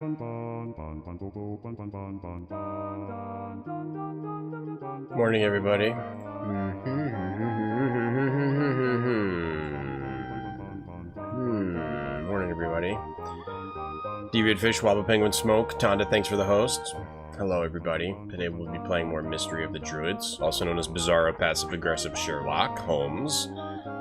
Morning, everybody. Morning, everybody. Deviant Fish, Wobble Penguin Smoke, Tonda, thanks for the host. Hello, everybody. Today we'll be playing more Mystery of the Druids, also known as Bizarro Passive-Aggressive Sherlock Holmes.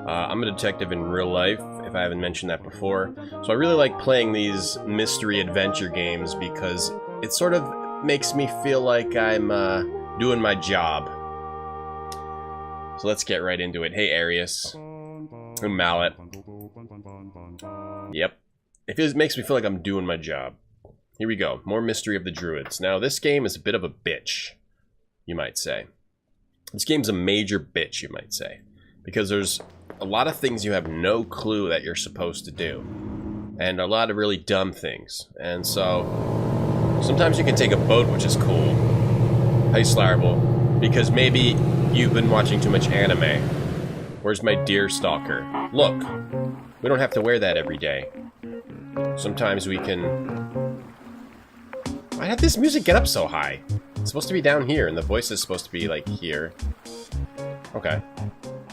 I'm a detective in real life, if I haven't mentioned that before. So I really like playing these mystery adventure games because it sort of makes me feel like I'm doing my job. So let's get right into it. Hey, Arius. Mallet. Yep. It makes me feel like I'm doing my job. Here we go. More Mystery of the Druids. Now, this game is a bit of a bitch, you might say. This game's a major bitch, you might say. Because there's a lot of things you have no clue that you're supposed to do. And a lot of really dumb things. And so, sometimes you can take a boat, which is cool. Hey, Slarable. Because maybe you've been watching too much anime. Where's my deer stalker? Look! We don't have to wear that every day. Sometimes we can... Why did this music get up so high? It's supposed to be down here, and the voice is supposed to be, like, here. Okay.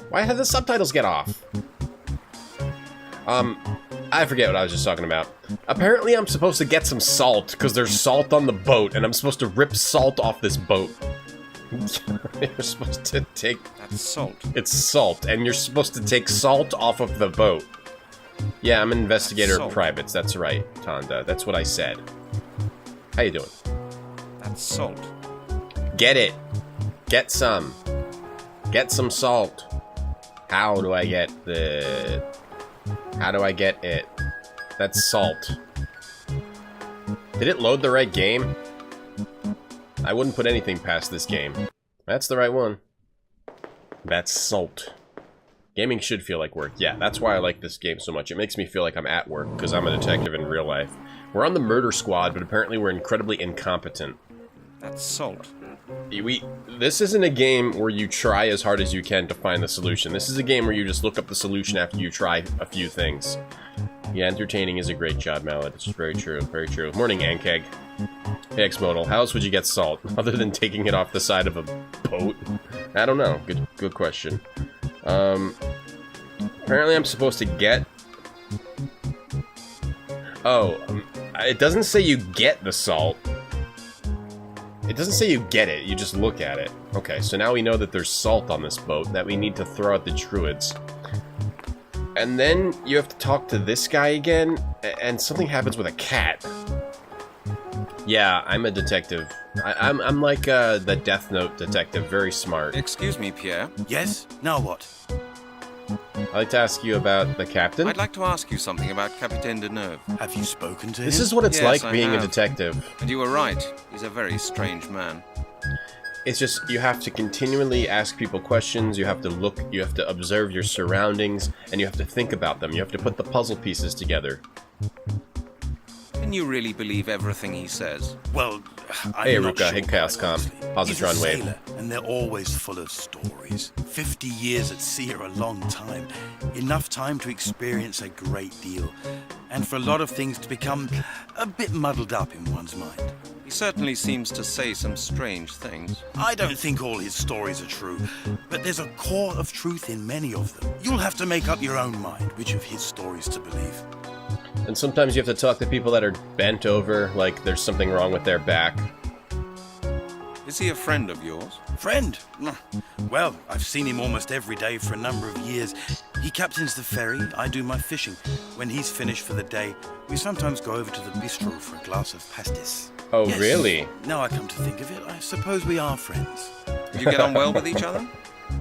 Why did the subtitles get off? I forget what I was just talking about. Apparently I'm supposed to get some salt, because there's salt on the boat, and I'm supposed to rip salt off this boat. You're supposed to take... That's salt. It's salt, and you're supposed to take salt off of the boat. Yeah, I'm an investigator of privates, that's right, Tonda. That's what I said. How you doing? That's salt. Get it. Get some. Get some salt. How do I get the... How do I get it? That's salt. Did it load the right game? I wouldn't put anything past this game. That's the right one. That's salt. Gaming should feel like work. Yeah, that's why I like this game so much. It makes me feel like I'm at work, because I'm a detective in real life. We're on the murder squad, but apparently we're incredibly incompetent. That's salt. This isn't a game where you try as hard as you can to find the solution. This is a game where you just look up the solution after you try a few things. Yeah, entertaining is a great job, Mallet. It's very true, very true. Morning, Ankeg. Hey, X-Modal, how else would you get salt, other than taking it off the side of a boat? I don't know. Good question. Apparently I'm supposed to get... Oh, it doesn't say you get the salt. It doesn't say you get it, you just look at it. Okay, so now we know that there's salt on this boat that we need to throw at the Druids. And then you have to talk to this guy again, and something happens with a cat. Yeah, I'm a detective. I'm like the Death Note detective, very smart. Excuse me, Pierre. Yes? Now what? I'd like to ask you about the captain. I'd like to ask you something about Capitaine Deneuve. Have you spoken to him? This is what it's Yes, like I being a have. detective. And you were right. He's a very strange man. It's just, you have to continually ask people questions, you have to look, you have to observe your surroundings, and you have to think about them. You have to put the puzzle pieces together. Can you really believe everything he says? Well, I'm Hey, not Aruka. sure, Hey, Chaos quite honestly. Com. He's a Positron Wave. sailor, and they're always full of stories. 50 years at sea are a long time. Enough time to experience a great deal. And for a lot of things to become a bit muddled up in one's mind. He certainly seems to say some strange things. I don't think all his stories are true, but there's a core of truth in many of them. You'll have to make up your own mind which of his stories to believe. And sometimes you have to talk to people that are bent over, like there's something wrong with their back. Is he a friend of yours? Friend? Well, I've seen him almost every day for a number of years. He captains the ferry, I do my fishing. When he's finished for the day, we sometimes go over to the bistro for a glass of pastis. Oh, Yes, really? Now I come to think of it, I suppose we are friends. Do you get on well with each other?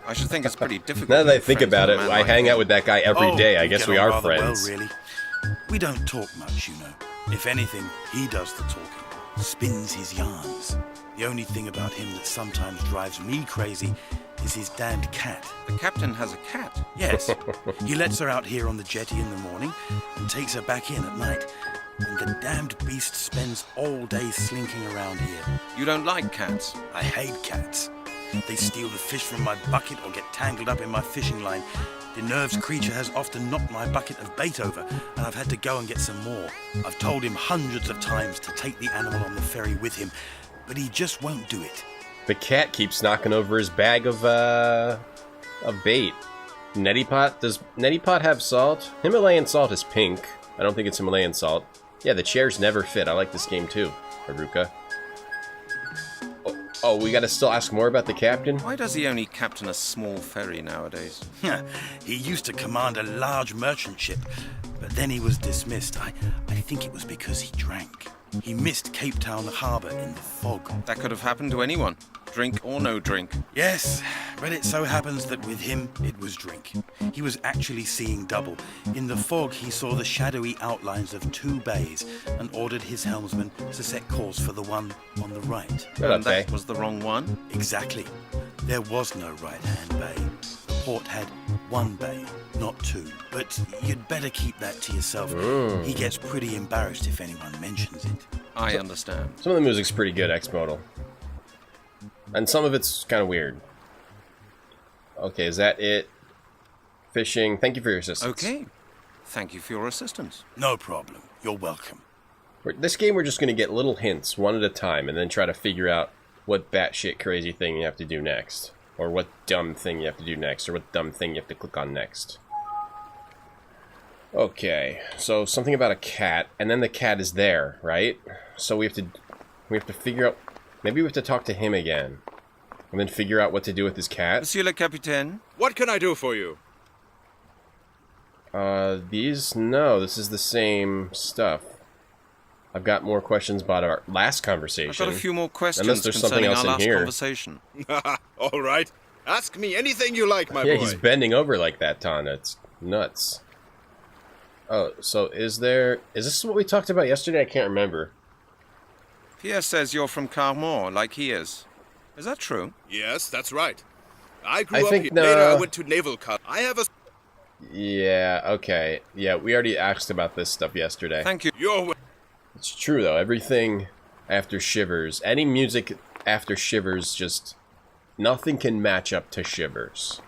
I should think it's pretty difficult. Now to that I be think friends about it, with a man I like hang him. out with that guy every day. I guess get we on are rather friends. Well, really. We don't talk much, you know. If anything, he does the talking. Spins his yarns. The only thing about him that sometimes drives me crazy is his damned cat. The captain has a cat. Yes. He lets her out here on the jetty in the morning and takes her back in at night. And the damned beast spends all day slinking around here. You don't like cats? I hate cats. They steal the fish from my bucket or get tangled up in my fishing line. The nervous creature has often knocked my bucket of bait over, and I've had to go and get some more. I've told him hundreds of times to take the animal on the ferry with him, but he just won't do it. The cat keeps knocking over his bag of bait. Neti pot? Does Neti pot have salt? Himalayan salt is pink. I don't think it's Himalayan salt. Yeah, the chairs never fit. I like this game too, Haruka. Oh, we gotta still ask more about the captain? Why does he only captain a small ferry nowadays? He used to command a large merchant ship, but then he was dismissed. I think it was because he drank. He missed Cape Town harbour in the fog. That could have happened to anyone, drink or no drink. Yes, but it so happens that with him, it was drink. He was actually seeing double. In the fog, he saw the shadowy outlines of 2 bays and ordered his helmsman to set course for the one on the right. And that was the wrong one? Exactly. There was no right-hand bay. The port had 1 bay, not 2. But you'd better keep that to yourself. He gets pretty embarrassed if anyone mentions it. I understand. Some of the music's pretty good, X-Modal. And some of it's kind of weird. Okay, is that it? Fishing. Thank you for your assistance. Okay. Thank you for your assistance. No problem. You're welcome. This game, we're just going to get little hints, one at a time, and then try to figure out what batshit crazy thing you have to do next. Or what dumb thing you have to do next, or what dumb thing you have to click on next. Okay, so something about a cat, and then the cat is there, right? So we have to figure out, maybe we have to talk to him again, and then figure out what to do with his cat. Monsieur le Capitaine? What can I do for you? No, this is the same stuff. I've got more questions about our last conversation. I've got a few more questions unless there's something concerning else our in last here. conversation. All right. Ask me anything you like, my Yeah, boy. he's bending over like that, Tana. It's nuts. Oh, so is this what we talked about yesterday? I can't remember. Pierre says you're from Carmore, like he is. Is that true? Yes, that's right. I grew I up think here. no. Later, I went to Naval College. I have a... Yeah, okay. Yeah, we already asked about this stuff yesterday. Thank you. You're... It's true, though. Everything after Shivers, any music after Shivers, just nothing can match up to Shivers.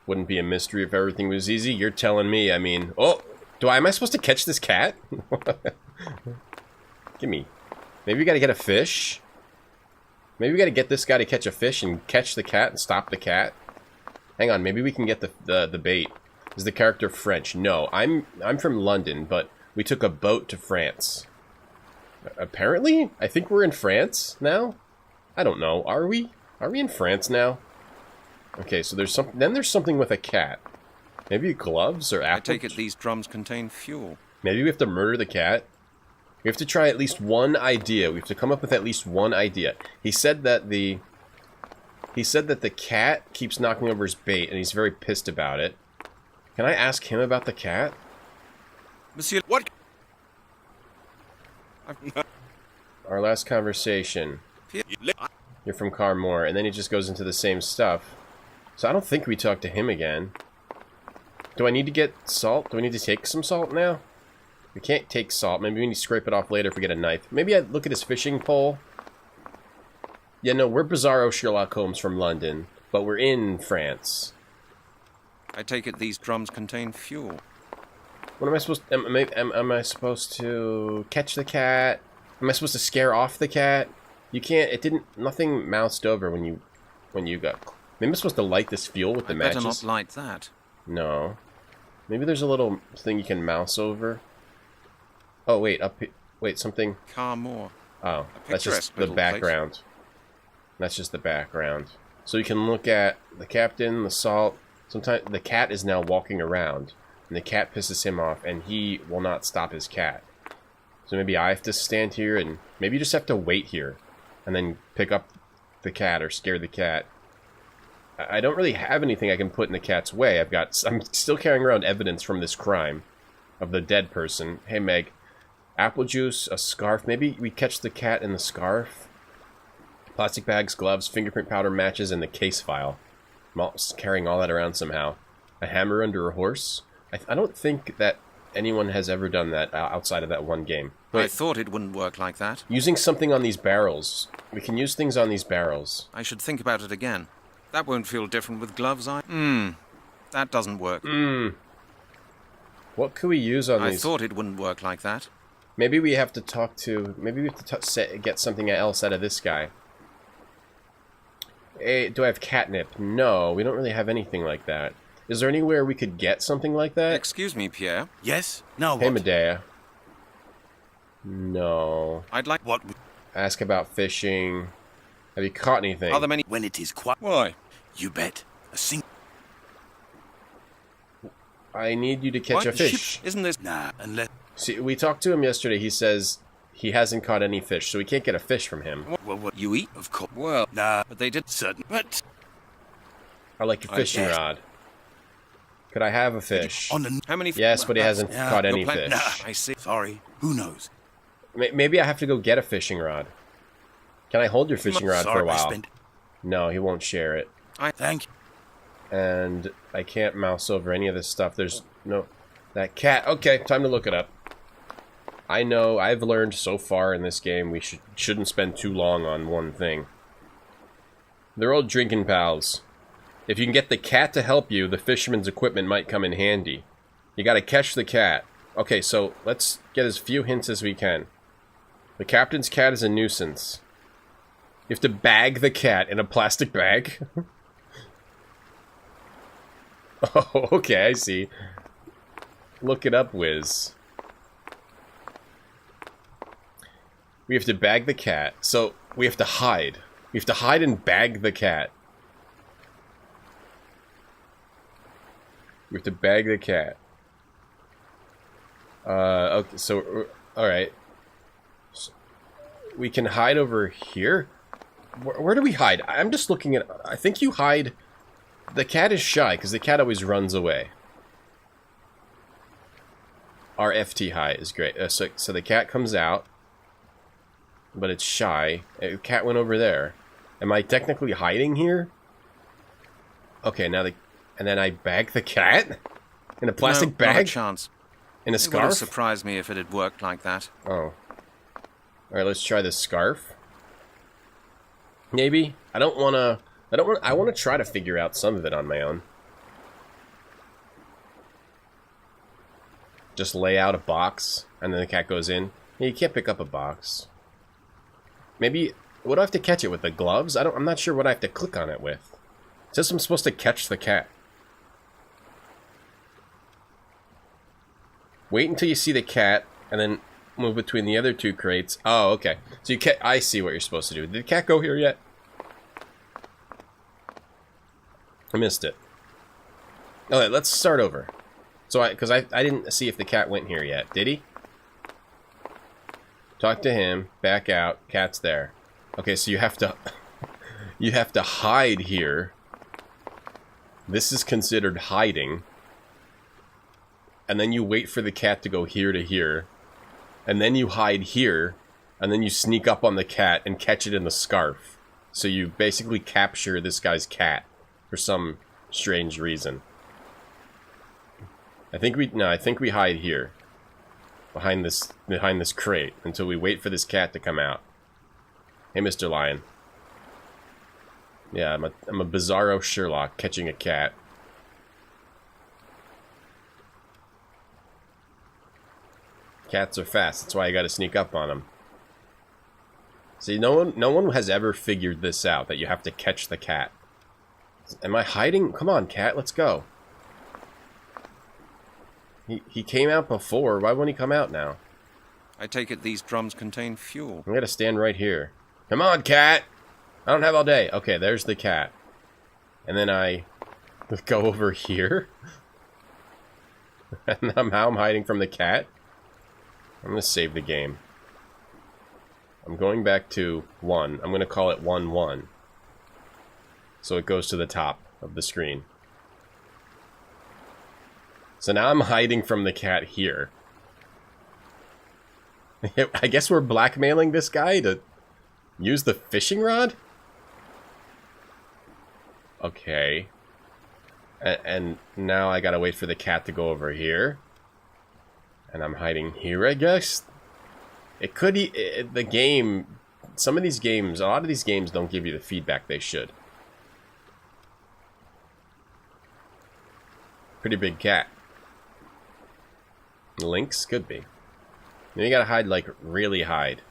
Wouldn't be a mystery if everything was easy. You're telling me, I mean... Oh! Am I supposed to catch this cat? Gimme. Maybe we gotta get a fish? Maybe we gotta get this guy to catch a fish and catch the cat and stop the cat? Hang on, maybe we can get the bait. Is the character French? No, I'm from London, but we took a boat to France. Apparently? I think we're in France now? I don't know. Are we? Are we in France now? Okay, so there's something with a cat. Maybe gloves or apple? I take it these drums contain fuel. Maybe we have to murder the cat? We have to try at least one idea. We have to come up with at least one idea. He said that the cat keeps knocking over his bait, and he's very pissed about it. Can I ask him about the cat? Monsieur... What? Our last conversation. You're from Carmore, and then he just goes into the same stuff. So I don't think we talked to him again. Do I need to get salt? Do we need to take some salt now? We can't take salt. Maybe we need to scrape it off later if we get a knife. Maybe I look at his fishing pole. Yeah, no, we're Bizarro Sherlock Holmes from London, but we're in France. I take it these drums contain fuel. What am I supposed to... Am I supposed to catch the cat? Am I supposed to scare off the cat? You can't... It didn't... Nothing moused over when you got... Maybe I'm supposed to light this fuel with the matches? Better not light that. No. Maybe there's a little thing you can mouse over. Oh, wait. Wait, something... Carmore. Oh, that's just the background. Place. That's just the background. So you can look at the captain, the salt. Sometimes the cat is now walking around, and the cat pisses him off, and he will not stop his cat. So maybe I have to stand here, and maybe you just have to wait here, and then pick up the cat or scare the cat. I don't really have anything I can put in the cat's way. I'm still carrying around evidence from this crime of the dead person. Hey, Meg. Apple juice, a scarf. Maybe we catch the cat in the scarf. Plastic bags, gloves, fingerprint powder, matches, and the case file. I'm carrying all that around somehow. A hammer under a horse. I don't think that anyone has ever done that outside of that one game. Wait, I thought it wouldn't work like that. Using something on these barrels. We can use things on these barrels. I should think about it again. That won't feel different with gloves, that doesn't work. What could we use on I these? thought it wouldn't work like that. Maybe we have to talk to... Maybe we have to get something else out of this guy. Hey, do I have catnip? No, we don't really have anything like that. Is there anywhere we could get something like that? Excuse me, Pierre. Yes? No, Hey, what? Medea. No. I'd like... What? Ask about fishing. Have you caught anything? Are there many... When it is quite... Why? You bet. A sing... I need you to catch What? a fish. Isn't this... Nah, unless... See, we talked to him yesterday. He says he hasn't caught any fish, so we can't get a fish from him. Well, what? You eat? Of course. Well, Nah, but they did... certain. But... I like your fishing yes. rod. Could I have a fish? On the... How many... Yes, but he hasn't Yeah, caught you're any playing- fish. Nah, I see. sorry. Who knows? Maybe I have to go get a fishing rod. Can I hold your fishing rod sorry, for a while? I spent... No, he won't share it. Thank you. And I can't mouse over any of this stuff. There's no... That cat. Okay, time to look it up. I know, I've learned so far in this game we shouldn't spend too long on one thing. They're all drinking pals. If you can get the cat to help you, the fisherman's equipment might come in handy. You gotta catch the cat. Okay, so let's get as few hints as we can. The captain's cat is a nuisance. You have to bag the cat in a plastic bag? Oh, okay, I see. Look it up, Wiz. We have to bag the cat. So, we have to hide. We have to hide and bag the cat. We have to bag the cat. Okay, so, alright. So, we can hide over here? Where do we hide? I'm just looking at... I think you hide... The cat is shy, because the cat always runs away. Our FT high is great. So the cat comes out, but it's shy. The cat went over there. Am I technically hiding here? Okay, now and then I bag the cat in a plastic No, not a bag, chance. in a It would have scarf. surprised me if it had worked like that. Oh, all right. Let's try this scarf. Maybe I don't want to. I want to try to figure out some of it on my own. Just lay out a box, and then the cat goes in. Yeah, you can't pick up a box. Maybe... What do I have to catch it with? The gloves? I'm not sure what I have to click on it with. It says I'm supposed to catch the cat. Wait until you see the cat, and then move between the other two crates. Oh, okay. So you can't... I see what you're supposed to do. Did the cat go here yet? I missed it. Okay, let's start over. So because I didn't see if the cat went here yet. Did he? Talk to him. Back out. Cat's there. Okay, so you have to... you have to hide here. This is considered hiding. And then you wait for the cat to go here to here. And then you hide here. And then you sneak up on the cat and catch it in the scarf. So you basically capture this guy's cat. For some strange reason. I think we hide here. Behind this crate. Until we wait for this cat to come out. Hey, Mr. Lion. Yeah, I'm a bizarro Sherlock catching a cat. Cats are fast, that's why I gotta sneak up on them. See, no one has ever figured this out, that you have to catch the cat. Am I hiding? Come on, cat, let's go. He came out before, why won't he come out now? I take it these drums contain fuel. I'm gonna stand right here. Come on, cat! I don't have all day. Okay, there's the cat. And then I go over here. And now I'm hiding from the cat. I'm gonna save the game. I'm going back to 1. I'm gonna call it 1-1. So it goes to the top of the screen. So now I'm hiding from the cat here. I guess we're blackmailing this guy to use the fishing rod? Okay. And now I gotta wait for the cat to go over here. And I'm hiding here, I guess? It could... the game... Some of these games... A lot of these games don't give you the feedback they should. Pretty big cat. Lynx? Could be. You gotta hide, like, really hide.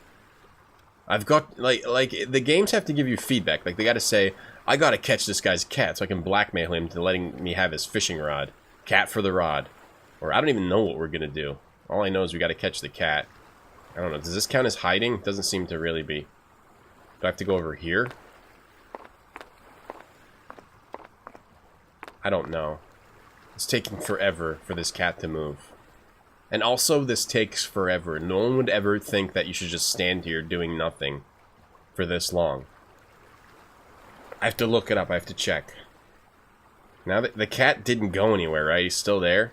I've got, like, the games have to give you feedback. Like, they gotta say, I gotta catch this guy's cat so I can blackmail him to letting me have his fishing rod. Cat for the rod. Or I don't even know what we're gonna do. All I know is we gotta catch the cat. I don't know. Does this count as hiding? It doesn't seem to really be. Do I have to go over here? I don't know. It's taking forever for this cat to move. And also, this takes forever. No one would ever think that you should just stand here doing nothing for this long. I have to look it up. I have to check. Now that the cat didn't go anywhere, right? He's still there.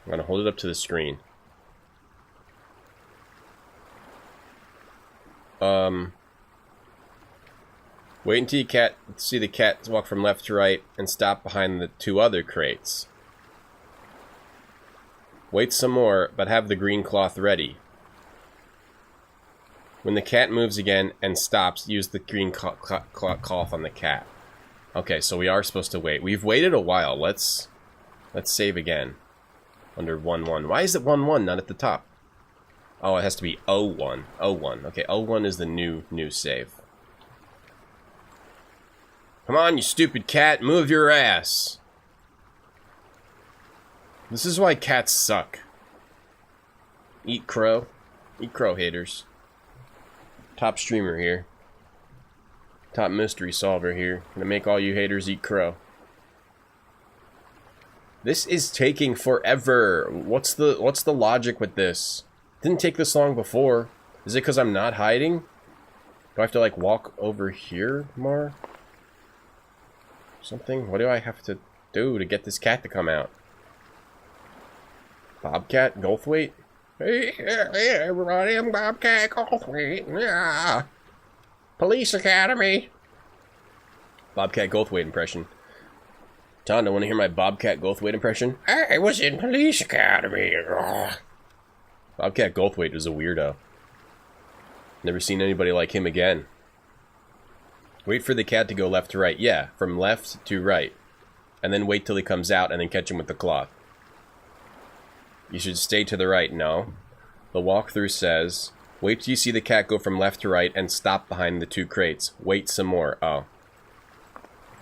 I'm gonna hold it up to the screen. Wait until you see the cat walk from left to right and stop behind the 2 other crates. Wait some more, but have the green cloth ready. When the cat moves again and stops, use the green cloth on the cat. Okay, so we are supposed to wait. We've waited a while. Let's save again. Under 1-1. Why is it 1-1 not at the top? Oh, it has to be 0-1. 0-1. Okay, 0-1 is the new save. Come on, you stupid cat. Move your ass. This is why cats suck. Eat crow. Eat crow, haters. Top streamer here. Top mystery solver here. Gonna make all you haters eat crow. This is taking forever. What's the logic with this? Didn't take this long before. Is it because I'm not hiding? Do I have to, like, walk over here more? Something? What do I have to do to get this cat to come out? Bobcat Goldthwait? Hey everybody, I'm Bobcat Goldthwait. Yeah. Police Academy. Bobcat Goldthwait impression. John, want to hear my Bobcat Goldthwait impression? I was in Police Academy. Bobcat Goldthwait was a weirdo. Never seen anybody like him again. Wait for the cat to go left to right. Yeah, from left to right. And then wait till he comes out and then catch him with the cloth. You should stay to the right. No. The walkthrough says, wait till you see the cat go from left to right and stop behind the 2 crates. Wait some more. Oh.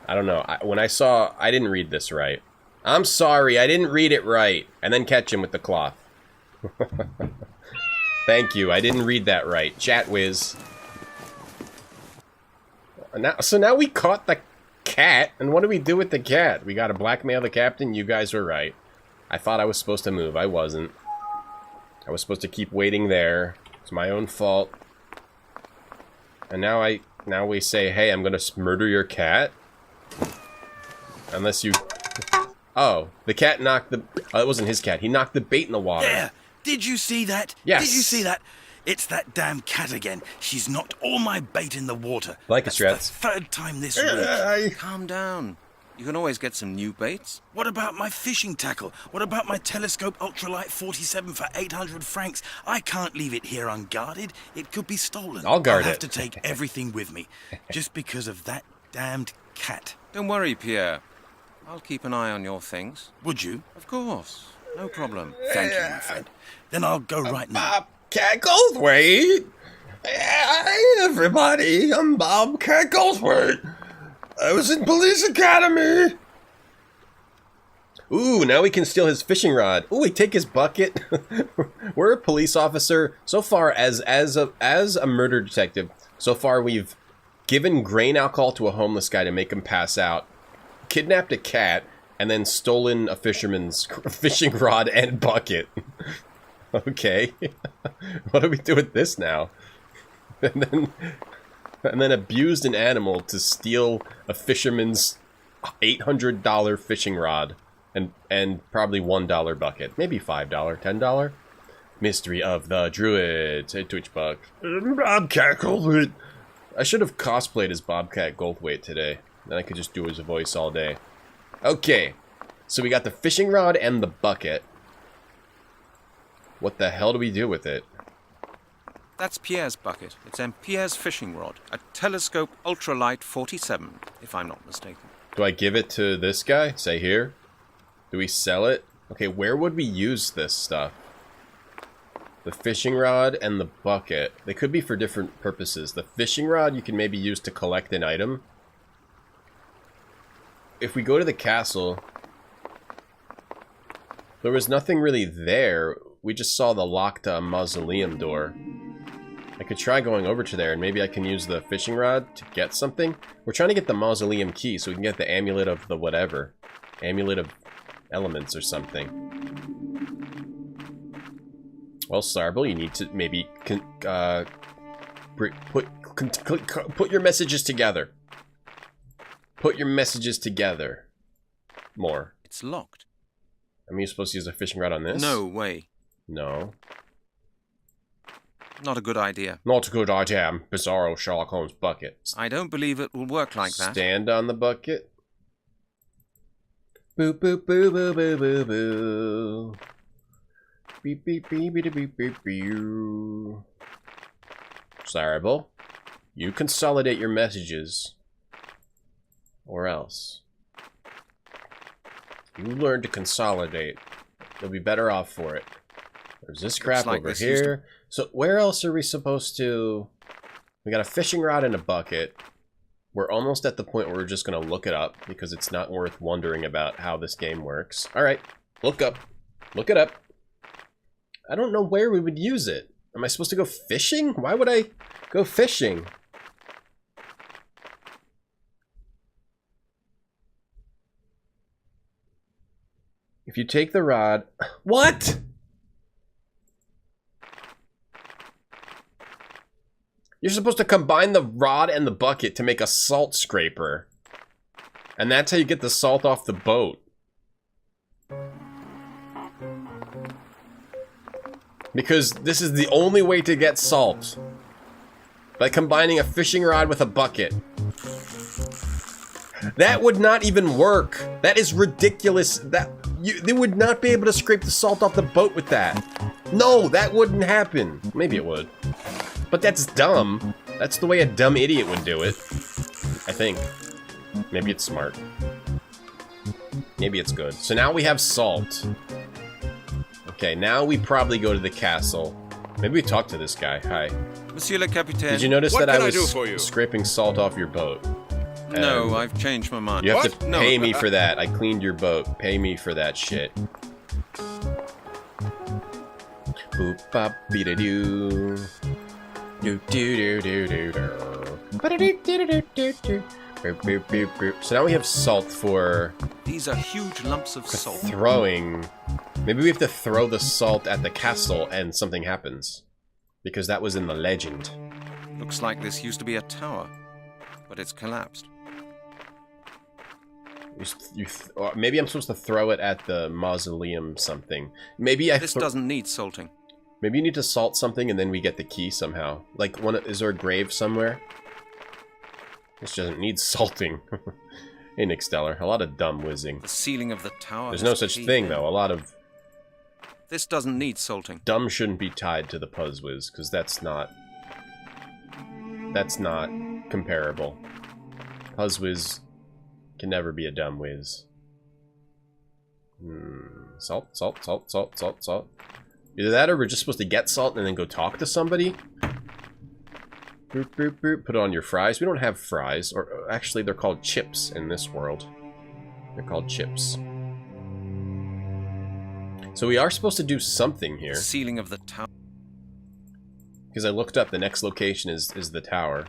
I don't know. I didn't read this right. I'm sorry, I didn't read it right. And then catch him with the cloth. Thank you, I didn't read that right. Chat whiz. So now we caught the cat, and what do we do with the cat? We gotta blackmail the captain? You guys were right. I thought I was supposed to move. I wasn't. I was supposed to keep waiting there. It's my own fault. And now we say, hey, I'm gonna murder your cat? Unless you... Oh, the cat knocked the... Oh, it wasn't his cat. He knocked the bait in the water. There! Did you see that? Yes. Did you see that? It's that damn cat again. She's knocked all my bait in the water. Like a That's Strats. the 3rd time this week. Calm down. You can always get some new baits. What about my fishing tackle? What about my telescope ultralight 47 for 800 francs? I can't leave it here unguarded. It could be stolen. I'll guard have it. to take everything with me, just because of that damned cat. Don't worry, Pierre. I'll keep an eye on your things. Would you? Of course. No problem. Thank you, my friend. Then I'll go right now. Bobcat Goldthwait! Hey, everybody, I'm Bobcat Goldthwait. I was in Police Academy. Ooh, now we can steal his fishing rod. Ooh, we take his bucket. We're a police officer. So far, as a murder detective, so far we've given grain alcohol to a homeless guy to make him pass out, kidnapped a cat, and then stolen a fisherman's fishing rod and bucket. Okay. What do we do with this now? And then abused an animal to steal a fisherman's $800 fishing rod and probably $1 bucket. Maybe $5, $10. Mystery of the Druids. Hey, Twitchbug. Bobcat Goldthwait. I should have cosplayed as Bobcat Goldthwait today. Then I could just do his voice all day. Okay. So we got the fishing rod and the bucket. What the hell do we do with it? That's Pierre's bucket. It's Pierre's fishing rod. A telescope ultralight 47, if I'm not mistaken. Do I give it to this guy? Say here? Do we sell it? Okay, where would we use this stuff? The fishing rod and the bucket. They could be for different purposes. The fishing rod you can maybe use to collect an item. If we go to the castle, there was nothing really there. We just saw the locked mausoleum door. I could try going over to there and maybe I can use the fishing rod to get something. We're trying to get the mausoleum key so we can get the amulet of the whatever. Amulet of elements or something. Well, Sarble, you need to maybe put your messages together. Put your messages together. More. It's locked. I mean, you're supposed to use a fishing rod on this? No way. No. Not a good idea. Not a good idea. Bizarro Sherlock Holmes bucket. I don't believe it will work like that. Stand on the bucket. Boo boo boo boo boo boo boo. Beep beep beep beep beep beep beep. Sarble, you consolidate your messages. Or else. You learn to consolidate. You'll be better off for it. There's this crap like over this here. So where else are we supposed to... We got a fishing rod and a bucket. We're almost at the point where we're just going to look it up because it's not worth wondering about how this game works. Alright, look up. Look it up. I don't know where we would use it. Am I supposed to go fishing? Why would I go fishing? If you take the rod... What?! You're supposed to combine the rod and the bucket to make a salt scraper. And that's how you get the salt off the boat. Because this is the only way to get salt. By combining a fishing rod with a bucket. That would not even work. That is ridiculous. They would not be able to scrape the salt off the boat with that. No, that wouldn't happen. Maybe it would. But that's dumb. That's the way a dumb idiot would do it. I think. Maybe it's smart. Maybe it's good. So now we have salt. Okay, now we probably go to the castle. Maybe we talk to this guy. Hi. Monsieur le Capitaine. Did you notice What that I can I do was for you? scraping salt off your boat? No, I've changed my mind. You have What? to No. pay me for that. I cleaned your boat. Pay me for that shit. Boop bop be da doo. Do do do do do do. Ba da doo do do do do. Boop boop boop boop. So now we have salt for These are huge lumps of salt. throwing. Maybe we have to throw the salt at the castle and something happens. Because that was in the legend. Looks like this used to be a tower, but it's collapsed. Or maybe I'm supposed to throw it at the mausoleum something. Maybe This doesn't need salting. Maybe you need to salt something and then we get the key somehow. Like, is there a grave somewhere? This doesn't need salting. Hey, Nick Stellar. A lot of dumb whizzing. The ceiling of the tower. There's is no such caved thing, in. though. A lot of This doesn't need salting. dumb shouldn't be tied to the Puzzwiz, because that's not comparable. Puzzwiz can never be a dumb whiz. Salt, salt, salt, salt, salt, salt. Either that or we're just supposed to get salt and then go talk to somebody. Boop, boop, boop. Put it on your fries. We don't have fries. Or actually, they're called chips in this world. They're called chips. So we are supposed to do something here. The ceiling of the tower. Because I looked up, the next location is the tower.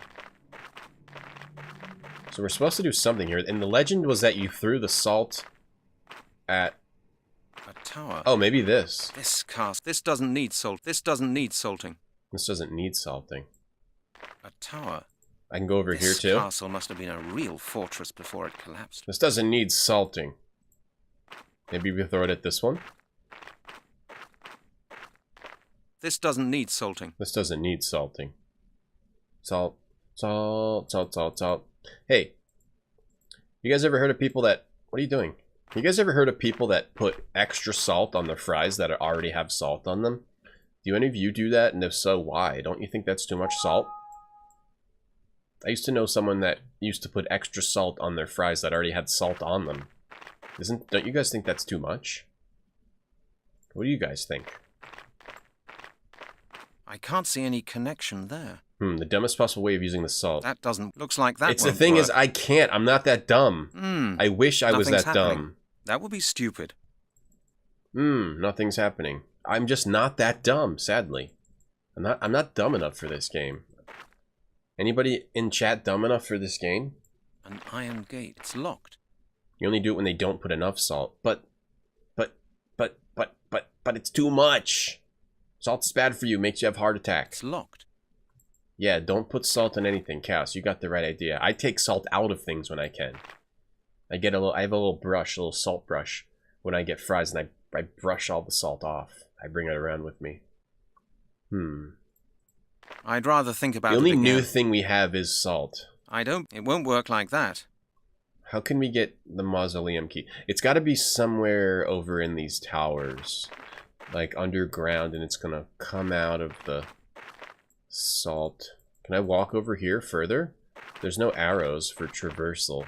So we're supposed to do something here. And the legend was that you threw the salt at... A tower. Oh, maybe this. This cast. This doesn't need salt. This doesn't need salting. This doesn't need salting. A tower. I can go over here This too. castle must have been a real fortress before it collapsed. This doesn't need salting. Maybe we throw it at this one. This doesn't need salting. This doesn't need salting. Salt, salt, salt, salt, salt. Hey, you guys ever heard of people that... What are you doing? You guys ever heard of people that put extra salt on their fries that already have salt on them? Do any of you do that? And if so, why? Don't you think that's too much salt? I used to know someone that used to put extra salt on their fries that already had salt on them. Don't you guys think that's too much? What do you guys think? I can't see any connection there. The dumbest possible way of using the salt. That doesn't... Looks like that It's the won't thing work. is, I can't. I'm not that dumb. I wish I was Nothing's that happening. dumb. That would be stupid. Nothing's happening. I'm just not that dumb, sadly. I'm not dumb enough for this game. Anybody in chat dumb enough for this game? An iron gate. It's locked. You only do it when they don't put enough salt. But it's too much. Salt's bad for you. Makes you have heart attacks. It's locked. Yeah, don't put salt in anything, Chaos. You got the right idea. I take salt out of things when I can. I have a little brush, a little salt brush, when I get fries, and I brush all the salt off. I bring it around with me. I'd rather think about The it only again. new thing we have is salt. It won't work like that. How can we get the mausoleum key? It's got to be somewhere over in these towers. Like underground, and it's going to come out of the salt. Can I walk over here further? There's no arrows for traversal.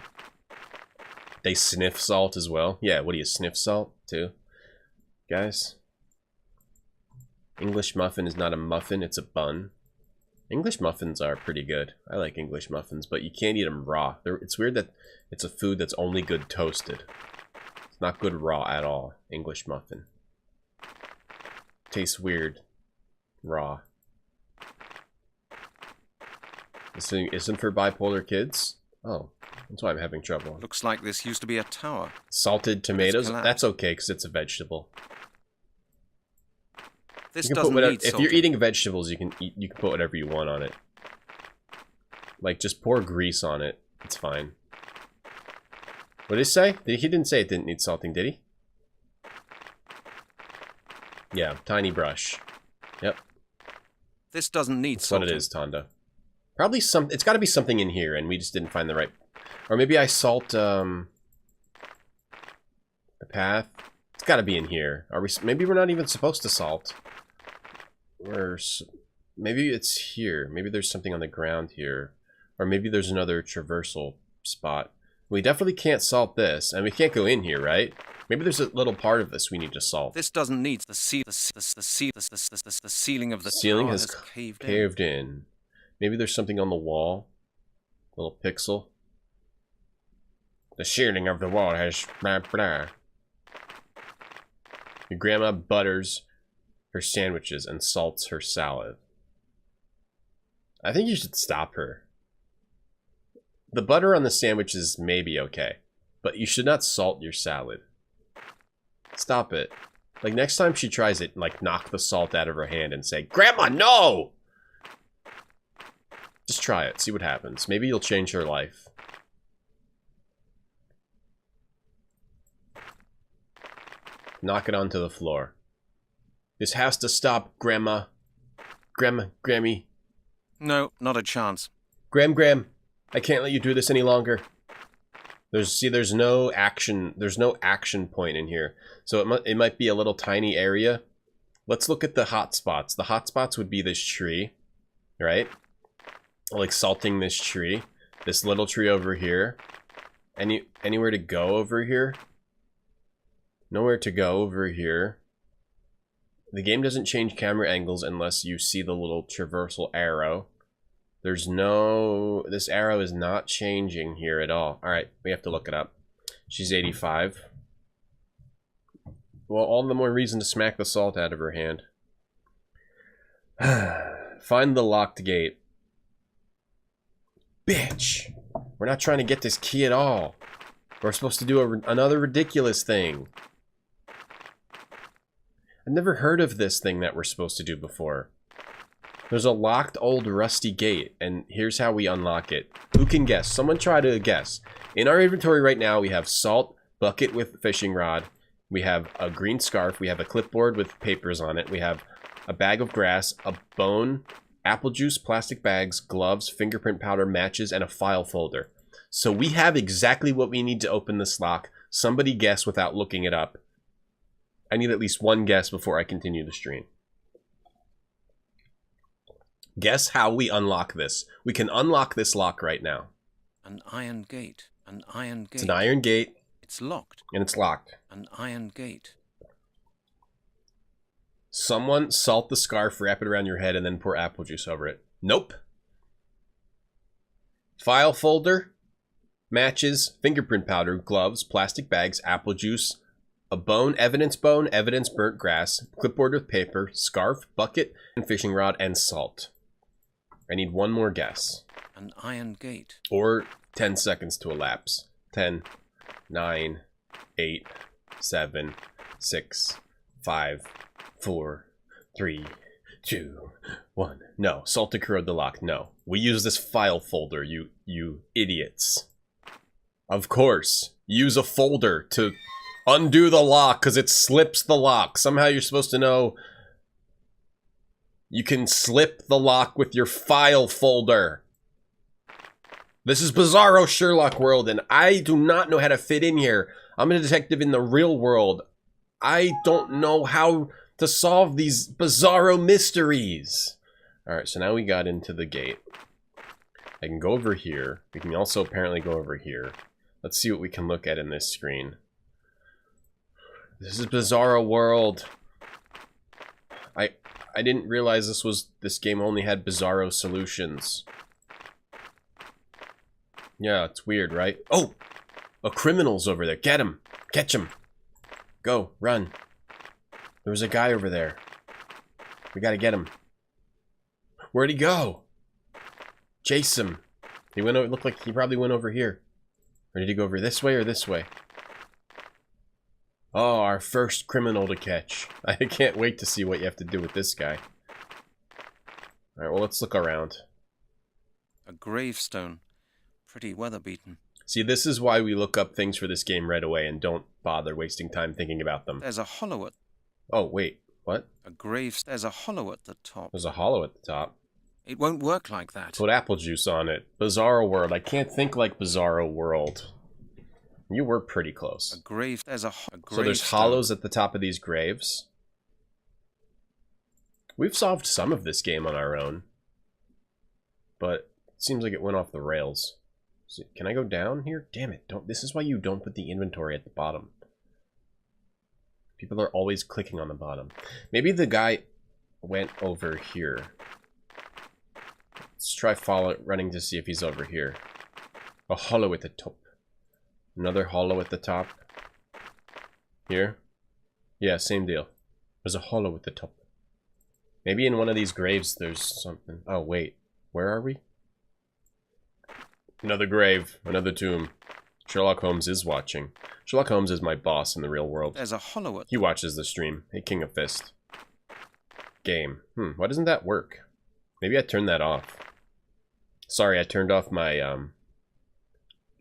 They sniff salt as well? Yeah, what do you sniff salt too? Guys? English muffin is not a muffin, it's a bun. English muffins are pretty good. I like English muffins, but you can't eat them raw. It's weird that it's a food that's only good toasted. It's not good raw at all. English muffin. Tastes weird. Raw. This thing isn't for bipolar kids? Oh, that's why I'm having trouble. Looks like this used to be a tower. Salted tomatoes? collapsed. That's okay, because it's a vegetable. This You can put doesn't whatever, need if salting. you're eating vegetables, you can put whatever you want on it. Like, just pour grease on it. It's fine. What did he say? He didn't say it didn't need salting, did he? Yeah, tiny brush. Yep, This doesn't need that's salting. what it is, Tonda. Probably it's got to be something in here, and we just didn't find the right... Or maybe I salt, the path. It's got to be in here. Maybe we're not even supposed to salt. Maybe it's here. Maybe there's something on the ground here. Or maybe there's another traversal spot. We definitely can't salt this, and we can't go in here, right? Maybe there's a little part of this we need to salt. This doesn't need the ceiling of the ceiling tower has caved in. Maybe there's something on the wall. Little pixel. The ceiling of the wall has blah blah. Your grandma butters her sandwiches and salts her salad. I think you should stop her. The butter on the sandwiches may be okay, but you should not salt your salad. Stop it. Like, next time she tries it, like, knock the salt out of her hand and say, "Grandma, no!" Just try it. See what happens. Maybe you'll change her life. Knock it onto the floor. This has to stop, Grandma. Grammy. No, not a chance. Gram. I can't let you do this any longer. There's no action. There's no action point in here. So it might be a little tiny area. Let's look at the hot spots. The hot spots would be this tree, right? Like salting this tree. This little tree over here. Anywhere to go over here? Nowhere to go over here. The game doesn't change camera angles unless you see the little traversal arrow. There's no... This arrow is not changing here at all. Alright, we have to look it up. She's 85. Well, all the more reason to smack the salt out of her hand. Find the locked gate. Bitch! We're not trying to get this key at all. We're supposed to do another ridiculous thing. I've never heard of this thing that we're supposed to do before. There's a locked old rusty gate, and here's how we unlock it. Who can guess? Someone try to guess. In our inventory right now, we have salt, bucket with fishing rod, we have a green scarf, we have a clipboard with papers on it, we have a bag of grass, a bone, apple juice, plastic bags, gloves, fingerprint powder, matches, and a file folder. So we have exactly what we need to open this lock. Somebody guess without looking it up. I need at least one guess before I continue the stream. Guess how we unlock this. We can unlock this lock right now. An iron gate. An iron gate. It's an iron gate. It's locked. And it's locked. An iron gate. Someone salt the scarf, wrap it around your head, and then pour apple juice over it. Nope. File folder, matches, fingerprint powder, gloves, plastic bags, apple juice, a bone, evidence burnt grass, clipboard with paper, scarf, bucket, and fishing rod, and salt. I need one more guess. An iron gate. Or 10 seconds to elapse. 10, 9, 8, 7, 6, 5, 4, 3, 2, 1. No, salt to corrode the lock. No. We use this file folder, you idiots. Of course. Use a folder to undo the lock because it slips the lock. Somehow you're supposed to know you can slip the lock with your file folder. This is Bizarro Sherlock World, and I do not know how to fit in here. I'm a detective in the real world. I don't know how to solve these Bizarro mysteries. Alright, so now we got into the gate. I can go over here. We can also apparently go over here. Let's see what we can look at in this screen. This is Bizarro World. I didn't realize this game only had Bizarro solutions. Yeah, it's weird, right? Oh! A criminal's over there. Get him! Catch him! Go, run. There was a guy over there. We gotta get him. Where'd he go? Chase him. He went. It looked like he probably went over here. Or did he go over this way or this way? Oh, our first criminal to catch. I can't wait to see what you have to do with this guy. Alright, well, let's look around. A gravestone. Pretty weather-beaten. See, this is why we look up things for this game right away and don't bother wasting time thinking about them. There's a hollow at... Oh, wait. What? There's a hollow at the top. There's a hollow at the top. It won't work like that. Put apple juice on it. Bizarro World. I can't think like Bizarro World. You were pretty close. So there's hollows at the top of these graves. We've solved some of this game on our own. But it seems like it went off the rails. So, can I go down here? Damn it. This is why you don't put the inventory at the bottom. People are always clicking on the bottom. Maybe the guy went over here. Let's try running to see if he's over here. A hollow at the top. Another hollow at the top. Here? Yeah, same deal. There's a hollow at the top. Maybe in one of these graves there's something. Oh, wait. Where are we? Another grave. Another tomb. Sherlock Holmes is watching. Sherlock Holmes is my boss in the real world. There's a hollow at... He watches the stream. Hey, King of Fist. Game. Why doesn't that work? Maybe I turned that off. Sorry, I turned off my,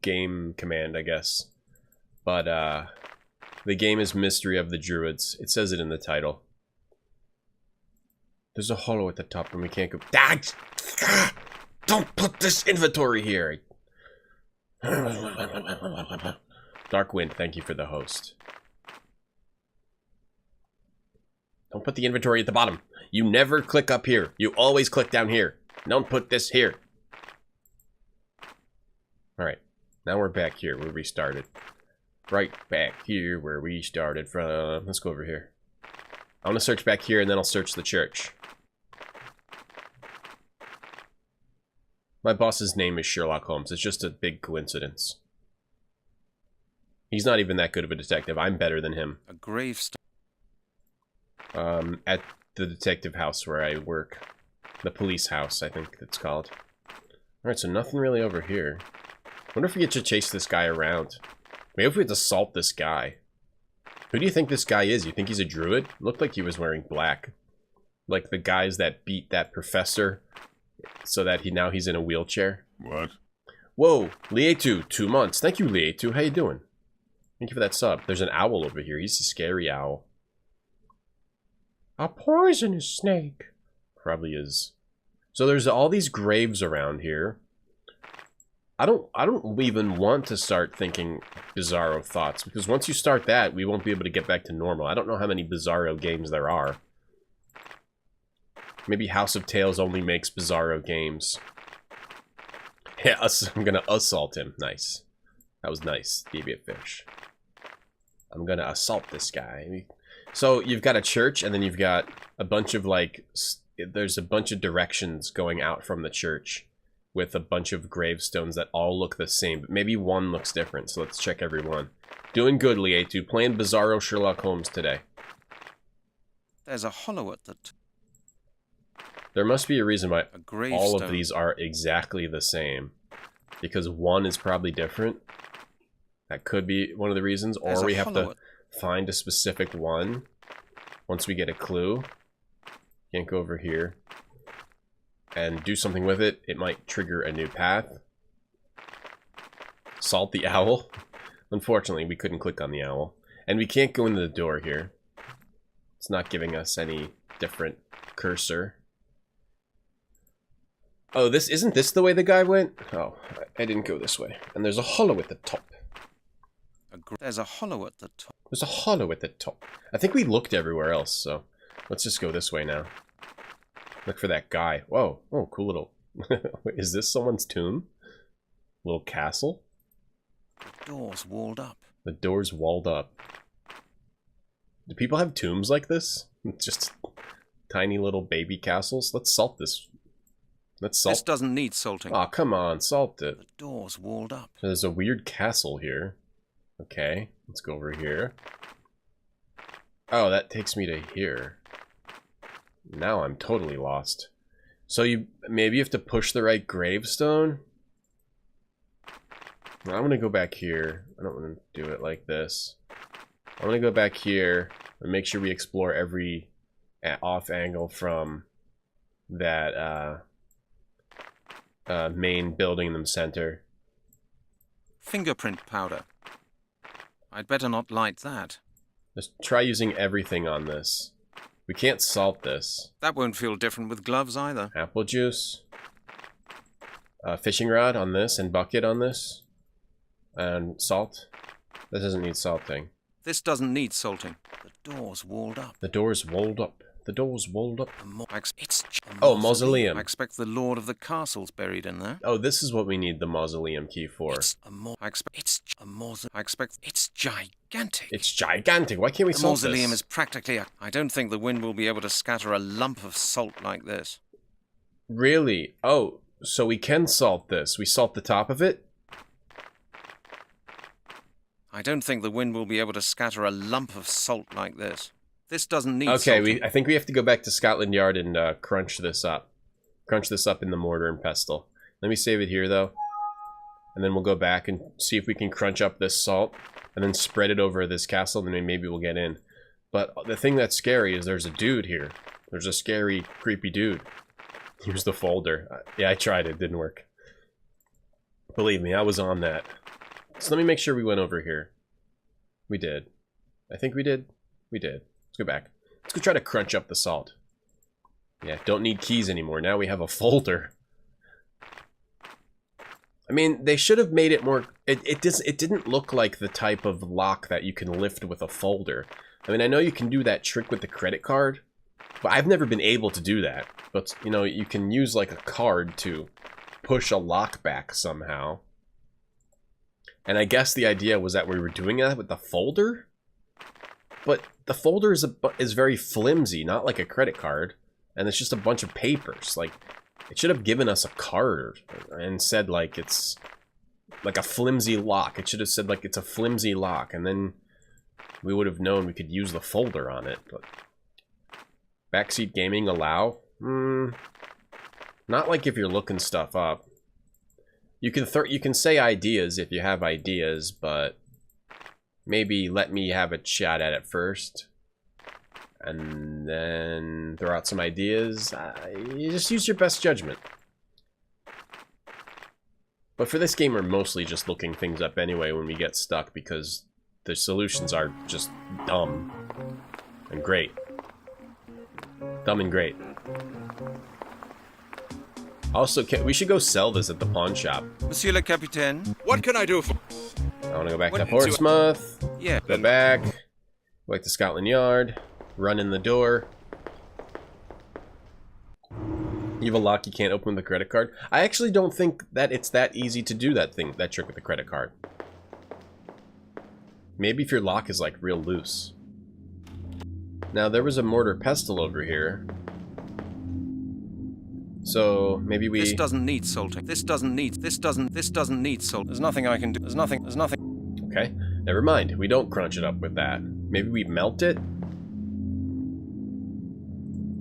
game command, I guess. But, the game is Mystery of the Druids. It says it in the title. There's a hollow at the top and we can't go... Ah! Don't put this inventory here! Dark Wind, thank you for the host. Don't put the inventory at the bottom. You never click up here. You always click down here. Don't put this here. Alright. Now we're back here where we started. Right back here where we started from. Let's go over here. I want to search back here and then I'll search the church. My boss's name is Sherlock Holmes. It's just a big coincidence. He's not even that good of a detective. I'm better than him. A gravestone. At the detective house where I work. The police house, I think it's called. Alright, so nothing really over here. Wonder if we get to chase this guy around. Maybe if we have to assault this guy. Who do you think this guy is? You think he's a druid? Looked like he was wearing black. Like the guys that beat that professor so that now he's in a wheelchair. What? Whoa, Lietu, 2 months. Thank you, Lietu. How you doing? Thank you for that sub. There's an owl over here. He's a scary owl. A poisonous snake. Probably is. So there's all these graves around here. I don't even want to start thinking Bizarro thoughts, because once you start that, we won't be able to get back to normal. I don't know how many Bizarro games there are. Maybe House of Tales only makes Bizarro games. Yeah, I'm gonna assault him. Nice. That was nice. Deviant fish. I'm gonna assault this guy. So you've got a church, and then you've got a bunch of like, there's a bunch of directions going out from the church with a bunch of gravestones that all look the same, but maybe one looks different. So let's check every one. Doing good, Lietu. Playing Bizarro Sherlock Holmes today. There's a hollow at the There must be a reason why gravestone. all of these are exactly the same. Because one is probably different. That could be one of the reasons. Or we have to find a specific one once we get a clue. Can't go over here and do something with it. It might trigger a new path. Salt the owl. Unfortunately, we couldn't click on the owl. And we can't go into the door here. It's not giving us any different cursor. Oh, isn't this the way the guy went? Oh, I didn't go this way. And there's a hollow at the top. There's a hollow at the top. There's a hollow at the top. I think we looked everywhere else, so let's just go this way now. Look for that guy. Whoa. Oh, cool little... Wait, is this someone's tomb? Little castle? The door's walled up. The door's walled up. Do people have tombs like this? Just tiny little baby castles? Let's salt this. Let's salt. This doesn't need salting. Oh, come on, salt it. The door's walled up. There's a weird castle here. Okay, let's go over here. Oh, that takes me to here. Now I'm totally lost. So maybe you have to push the right gravestone? I'm gonna go back here. I don't want to do it like this. I'm gonna go back here and make sure we explore every off angle from that main building in the center. Fingerprint powder. I'd better not light that. Just try using everything on this. We can't salt this. That won't feel different with gloves either. Apple juice. Fishing rod on this and bucket on this. And salt. This doesn't need salting. This doesn't need salting. The door's walled up. The door's walled up. The door's walled up. It's oh, mausoleum. I expect the lord of the castle's buried in there. Oh, this is what we need the mausoleum key for. I expect it's gigantic. It's gigantic. Why can't we the salt mausoleum this? is practically I don't think the wind will be able to scatter a lump of salt like this. Really? Oh, so we can salt this. We salt the top of it? I don't think the wind will be able to scatter a lump of salt like this. This doesn't need okay, salting. I think we have to go back to Scotland Yard and crunch this up. Crunch this up in the mortar and pestle. Let me save it here, though. And then we'll go back and see if we can crunch up this salt. And then spread it over this castle, and then maybe we'll get in. But the thing that's scary is there's a dude here. There's a scary, creepy dude. Here's the folder. Yeah, I tried it. Didn't work. Believe me, I was on that. So let me make sure we went over here. We did. I think we did. We did. Let's go back. Let's go try to crunch up the salt. Yeah, don't need keys anymore. Now we have a folder. I mean, they should have made it more... It didn't look like the type of lock that you can lift with a folder. I mean, I know you can do that trick with the credit card, but I've never been able to do that. But, you know, you can use, like, a card to push a lock back somehow. And I guess the idea was that we were doing that with the folder? But the folder is very flimsy, not like a credit card. And it's just a bunch of papers. Like, it should have given us a card and said, like, it's like a flimsy lock. It should have said, like, it's a flimsy lock. And then we would have known we could use the folder on it. But backseat gaming allow? Not like if you're looking stuff up. You can say ideas if you have ideas, but maybe let me have a shot at it first. And then throw out some ideas. You just use your best judgment. But for this game, we're mostly just looking things up anyway when we get stuck, because the solutions are just dumb and great. Dumb and great. Also, we should go sell this at the pawn shop. Monsieur le Capitaine? What can I do for... I want to go back to What- Portsmouth. Yeah. Go back. Go back to Scotland Yard. Run in the door. You have a lock you can't open with a credit card. I actually don't think that it's that easy to do that trick with the credit card. Maybe if your lock is like real loose. Now there was a mortar pestle over here. So maybe we... This doesn't need salting. This doesn't need salt. There's nothing I can do. There's nothing. Okay, never mind. We don't crunch it up with that. Maybe we melt it?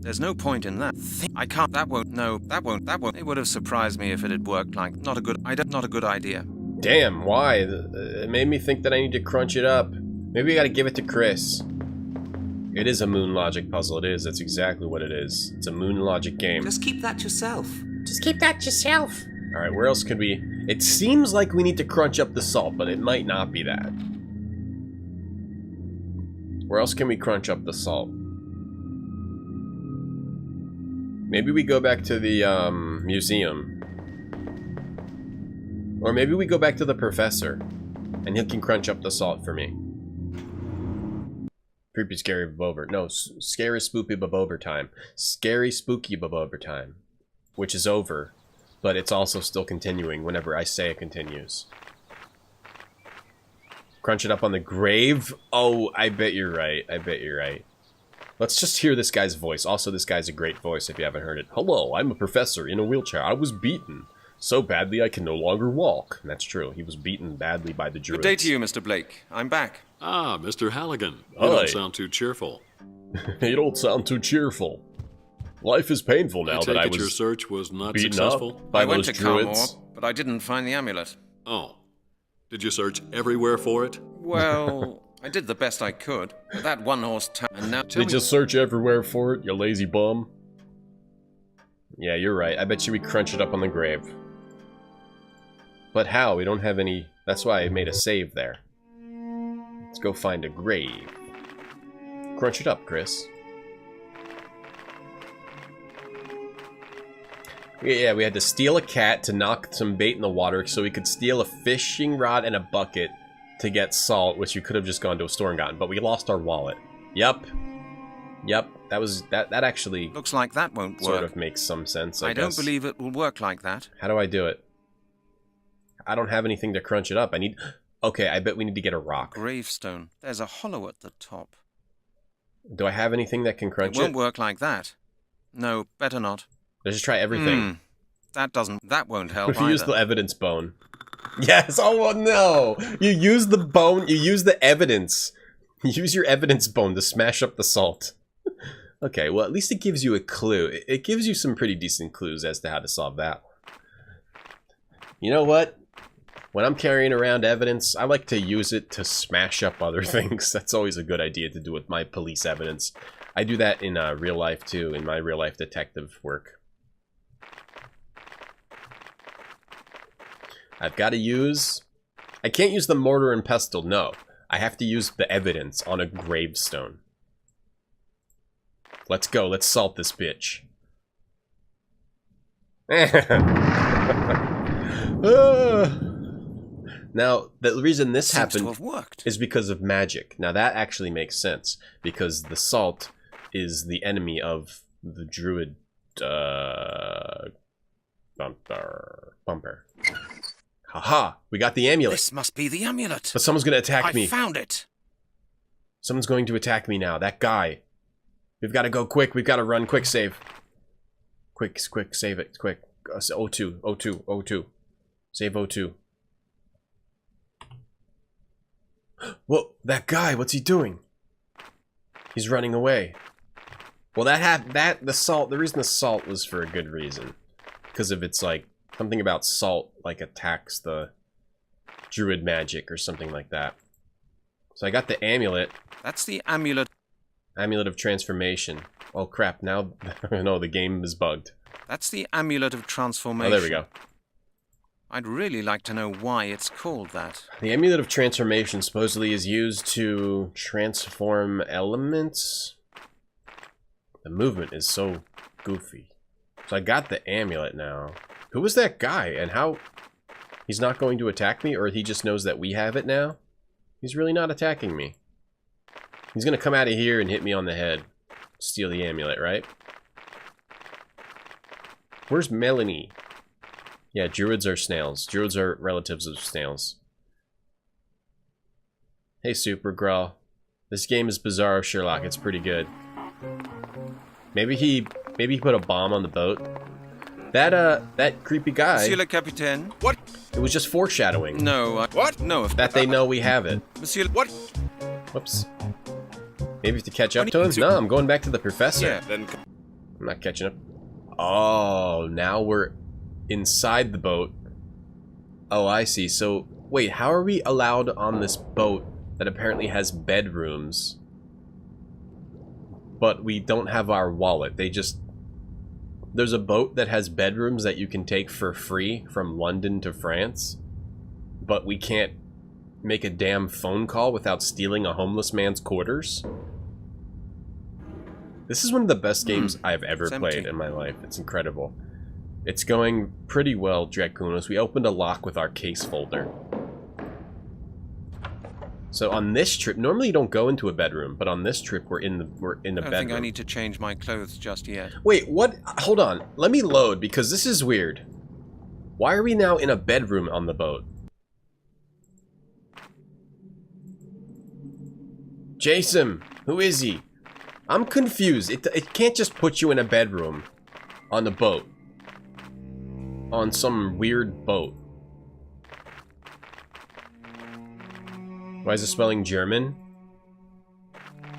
There's no point in that. I can't. That won't. It would have surprised me if it had worked like. Not a good idea. Damn, why? It made me think that I need to crunch it up. Maybe we gotta give it to Chris. It is a moon logic puzzle. It is. That's exactly what it is. It's a moon logic game. Just keep that yourself. Alright, where else could we... It seems like we need to crunch up the salt, but it might not be that. Where else can we crunch up the salt? Maybe we go back to the museum. Or maybe we go back to the professor. And he can crunch up the salt for me. Creepy, scary, bobover. No, scary, spooky, bobover time. Scary, spooky, bobover time. Which is over. But it's also still continuing whenever I say it continues. Crunch it up on the grave? Oh, I bet you're right. I bet you're right. Let's just hear this guy's voice. Also, this guy's a great voice if you haven't heard it. Hello, I'm a professor in a wheelchair. I was beaten. So badly I can no longer walk. And that's true. He was beaten badly by the Druids. Good day to you, Mr. Blake. I'm back. Ah, Mr. Halligan. You Hi. don't sound too cheerful. You don't sound too cheerful. Life is painful now that I was your search was not beaten successful? up by I went those to Druids. Carmore, but I didn't find the amulet. Oh. Did you search everywhere for it? Well, I did the best I could. That one-horse town, and now tell They me... just search everywhere for it, you lazy bum. Yeah, you're right. I bet you we crunch it up on the grave. But how? We don't have any... That's why I made a save there. Let's go find a grave. Crunch it up, Chris. Yeah, we had to steal a cat to knock some bait in the water so we could steal a fishing rod and a bucket to get salt, which you could have just gone to a store and gotten, but we lost our wallet. Yep. That actually Looks like that won't sort work. of makes some sense, I don't guess. believe it will work like that. How do I do it? I don't have anything to crunch it up. I need... Okay, I bet we need to get a rock. Gravestone. There's a hollow at the top. Do I have anything that can crunch It it? won't work like that. No, better not. Let's just try everything. That won't help If you use the either. evidence bone. Yes! Oh, no! You use the bone, you use the evidence. Use your evidence bone to smash up the salt. Okay, well, at least it gives you a clue. It gives you some pretty decent clues as to how to solve that. You know what? When I'm carrying around evidence, I like to use it to smash up other things. That's always a good idea to do with my police evidence. I do that in real life, too, in my real-life detective work. I've got to use... I can't use the mortar and pestle, no. I have to use the evidence on a gravestone. Let's go, let's salt this bitch. Now, the reason this Seems to happened have worked. is because of magic. Now, that actually makes sense, because the salt is the enemy of the Druid... Bumper. Haha! We got the amulet! This must be the amulet. But someone's gonna attack me. I found it. Someone's going to attack me now. That guy. We've got to go quick. We've got to run. Quick save. Quick, save it. Quick. O2. Save O2. Whoa, that guy. What's he doing? He's running away. Well, the salt. The reason the salt was for a good reason, because of its like something about salt like attacks the druid magic or something like that. So I got the amulet. That's the amulet. Amulet of transformation. Oh crap! Now, no, the game is bugged. That's the amulet of transformation. Oh, there we go. I'd really like to know why it's called that. The amulet of transformation supposedly is used to transform elements. The movement is so goofy. So I got the amulet now. Who was that guy? And how... He's not going to attack me? Or he just knows that we have it now? He's really not attacking me. He's going to come out of here and hit me on the head. Steal the amulet, right? Where's Melanie? Yeah, druids are snails. Druids are relatives of snails. Hey, Super Grull. This game is Bizarro Sherlock. It's pretty good. Maybe he put a bomb on the boat. That creepy guy. Monsieur le Capitaine. What? It was just foreshadowing. No, What? No, if That they know we have it. Monsieur. What? Whoops. Maybe to catch up What to do him? you- No, I'm going back to the professor. Yeah. Then I'm not catching up. Oh, now we're inside the boat. Oh, I see. So, wait, how are we allowed on this boat that apparently has bedrooms, but we don't have our wallet? There's a boat that has bedrooms that you can take for free from London to France, but we can't make a damn phone call without stealing a homeless man's quarters? This is one of the best games I've ever It's empty. played in my life. It's incredible. It's going pretty well, Dracunos. We opened a lock with our case folder. So on this trip, normally you don't go into a bedroom, but on this trip we're in a I don't bedroom. think I need to change my clothes just yet. Wait, what? Hold on. Let me load, because this is weird. Why are we now in a bedroom on the boat? Jason, who is he? I'm confused. It can't just put you in a bedroom on the boat. On some weird boat. Why is it spelling German?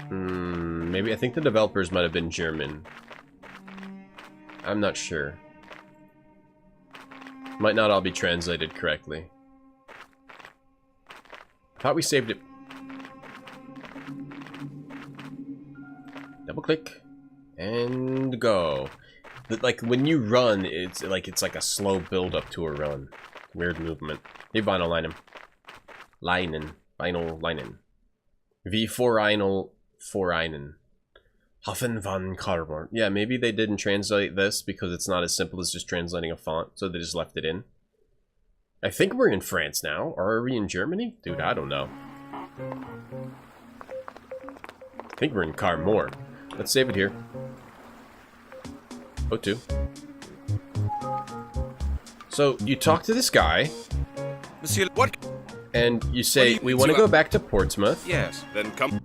Maybe, I think the developers might have been German. I'm not sure. Might not all be translated correctly. I thought we saved it. Double click and go. Like when you run, it's like a slow build up to a run. Weird movement. Hey, Vinyl Linen. Vinyl Linen. V4 Einen. Hoffen von Carbon. Yeah, maybe they didn't translate this because it's not as simple as just translating a font, so they just left it in. I think we're in France now. Or are we in Germany? Dude, I don't know. I think we're in Carmore. Let's save it here. O2. So, you talk to this guy, Monsieur. what? and you say, we want to go back to Portsmouth. Yes. Then come.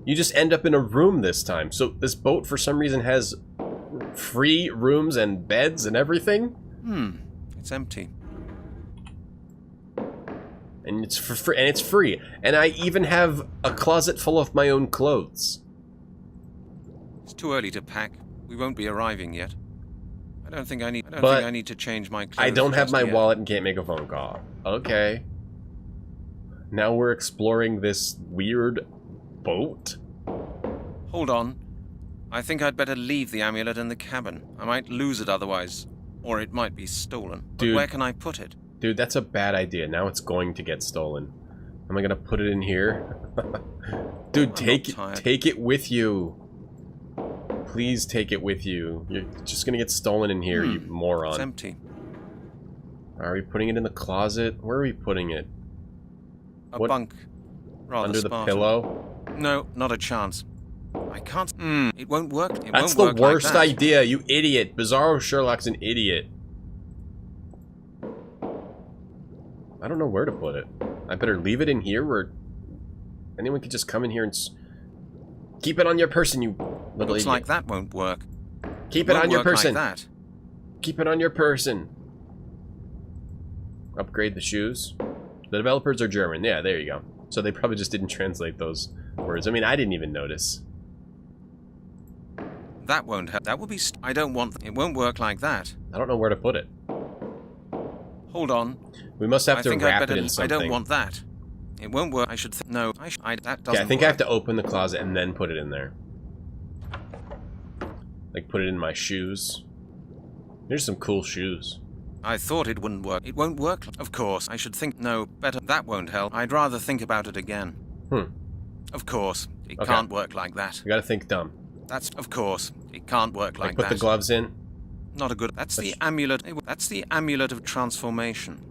You just end up in a room this time. So, this boat, for some reason, has free rooms and beds and everything. It's empty. And it's for free. And it's free. And I even have a closet full of my own clothes. It's too early to pack. We won't be arriving yet. I don't think I need to change my clothes. I don't have just my yet. wallet and can't make a phone call. Okay. Now we're exploring this weird boat. Hold on. I think I'd better leave the amulet in the cabin. I might lose it otherwise. Or it might be stolen. But Dude. where can I put it? Dude, that's a bad idea. Now it's going to get stolen. Am I gonna put it in here? Dude, take it with you. Please take it with you. You're just gonna get stolen in here, you moron. It's empty. Are we putting it in the closet? Where are we putting it? A What? bunk. Rather Under the Spartan. pillow? No, not a chance. I can't. It won't work. It That's won't the work worst like that. idea, you idiot. Bizarro Sherlock's an idiot. I don't know where to put it. I better leave it in here where anyone could just come in here and keep it on your person, you little Looks idiot. like that won't work. Keep it Won't on your work like person. that. Keep it on your person. Upgrade the shoes. The developers are German. Yeah, there you go. So they probably just didn't translate those words. I mean, I didn't even notice. That won't help. That will be. I don't want. It won't work like that. I don't know where to put it. Hold on. We must have I to think I'd wrap better. it in I something. don't want that. It won't work. I should. No. That doesn't. Yeah, I think work. I have to open the closet and then put it in there. Like, put it in my shoes. Here's some cool shoes. I thought it wouldn't work. It won't work. Of course. I should think. No. Better. That won't help. I'd rather think about it again. Of course. It Okay. can't work like that. You gotta think dumb. That's. Of course. It can't work like Put that. the gloves in. Not a good. That's the amulet. That's the amulet of transformation.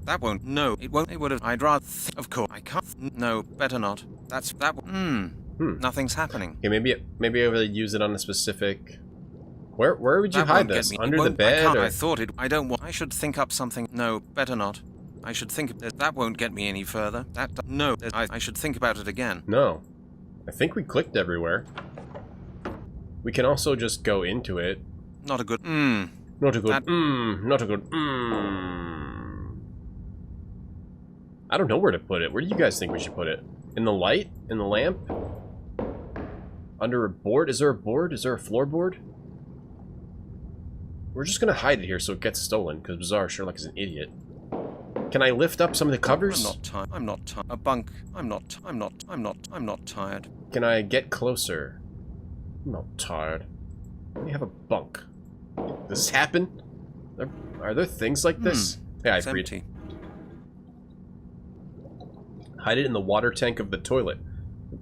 That won't. No, it won't. It would have. I'd rather. Of course, I can't. No, better not. That's that. Nothing's happening. Okay, maybe I will use it on a specific. Where would you That hide won't get this? me. It Under the won't- bed? I can't. Or... I thought it. I don't want. I should think up something. No, better not. I should think that won't get me any further. No, I should think about it again. No. I think we clicked everywhere. We can also just go into it. Not a good. Not a good. Not a good. I don't know where to put it. Where do you guys think we should put it? In the light? In the lamp? Under a board? Is there a board? Is there a floorboard? We're just gonna hide it here so it gets stolen, because Bizarre Sherlock is an idiot. Can I lift up some of the covers? I'm not tired. I'm not tired. A bunk. I'm not tired. Can I get closer? I'm not tired. We have a bunk. Does this happen? Are there things like this? Yeah, I freed. Empty. Hide it in the water tank of the toilet.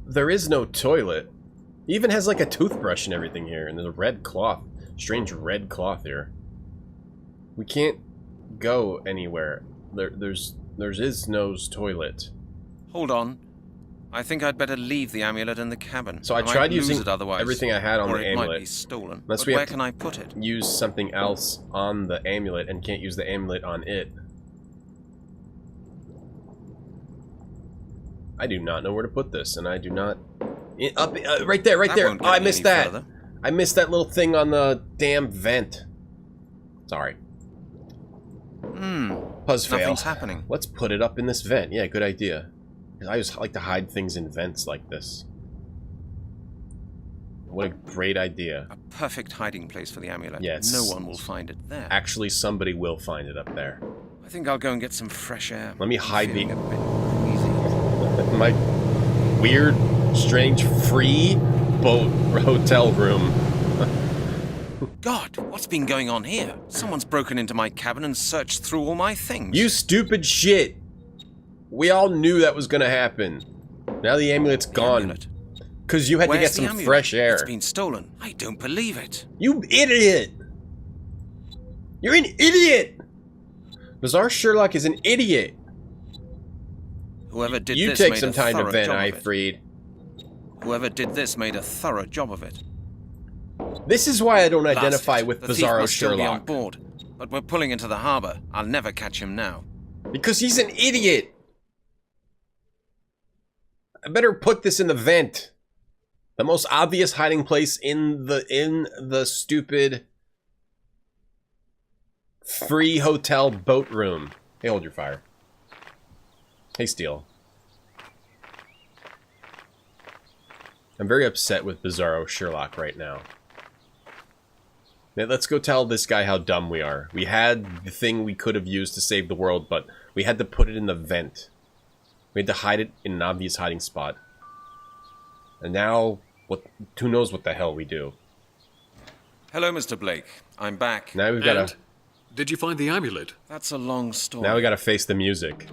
There is no toilet. It even has like a toothbrush and everything here, and there's a red cloth. Strange red cloth here. We can't go anywhere. There is no toilet. Hold on. I think I'd better leave the amulet in the cabin. So I tried using it otherwise, everything I had on the or it amulet. might be stolen. Unless But we where have to can I put it? use something else on the amulet and can't use the amulet on it. I do not know where to put this, and I do not... right there, right That there! won't Oh, get I me missed any that! further. I missed that little thing on the damn vent. Sorry. Puzz fail. Nothing's happening. Let's put it up in this vent. Yeah, good idea. I just like to hide things in vents like this. What a great idea. A perfect hiding place for the amulet. Yes. No one will find it there. Actually, somebody will find it up there. I think I'll go and get some fresh air. Let me hide Feeling the... a bit queasy. my weird, strange, free boat hotel room. God, what's been going on here? Someone's broken into my cabin and searched through all my things. You stupid shit! We all knew that was gonna happen. Now the amulet's gone. Amulet. Because you had Where's to get the some amulet? fresh air. It's been stolen. I don't believe it. You idiot! You're an idiot! Bizarre Sherlock is an idiot! Whoever did You this take made some a time to thorough vent, job I of it. freed. Whoever did this made a thorough job of it. This is why I don't Blast identify it. with The thief Bizarro must still be on Sherlock. board, but we're pulling into the harbor. I'll never catch him now. Because he's an idiot! I better put this in the vent. The most obvious hiding place in the stupid free hotel boat room. Hey, hold your fire. Hey, Steel. I'm very upset with Bizarro Sherlock right now. Now, let's go tell this guy how dumb we are. We had the thing we could have used to save the world, but we had to put it in the vent. We had to hide it in an obvious hiding spot. And now, who knows what the hell we do. Hello, Mr. Blake. I'm back. Now we've And got did you find the amulet? That's a long story. Now we gotta face the music.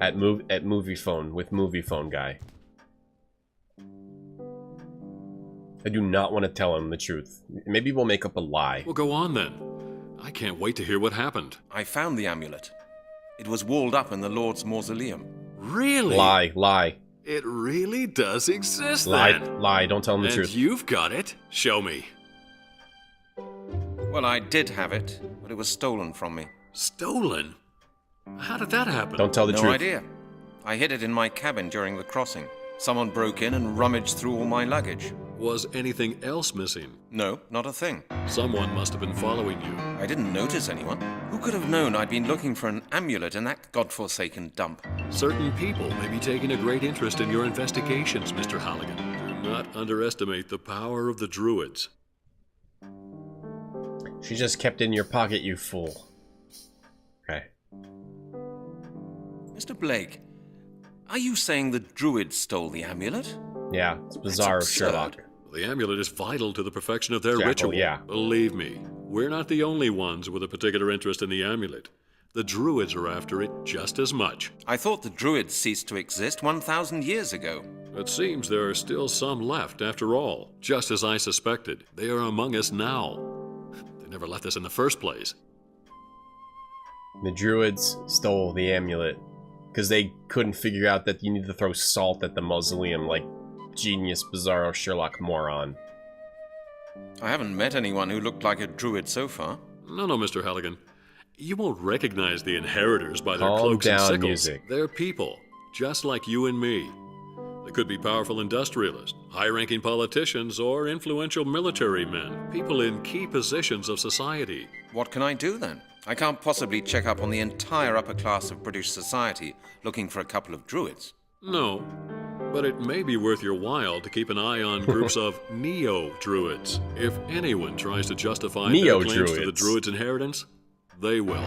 At movie phone, with movie phone guy. I do not want to tell him the truth. Maybe we'll make up a lie. Well, go on then. I can't wait to hear what happened. I found the amulet. It was walled up in the Lord's mausoleum. Really? Lie, lie, It really does exist lie, then. lie. Don't tell him the And truth. you've got it. Show me. Well, I did have it, but it was stolen from me. Stolen? How did that happen? Don't tell the No truth. idea. I hid it in my cabin during the crossing. Someone broke in and rummaged through all my luggage. Was anything else missing? No, not a thing. Someone must have been following you. I didn't notice anyone. Who could have known I'd been looking for an amulet in that godforsaken dump? Certain people may be taking a great interest in your investigations, Mr. Halligan. Do not underestimate the power of the Druids. She just kept it in your pocket, you fool. Okay. Mr. Blake, are you saying the Druids stole the amulet? Yeah, it's Bizarro absurd. Sherlock. The amulet is vital to the perfection of their Jackal, ritual. yeah. Believe me, we're not the only ones with a particular interest in the amulet. The Druids are after it just as much. I thought the Druids ceased to exist 1,000 years ago. It seems there are still some left after all. Just as I suspected, they are among us now. They never left us in the first place. The Druids stole the amulet because they couldn't figure out that you need to throw salt at the mausoleum like genius Bizarro Sherlock moron. I haven't met anyone who looked like a Druid so far. No, Mr. Halligan. You won't recognize the inheritors by their Calm cloaks and down, sickles. music. They're people, just like you and me. They could be powerful industrialists, high-ranking politicians, or influential military men, people in key positions of society. What can I do then? I can't possibly check up on the entire upper class of British society looking for a couple of druids. No, but it may be worth your while to keep an eye on groups of neo-druids. If anyone tries to justify their claims to the Neo-druids. druids' inheritance, they will.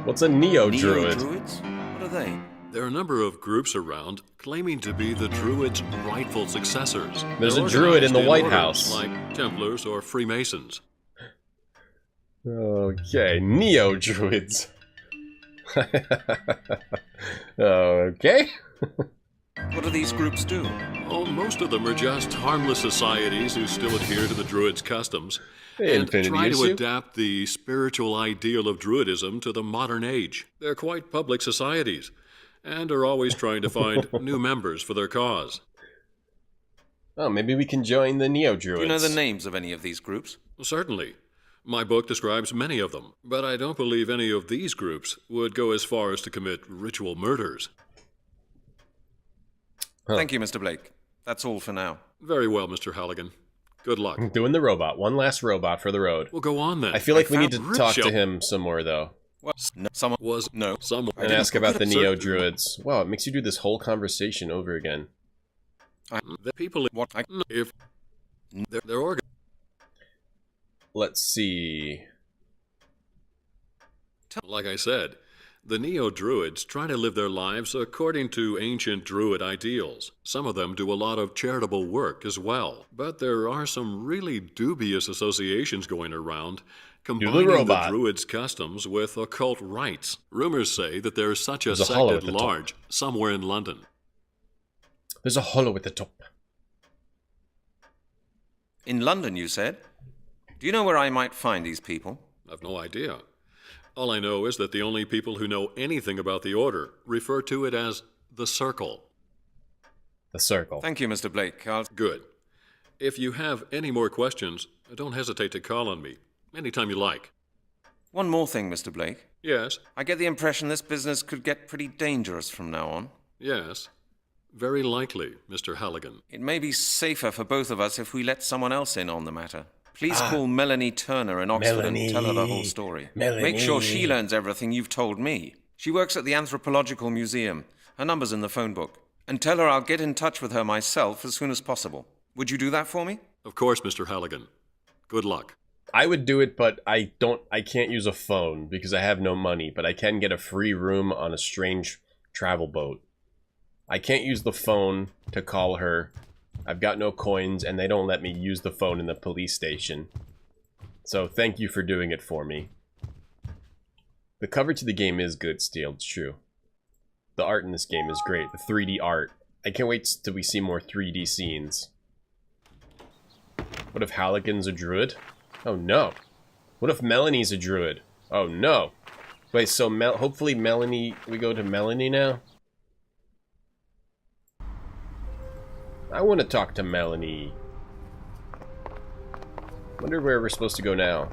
What's a neo-druid? Neo-druids? What are they? There are a number of groups around claiming to be the Druids' rightful successors. There's They're a Druid in the organized White orders House. like Templars or Freemasons. Okay, neo-druids. Okay. What do these groups do? Oh, most of them are just harmless societies who still adhere to the Druids' customs and Infinity try to issue. adapt the spiritual ideal of Druidism to the modern age. They're quite public societies and are always trying to find new members for their cause. Oh, maybe we can join the neo-druids. Do you know the names of any of these groups? Certainly. My book describes many of them, but I don't believe any of these groups would go as far as to commit ritual murders. Thank you, Mr. Blake. That's all for now. Very well, Mr. Halligan. Good luck. Doing the robot. One last robot for the road. We'll go on then. I feel like we need found to talk to Richard. him some more, though. Well, no, someone Was no. someone And didn't ask about the forget neo-druids. Wow, it makes you do this whole conversation over again. the people What? if they're organ. Let's see. Like I said, the neo-druids try to live their lives according to ancient druid ideals. Some of them do a lot of charitable work as well. But there are some really dubious associations going around, combining the robot. druids' customs with occult rites. Rumors say that there's such a There's a sect hollow at at the top. large somewhere in London. There's a hollow at the top. In London, you said? Do you know where I might find these people? I've no idea. All I know is that the only people who know anything about the order refer to it as the Circle. The circle. Thank you, Mr. Blake. I'll... Good. If you have any more questions, don't hesitate to call on me anytime you like. One more thing, Mr. Blake. Yes, I get the impression this business could get pretty dangerous from now on. yes. Very likely, Mr. Halligan. It may be safer for both of us if we let someone else in on the matter. Please call Melanie Turner in Oxford and tell her the whole story. Make sure she learns everything you've told me. She works at the Anthropological Museum. Her number's in the phone book. And tell her I'll get in touch with her myself as soon as possible. Would you do that for me? Of course, Mr. Halligan. Good luck. I would do it, but I can't use a phone because I have no money, but I can get a free room on a strange travel boat. I can't use the phone to call her. I've got no coins, and they don't let me use the phone in the police station. So thank you for doing it for me. The cover to the game is good, Steel. It's true. The art in this game is great. The 3D art. I can't wait till we see more 3D scenes. What if Halligan's a druid? Oh no. What if Melanie's a druid? Oh no. Wait, so hopefully Melanie... We go to Melanie now? I want to talk to Melanie. Wonder where we're supposed to go now.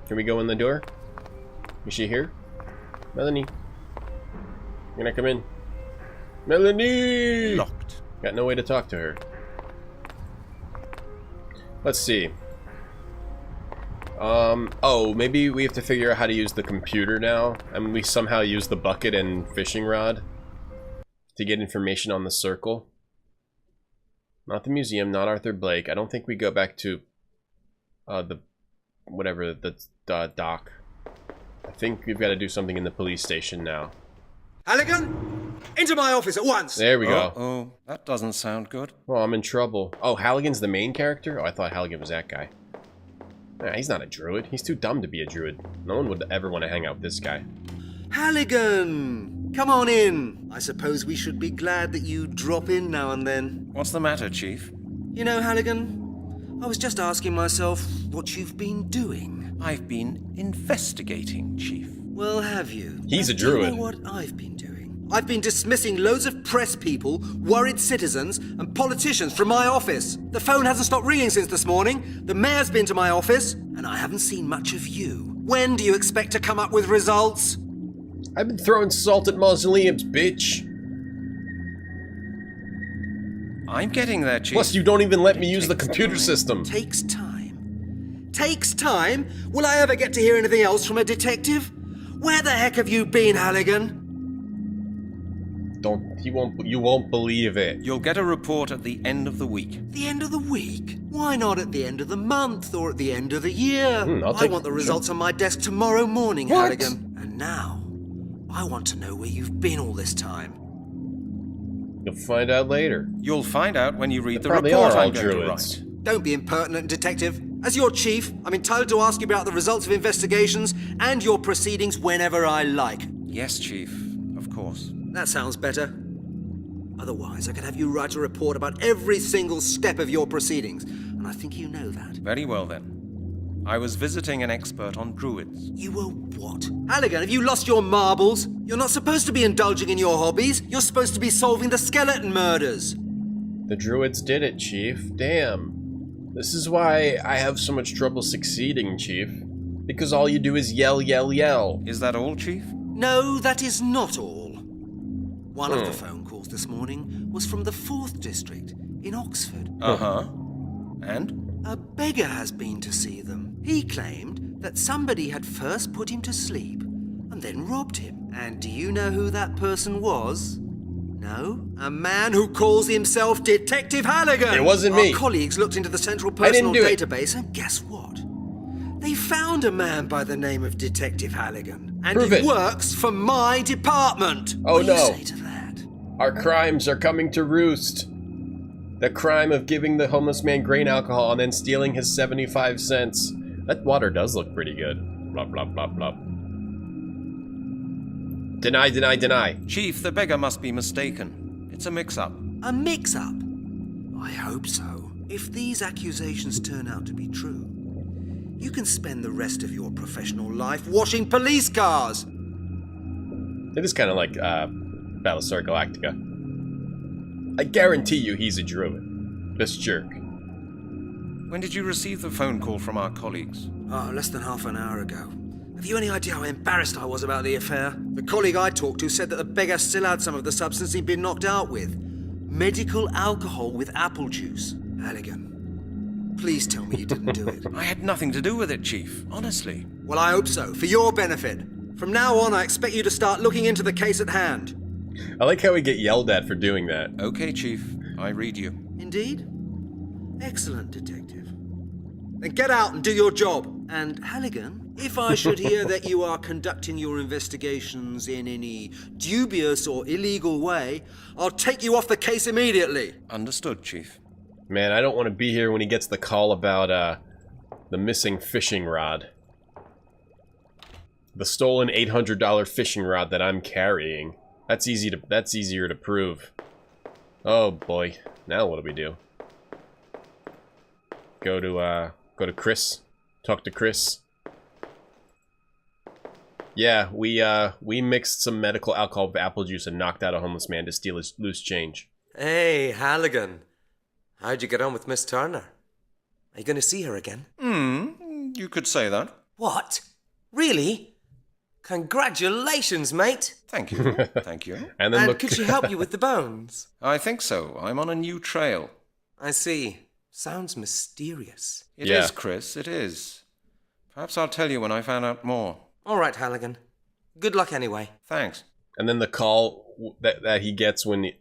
Can we go in the door? Is she here? Melanie? Can I come in? Melanie! Locked. Got no way to talk to her. Let's see. Oh, maybe we have to figure out how to use the computer now. I mean, we somehow use the bucket and fishing rod to get information on the circle. Not the museum, not Arthur Blake. I don't think we go back to the dock. I think we've got to do something in the police station now. Halligan, into my office at once. There we go. Oh, that doesn't sound good. Oh, I'm in trouble. Oh, Halligan's the main character? Oh, I thought Halligan was that guy. Nah, he's not a druid. He's too dumb to be a druid. No one would ever want to hang out with this guy. Halligan, come on in. I suppose we should be glad that you drop in now and then. What's the matter, Chief? You know, Halligan, I was just asking myself what you've been doing. I've been investigating, Chief. Well, have you? He's a Do you druid. know what I've been doing? I've been dismissing loads of press people, worried citizens, and politicians from my office. The phone hasn't stopped ringing since this morning. The mayor's been to my office, and I haven't seen much of you. When do you expect to come up with results? I've been throwing salt at mausoleums, bitch. I'm getting there, Chief. Plus, you don't even let me use the computer system. Takes time. Takes time? Will I ever get to hear anything else from a detective? Where the heck have you been, Halligan? You won't believe it. You'll get a report at the end of the week. The end of the week? Why not at the end of the month or at the end of the year? I want the results on my desk tomorrow morning, What? Halligan. And now, I want to know where you've been all this time. You'll find out later. You'll find out when you read the Probably report are all I'm going to druids. write. Don't be impertinent, Detective. As your chief, I'm entitled to ask you about the results of investigations and your proceedings whenever I like. Yes, Chief. Of course. That sounds better. Otherwise, I could have you write a report about every single step of your proceedings, and I think you know that. Very well, then. I was visiting an expert on druids. You were what? Halligan, have you lost your marbles? You're not supposed to be indulging in your hobbies. You're supposed to be solving the skeleton murders. The druids did it, Chief. Damn. This is why I have so much trouble succeeding, Chief. Because all you do is yell, yell, yell. Is that all, Chief? No, that is not all. One of the phone calls this morning was from the 4th District in Oxford. Uh-huh. And? A beggar has been to see them. He claimed that somebody had first put him to sleep and then robbed him. And do you know who that person was? No? A man who calls himself Detective Halligan! It wasn't me. Our colleagues looked into the central I didn't personal do it. database, and guess what? They found a man by the name of Detective Halligan. And Prove he it. works for my department. Oh, What do no. you say to that? Our crimes are coming to roost. The crime of giving the homeless man grain alcohol and then stealing his 75 cents. That water does look pretty good. Blah, blah, blah, blah. Deny, deny, deny. Chief, the beggar must be mistaken. It's a mix-up. A mix-up? I hope so. If these accusations turn out to be true, you can spend the rest of your professional life washing police cars. It is kind of like Battlestar Galactica. I guarantee you he's a druid. This jerk. When did you receive the phone call from our colleagues? Oh, less than half an hour ago. Have you any idea how embarrassed I was about the affair? The colleague I talked to said that the beggar still had some of the substance he'd been knocked out with. Medical alcohol with apple juice. Halligan, please tell me you didn't do it. I had nothing to do with it, Chief. Honestly. Well, I hope so, for your benefit. From now on, I expect you to start looking into the case at hand. I like how we get yelled at for doing that. Okay, Chief. I read you. Indeed? Excellent, Detective. Then get out and do your job. And Halligan, if I should hear that you are conducting your investigations in any dubious or illegal way, I'll take you off the case immediately. Understood, Chief. Man, I don't want to be here when he gets the call about the missing fishing rod. The stolen $800 fishing rod that I'm carrying. That's easier to prove. Oh boy. Now what do we do? Go to Chris. Talk to Chris. Yeah, we mixed some medical alcohol with apple juice and knocked out a homeless man to steal his loose change. Hey, Halligan. How'd you get on with Miss Turner? Are you going to see her again? You could say that. What? Really? Congratulations, mate. Thank you. Thank you. And then And look. could she help you with the bones? I think so. I'm on a new trail. I see. Sounds mysterious. It is, Yeah. Chris. It is. Perhaps I'll tell you when I find out more. All right, Halligan. Good luck anyway. Thanks. And then the call that he gets when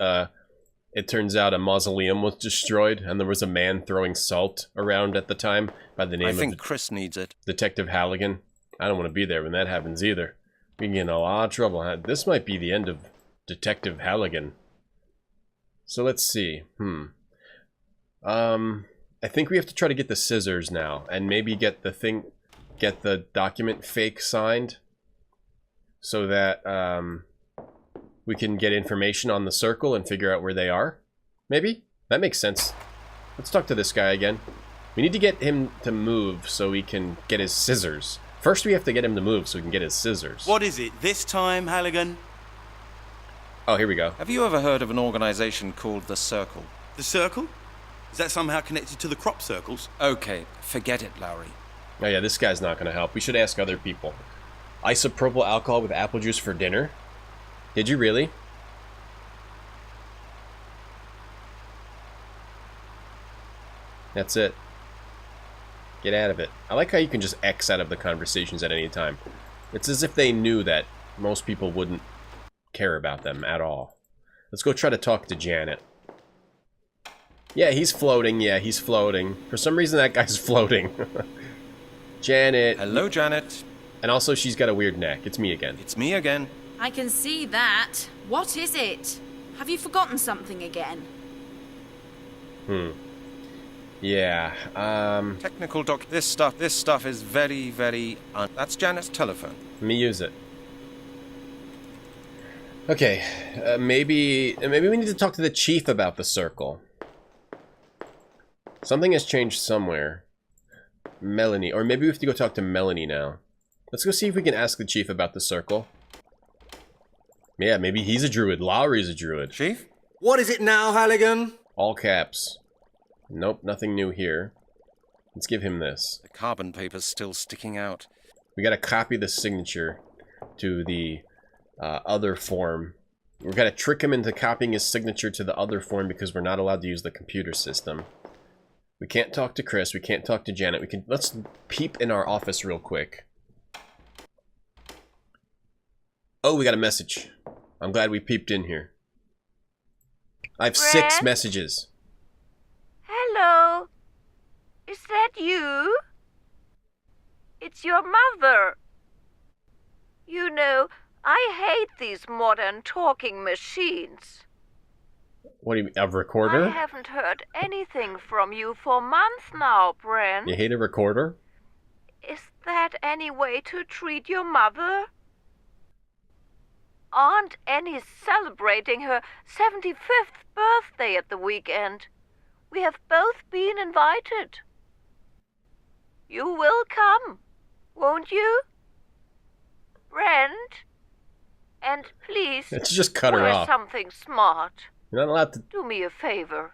it turns out a mausoleum was destroyed and there was a man throwing salt around at the time by the name I think of Chris needs it. Detective Halligan. I don't want to be there when that happens either. We can get in a lot of trouble. This might be the end of Detective Halligan. So let's see. I think we have to try to get the scissors now and maybe get the document fake signed so that we can get information on the circle and figure out where they are. Maybe? That makes sense. Let's talk to this guy again. We need to get him to move so we can get his scissors. First we have to get him to move so we can get his scissors. What is it this time, Halligan? Oh, here we go. Have you ever heard of an organization called the Circle? The circle? Is that somehow connected to the crop circles? Okay, forget it, Lowry. Oh yeah, this guy's not going to help. We should ask other people. Isopropyl alcohol with apple juice for dinner? Did you really? That's it. Get out of it. I like how you can just X out of the conversations at any time. It's as if they knew that most people wouldn't care about them at all. Let's go try to talk to Janet. Yeah, he's floating. Yeah, he's floating. For some reason, that guy's floating. Janet. Hello, Janet. And also, she's got a weird neck. It's me again. It's me again. I can see that. What is it? Have you forgotten something again? Yeah, Technical doc. This stuff is very, very. That's Janet's telephone. let me use it. Okay, maybe we need to talk to the chief about the circle. Something has changed somewhere. Melanie, or maybe we have to go talk to Melanie now. Let's go see if we can ask the chief about the circle. Yeah, maybe he's a druid. Lowry's a druid. Chief? What is it now, Halligan? All caps. Nope, nothing new here. Let's give him this. The carbon paper's still sticking out. We gotta copy the signature to the other form. We gotta trick him into copying his signature to the other form because we're not allowed to use the computer system. We can't talk to Chris. We can't talk to Janet. Let's peep in our office real quick. Oh, we got a message. I'm glad we peeped in here. I have 6 messages. Hello. Is that you? It's your mother. You know, I hate these modern talking machines. What do you mean, a recorder? I haven't heard anything from you for months now, Brent. You hate a recorder? Is that any way to treat your mother? Aunt Annie's celebrating her 75th birthday at the weekend. We have both been invited. You will come, won't you? Brent? And please, Let's just cut her wear off. something smart. You're not allowed to... Do me a favor.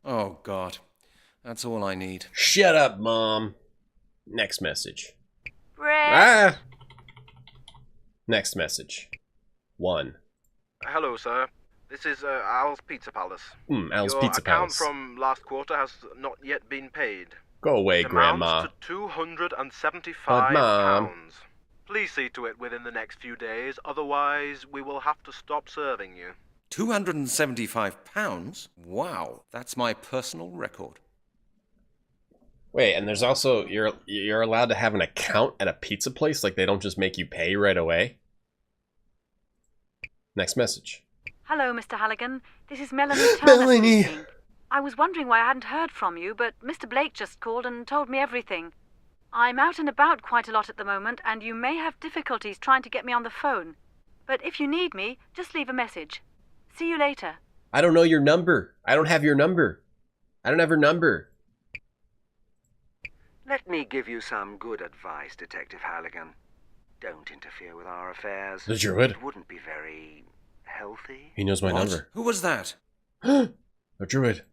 Oh, God. That's all I need. Shut up, Mom. Next message. Brent? Ah! Next message. 1. Hello, sir. This is Al's Pizza Palace. Al's Your Pizza account Palace. from last quarter has not yet been paid. Go away, It Grandma. amounts to £275. But, Mom. Please see to it within the next few days, otherwise we will have to stop serving you. £275? Wow, that's my personal record. Wait, and there's also... You're allowed to have an account at a pizza place? Like, they don't just make you pay right away? Next message. Hello, Mr. Halligan. This is Melanie Turner speaking. I was wondering why I hadn't heard from you, but Mr. Blake just called and told me everything. I'm out and about quite a lot at the moment, and you may have difficulties trying to get me on the phone. But if you need me, just leave a message. See you later. I don't know your number. I don't have your number. I don't have her number. Let me give you some good advice, Detective Halligan. Don't interfere with our affairs. The druid? It wouldn't be very healthy. He knows my What? number. Who was that? A druid.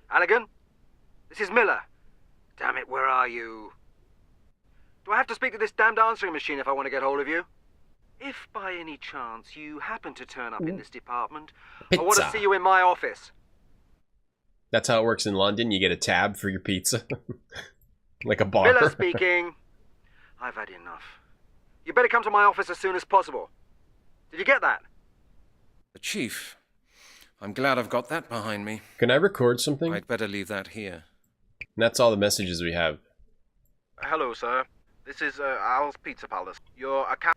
Halligan? This is Miller. Damn it, where are you? Do I have to speak to this damned answering machine if I want to get hold of you? If by any chance you happen to turn up in this department, I want to Pizza. see you in my office. That's how it works in London. You get a tab for your pizza. Like a bar. Miller speaking. I've had enough. You better come to my office as soon as possible. Did you get that? The chief. I'm glad I've got that behind me. Can I record something? I'd better leave that here. And that's all the messages we have. Hello, sir. This is Al's Pizza Palace. Your account...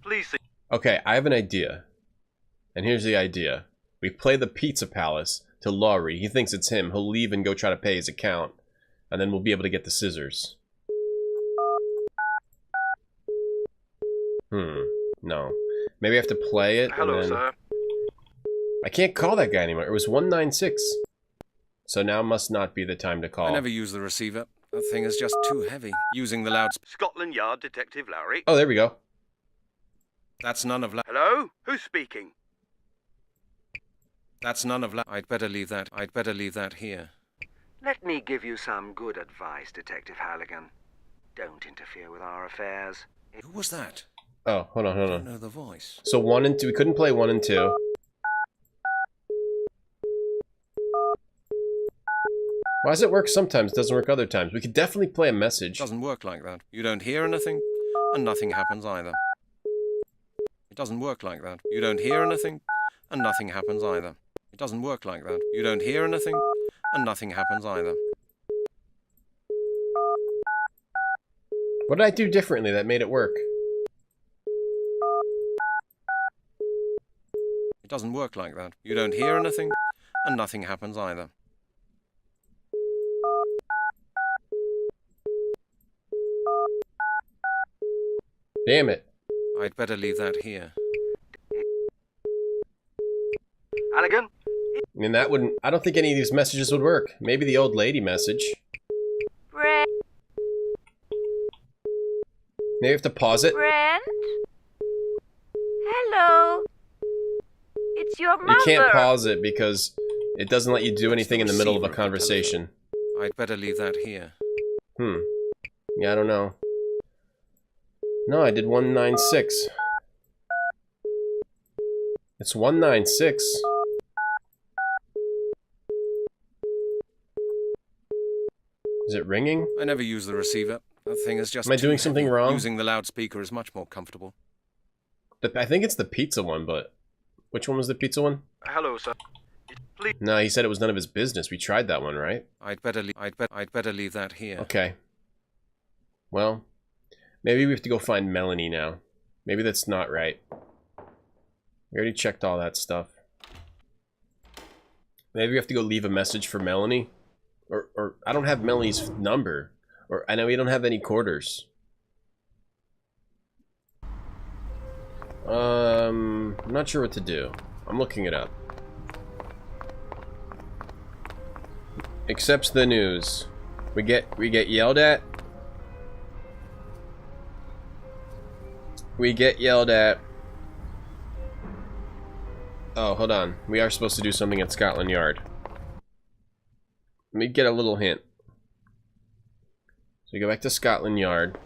Please see... Okay, I have an idea. And here's the idea. We play the Pizza Palace to Laurie. He thinks it's him. He'll leave and go try to pay his account. And then we'll be able to get the scissors. No. Maybe I have to play it. Hello, and then... sir. I can't call that guy anymore. It was 196. So now must not be the time to call. I never use the receiver. That thing is just too heavy. Using the loudspeaker. Scotland Yard Detective Lowry. Oh, there we go. That's none of Hello? Who's speaking? That's none of I'd better leave that here. Let me give you some good advice, Detective Halligan. Don't interfere with our affairs. Who was that? Oh, hold on. I don't know the voice. So 1 and 2, we couldn't play 1 and 2. Why does it work sometimes, doesn't work other times? We could definitely play a message. It doesn't work like that. You don't hear anything, and nothing happens either. It doesn't work like that. You don't hear anything, and nothing happens either. It doesn't work like that. You don't hear anything, and nothing happens either. What did I do differently that made it work? It doesn't work like that. You don't hear anything, and nothing happens either. Damn it. I'd better leave that here. Halligan? I mean, that wouldn't... I don't think any of these messages would work. Maybe the old lady message. Brent? Maybe we have to pause it. Brent? Hello? It's your mother. You can't pause it because it doesn't let you do anything in the middle of a conversation. I'd better leave that here. Yeah, I don't know. No, I did 196. It's 196. Is it ringing? I never use the receiver. That thing is just... Am I doing something wrong? Using the loudspeaker is much more comfortable. I think it's the pizza one, but... Which one was the pizza one? Hello, sir. Please. No, he said it was none of his business. We tried that one, right? I'd better leave that here. Okay. Well, maybe we have to go find Melanie now. Maybe that's not right. We already checked all that stuff. Maybe we have to go leave a message for Melanie. Or I don't have Melanie's number. Or I know we don't have any quarters. I'm not sure what to do. I'm looking it up. Accepts the news. We get yelled at. We get yelled at. Oh, hold on. We are supposed to do something at Scotland Yard. Let me get a little hint. So we go back to Scotland Yard.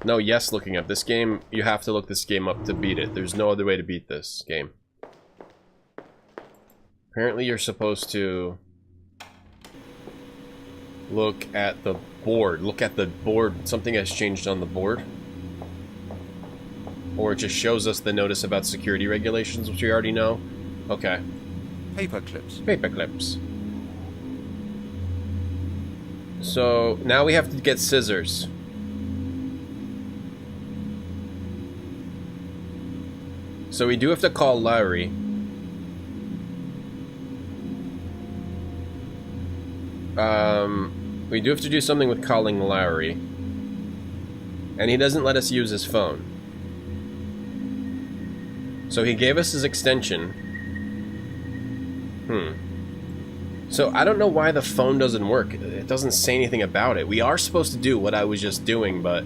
No, yes, looking up. This game, you have to look this game up to beat it. There's no other way to beat this game. Apparently you're supposed to look at the board. Look at the board. Something has changed on the board. Or it just shows us the notice about security regulations, which we already know. Okay. Paper clips. Paper clips. So, now we have to get scissors. So we do have to call Lowry. We do have to do something with calling Lowry. And he doesn't let us use his phone. So he gave us his extension. So I don't know why the phone doesn't work. It doesn't say anything about it. We are supposed to do what I was just doing, but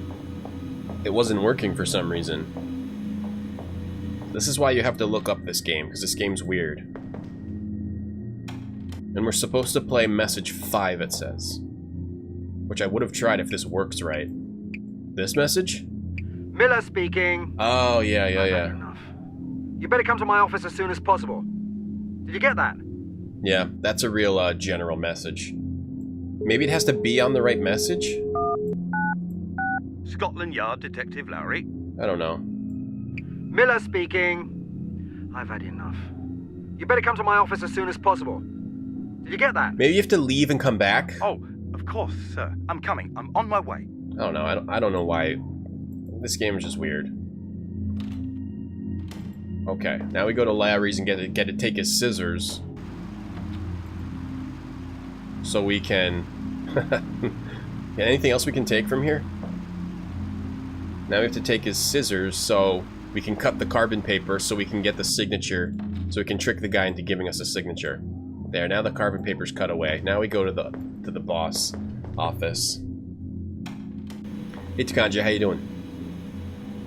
it wasn't working for some reason. This is why you have to look up this game, because this game's weird. And we're supposed to play message 5, it says. Which I would have tried if this works right. This message? Miller speaking. Oh, yeah. Enough. You better come to my office as soon as possible. Did you get that? Yeah, that's a real general message. Maybe it has to be on the right message? Scotland Yard, Detective Lowry. I don't know. Miller speaking. I've had enough. You better come to my office as soon as possible. Did you get that? Maybe you have to leave and come back? Oh, of course, sir. I'm coming. I'm on my way. I don't know. I don't know why. This game is just weird. Okay, now we go to Lowry's and get to take his scissors. So we can... Anything else we can take from here? Now we have to take his scissors so we can cut the carbon paper so we can get the signature. So we can trick the guy into giving us a signature. There, now the carbon paper's cut away. Now we go to the boss office. Hey Takanja, how you doing?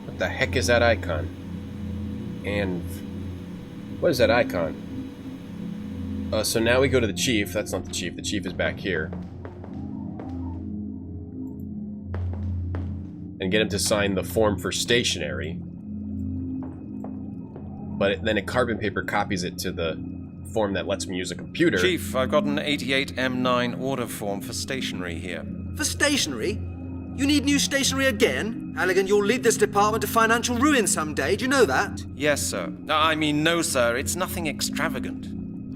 What the heck is that icon? And what is that icon? So now we go to the chief. That's not the chief. The chief is back here. And get him to sign the form for stationery. But then a carbon paper copies it to the form that lets me use a computer. Chief, I've got an 88M9 order form for stationery here. For stationery? You need new stationery again? Halligan, you'll lead this department to financial ruin someday. Do you know that? Yes, sir. I mean, no, sir. It's nothing extravagant.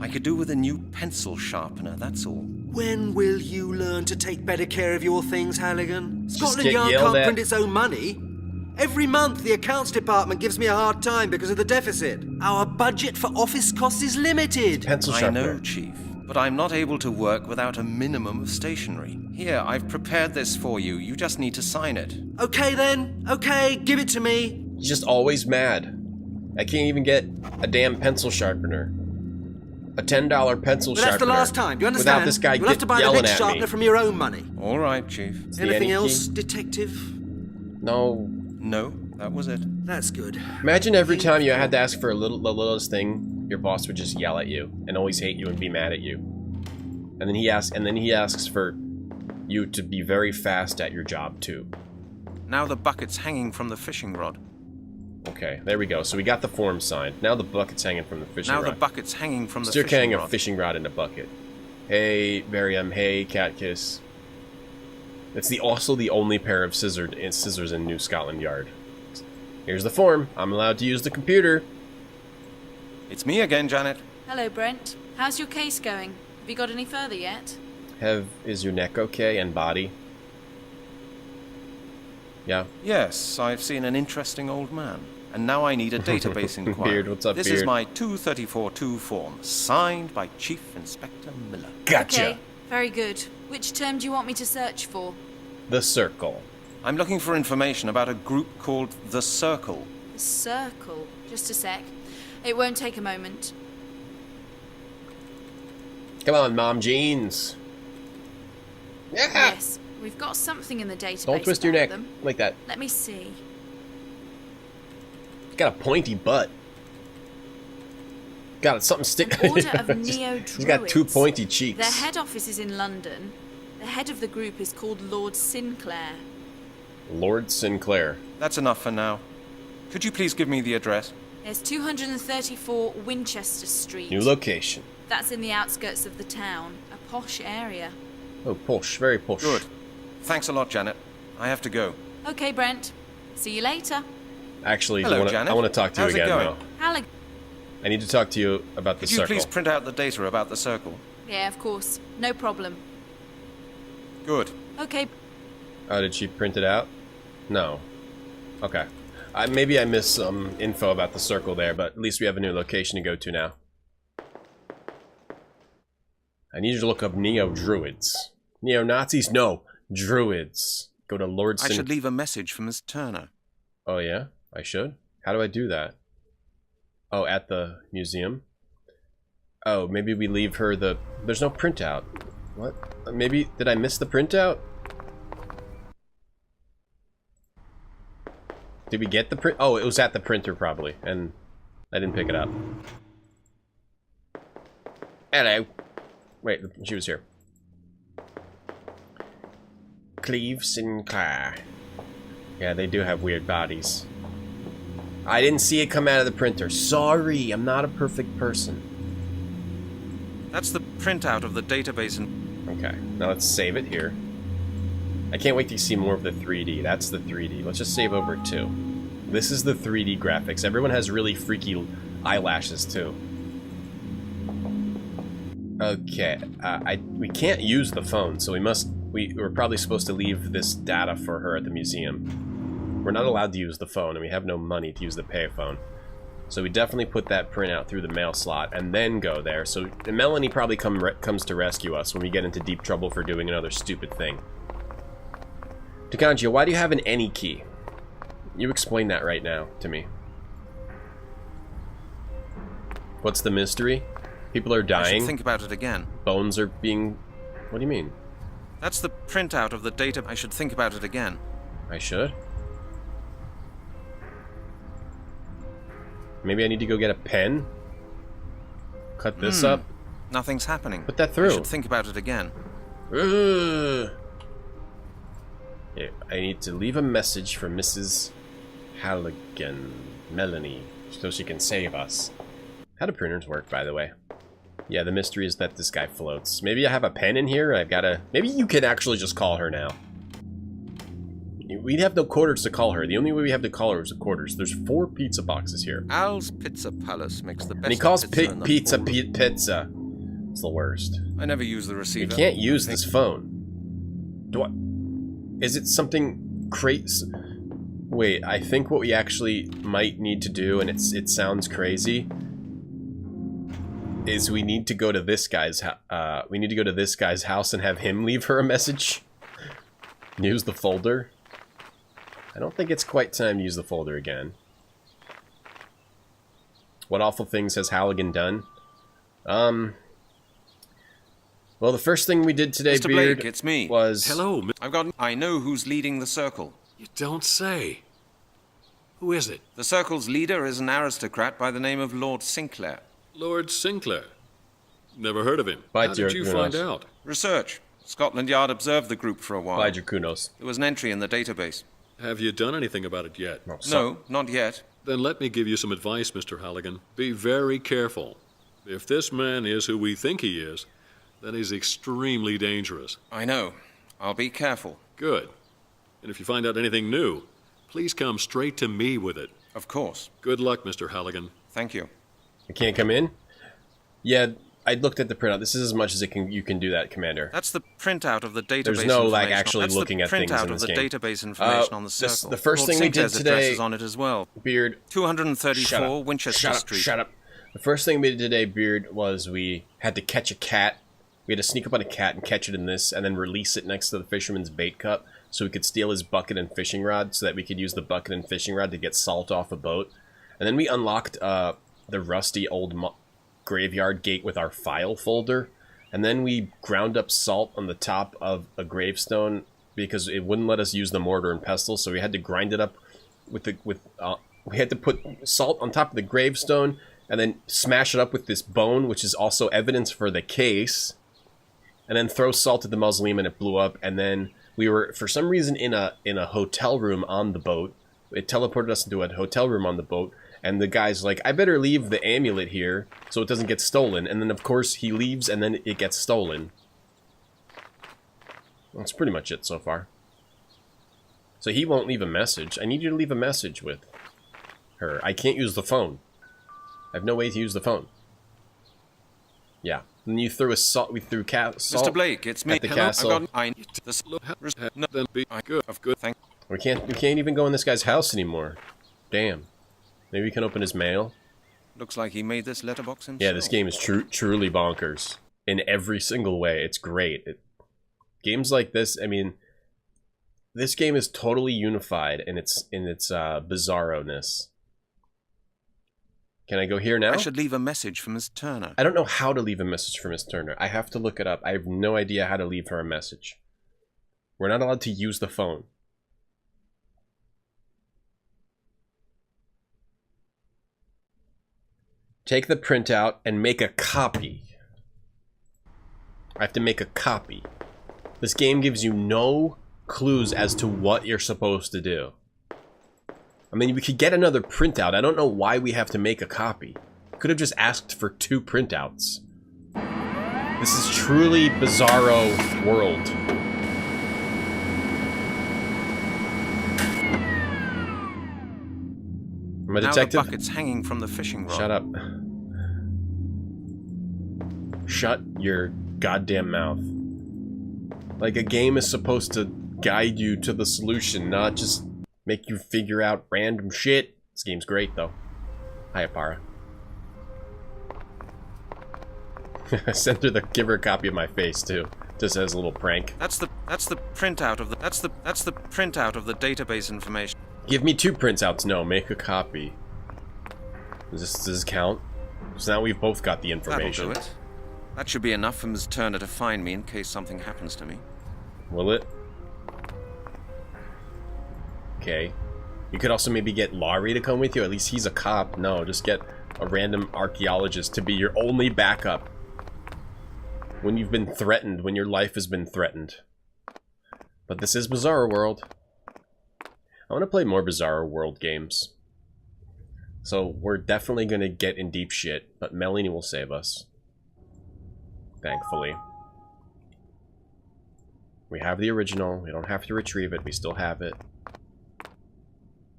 I could do with a new pencil sharpener, that's all. When will you learn to take better care of your things, Halligan? Scotland get Yard yelled can't at. print its own money. Every month, the accounts department gives me a hard time because of the deficit. Our budget for office costs is limited. Pencil I sharpener. know, Chief, but I'm not able to work without a minimum of stationery. Here, I've prepared this for you. You just need to sign it. Okay then. Okay, give it to me. He's just always mad. I can't even get a damn pencil sharpener. A $10 pencil But sharpener. that's the last time. Do you understand? Without this guy You'll have to buy the yelling next at sharpener me. from your own money. All right, Chief. It's the Anything any else, key. detective? No. No, that was it. That's good. Imagine every time you had to ask for the littlest thing, your boss would just yell at you and always hate you and be mad at you. And then he asks for you to be very fast at your job too. Now the bucket's hanging from the fishing rod. Okay, there we go. So we got the form signed. Now the bucket's hanging from the fishing rod. Now the bucket's hanging from the Still fishing carrying rod. a fishing rod in a bucket. Hey, Barium. Hey, Catkiss. It's also the only pair of scissors in New Scotland Yard. Here's the form. I'm allowed to use the computer. It's me again, Janet. Hello, Brent. How's your case going? Have you got any further yet? Is your neck okay and body? Yeah. Yes, I've seen an interesting old man. And now I need a database inquiry. Beard, what's up, This Beard? is my 234-2 form, signed by Chief Inspector Miller. Gotcha. Okay, very good. Which term do you want me to search for? The circle. I'm looking for information about a group called The Circle. The circle. Just a sec. It won't take a moment. Come on, Mom Jeans. Yeah. Yes, we've got something in the database. Don't twist your about neck them. like that. Let me see. Got a pointy butt. Got something stick. An order of Neo-Druids. He's got two pointy cheeks. Their head office is in London. The head of the group is called Lord Sinclair. Lord Sinclair. That's enough for now. Could you please give me the address? There's 234 Winchester Street. New location. That's in the outskirts of the town. A posh area. Oh, posh. Very posh. Good. Thanks a lot, Janet. I have to go. Okay, Brent. See you later. Actually, Hello, Janet. I want to talk to How's you it again going? now. Halligan. I need to talk to you about the Could you circle. please print out the data about the circle? Yeah, of course. No problem. Good. Okay. Oh, did she print it out? No. Okay. Maybe I missed some info about the circle there, but at least we have a new location to go to now. I need you to look up Neo-Druids. Neo-Nazis? No. Druids. Go to Lord I should leave a message for Miss Turner. Oh, yeah? I should? How do I do that? Oh, at the museum? Oh, maybe we leave her the... There's no printout. What? Maybe... Did I miss the printout? Did we get the print? Oh, it was at the printer, probably. And I didn't pick it up. Hello. Wait, she was here. Cleve Sinclair. Yeah, they do have weird bodies. I didn't see it come out of the printer. Sorry, I'm not a perfect person. That's the printout of the database and... Okay, now let's save it here. I can't wait to see more of the 3D. That's the 3D. Let's just save over it too. This is the 3D graphics. Everyone has really freaky eyelashes too. Okay, we can't use the phone, so we're probably supposed to leave this data for her at the museum. We're not allowed to use the phone, and we have no money to use the payphone. So we definitely put that printout through the mail slot and then go there. So Melanie probably comes to rescue us when we get into deep trouble for doing another stupid thing. Takanji, why do you have an any key? You explain that right now to me. What's the mystery? People are I dying. should think about it again. Bones are being... What do you mean? That's the printout of the data. I should think about it again. I should? Maybe I need to go get a pen? Cut this up? Nothing's happening. Put that through. I should think about it again. Yeah, I need to leave a message for Mrs. Halligan, Melanie, so she can save us. How do printers work, by the way? Yeah, the mystery is that this guy floats. Maybe I have a pen in here. I've got to... Maybe you can actually just call her now. We have no quarters to call her. The only way we have to call her is the quarters. There's 4 pizza boxes here. Al's Pizza Palace makes the best. And he calls pizza. pizza. It's the worst. I never use the receiver. You can't use this phone. Do I... Is it something crazy? Wait, I think what we actually might need to do, and it sounds crazy, is we need to go to this guy's house and have him leave her a message. Use the folder. I don't think it's quite time to use the folder again. What awful things has Halligan done? Well, the first thing we did today, Mr. Beard, Blake, it's me. was... Hello, I know who's leading the circle. You don't say. Who is it? The circle's leader is an aristocrat by the name of Lord Sinclair. Lord Sinclair. Never heard of him. By How did you find out? Research. Scotland Yard observed the group for a while. By Dracunos. There was an entry in the database. Have you done anything about it yet? No, not yet. Then let me give you some advice, Mr. Halligan. Be very careful. If this man is who we think he is, then he's extremely dangerous. I know. I'll be careful. Good. And if you find out anything new, please come straight to me with it. Of course. Good luck, Mr. Halligan. Thank you. I can't come in? Yeah, I looked at the printout. This is as much as you can do that, Commander. That's the printout of the database. There's no, like, actually looking at things in this game. That's the printout of the database information on the circle. The first thing we did today... address is on it as well. Beard... 234 Winchester Street. Shut up. The first thing we did today, Beard, was we had to catch a cat. We had to sneak up on a cat and catch it in this, and then release it next to the fisherman's bait cup, so we could steal his bucket and fishing rod, so that we could use the bucket and fishing rod to get salt off a boat. And then we unlocked the rusty old graveyard gate with our file folder, and then we ground up salt on the top of a gravestone because it wouldn't let us use the mortar and pestle, so we had to grind it up we had to put salt on top of the gravestone and then smash it up with this bone, which is also evidence for the case, and then throw salt at the mausoleum, and it blew up. And then we were, for some reason, in a hotel room on the boat. It teleported us into a hotel room on the boat, and the guy's like, I better leave the amulet here so it doesn't get stolen. And then, of course, he leaves, and then it gets stolen. That's pretty much it so far. So he won't leave a message. I need you to leave a message with her. I can't use the phone. I have no way to use the phone. Yeah. And you threw salt. We threw salt. Mr. Blake, it's me. At the castle. We can't even go in this guy's house anymore. Damn. Maybe we can open his mail. Looks like he made this letterbox himself. Yeah, this game is truly bonkers in every single way. It's great. Games like this, I mean, this game is totally unified in its bizarro-ness. Can I go here now? I should leave a message for Miss Turner. I don't know how to leave a message for Miss Turner. I have to look it up. I have no idea how to leave her a message. We're not allowed to use the phone. Take the printout and make a copy. I have to make a copy. This game gives you no clues as to what you're supposed to do. I mean, we could get another printout. I don't know why we have to make a copy. Could have just asked for 2 printouts. This is truly bizarro world. I'm a detective. Now the bucket's hanging from the fishing rod. Shut up. Shut your goddamn mouth. Like, a game is supposed to guide you to the solution, not just make you figure out random shit. This game's great, though. Hi, Apara. Send her give her a copy of my face, too. Just as a little prank. That's the printout of the that's the printout of the database information. Give me 2 printouts. No, make a copy. Does this count? So now we've both got the information. That'll do it. That should be enough for Ms. Turner to find me in case something happens to me. Will it? Okay. You could also maybe get Laurie to come with you. At least he's a cop. No, just get a random archaeologist to be your only backup. When you've been threatened, when your life has been threatened. But this is Bizarro World. I want to play more Bizarro World games. So we're definitely going to get in deep shit, but Melanie will save us. Thankfully. We have the original. We don't have to retrieve it. We still have it.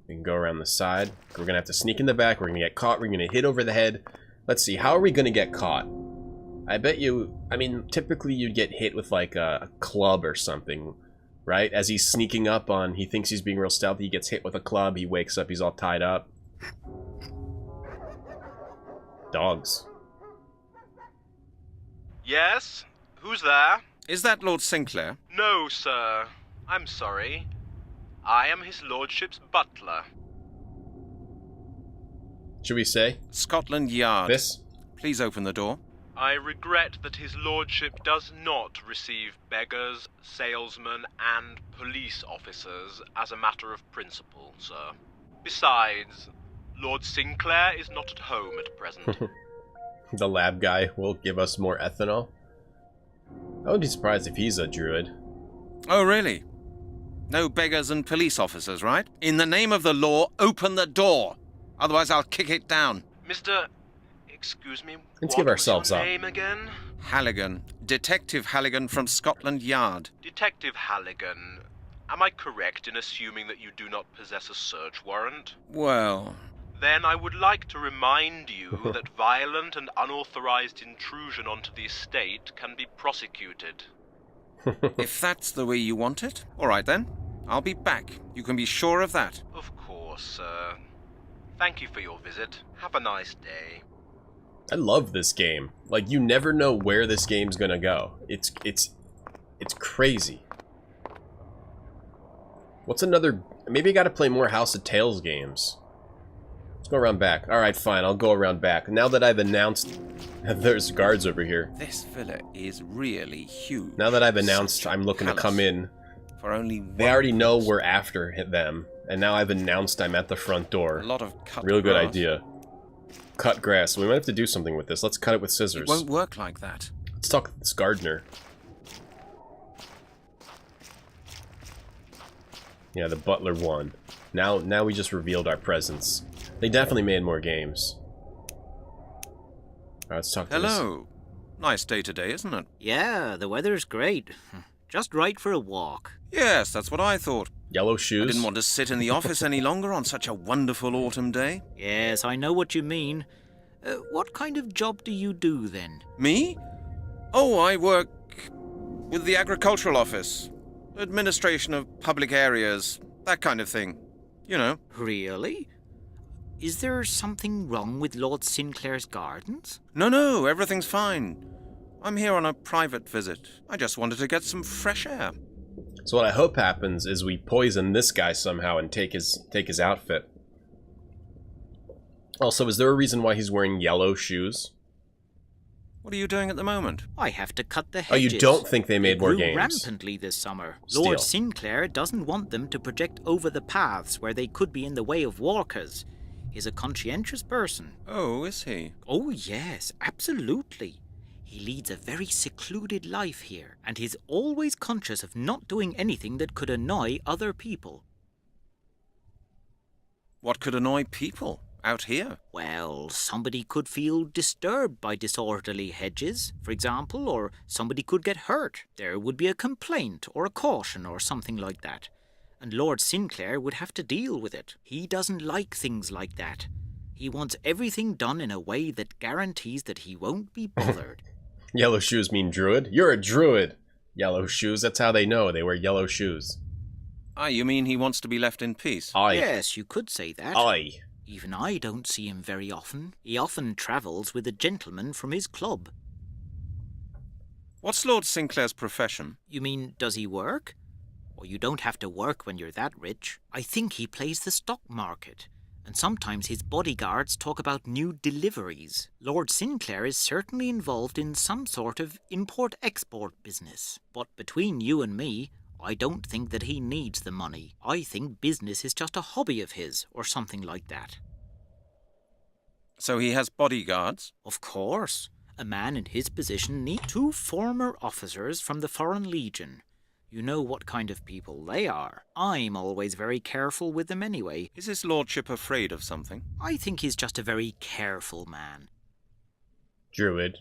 We can go around the side. We're going to have to sneak in the back. We're going to get caught. We're going to hit over the head. Let's see. How are we going to get caught? I bet you... I mean, typically you'd get hit with like a club or something, right? As he's sneaking up on... He thinks he's being real stealthy. He gets hit with a club. He wakes up. He's all tied up. Dogs. Yes? Who's there? Is that Lord Sinclair? No, sir. I'm sorry. I am his lordship's butler. Should we say? Scotland Yard. This? Please open the door. I regret that his lordship does not receive beggars, salesmen, and police officers as a matter of principle, sir. Besides, Lord Sinclair is not at home at present. The lab guy will give us more ethanol. I wouldn't be surprised if he's a druid. Oh, really? No beggars and police officers, right? In the name of the law, open the door. Otherwise, I'll kick it down. Mr. Excuse me. Let's give ourselves up. up. Name again? Halligan. Detective Halligan from Scotland Yard. Detective Halligan. Am I correct in assuming that you do not possess a search warrant? Well... Then I would like to remind you that violent and unauthorized intrusion onto the estate can be prosecuted. If that's the way you want it, all right then. I'll be back. You can be sure of that. Of course, sir. Thank you for your visit. Have a nice day. I love this game. Like, you never know where this game's gonna go. It's crazy. What's another... Maybe I gotta play more House of Tales games. Let's go around back. Alright, fine. I'll go around back. Now that I've announced... There's guards over here. This villa is really huge. Now that I've announced I'm looking to come in... For only they already know we're after them. And now I've announced I'm at the front door. A lot of cut Real good grass. idea. Cut grass. We might have to do something with this. Let's cut it with scissors. It won't work like that. Let's talk to this gardener. Yeah, the butler won. Now we just revealed our presence. They definitely made more games. Alright, let's talk to this. Hello. Nice day today, isn't it? Yeah, the weather's great. Just right for a walk. Yes, that's what I thought. Yellow shoes? I didn't want to sit in the office any longer on such a wonderful autumn day. Yes, I know what you mean. What kind of job do you do, then? Me? Oh, I work with the agricultural office. Administration of public areas, that kind of thing. You know. Really? Is there something wrong with Lord Sinclair's gardens? No, everything's fine. I'm here on a private visit. I just wanted to get some fresh air. So what I hope happens is we poison this guy somehow and take his outfit. Also, is there a reason why he's wearing yellow shoes? What are you doing at the moment? I have to cut the hedges. Oh, you don't think they made more grew games? Rampantly this summer. Still. Lord Sinclair doesn't want them to project over the paths where they could be in the way of walkers. He's a conscientious person. Oh, is he? Oh, yes, absolutely. He leads a very secluded life here, and he's always conscious of not doing anything that could annoy other people. What could annoy people out here? Well, somebody could feel disturbed by disorderly hedges, for example, or somebody could get hurt. There would be a complaint or a caution or something like that. And Lord Sinclair would have to deal with it. He doesn't like things like that. He wants everything done in a way that guarantees that he won't be bothered. Yellow shoes mean druid? You're a druid! Yellow shoes, that's how they know. They wear yellow shoes. Ah, you mean he wants to be left in peace? Aye. Yes, you could say that. Aye. Even I don't see him very often. He often travels with a gentleman from his club. What's Lord Sinclair's profession? You mean, does he work? Well, you don't have to work when you're that rich. I think he plays the stock market. And sometimes his bodyguards talk about new deliveries. Lord Sinclair is certainly involved in some sort of import-export business. But between you and me, I don't think that he needs the money. I think business is just a hobby of his, or something like that. So he has bodyguards? Of course. A man in his position needs 2 former officers from the Foreign Legion. You know what kind of people they are. I'm always very careful with them anyway. Is his lordship afraid of something? I think he's just a very careful man. Druid.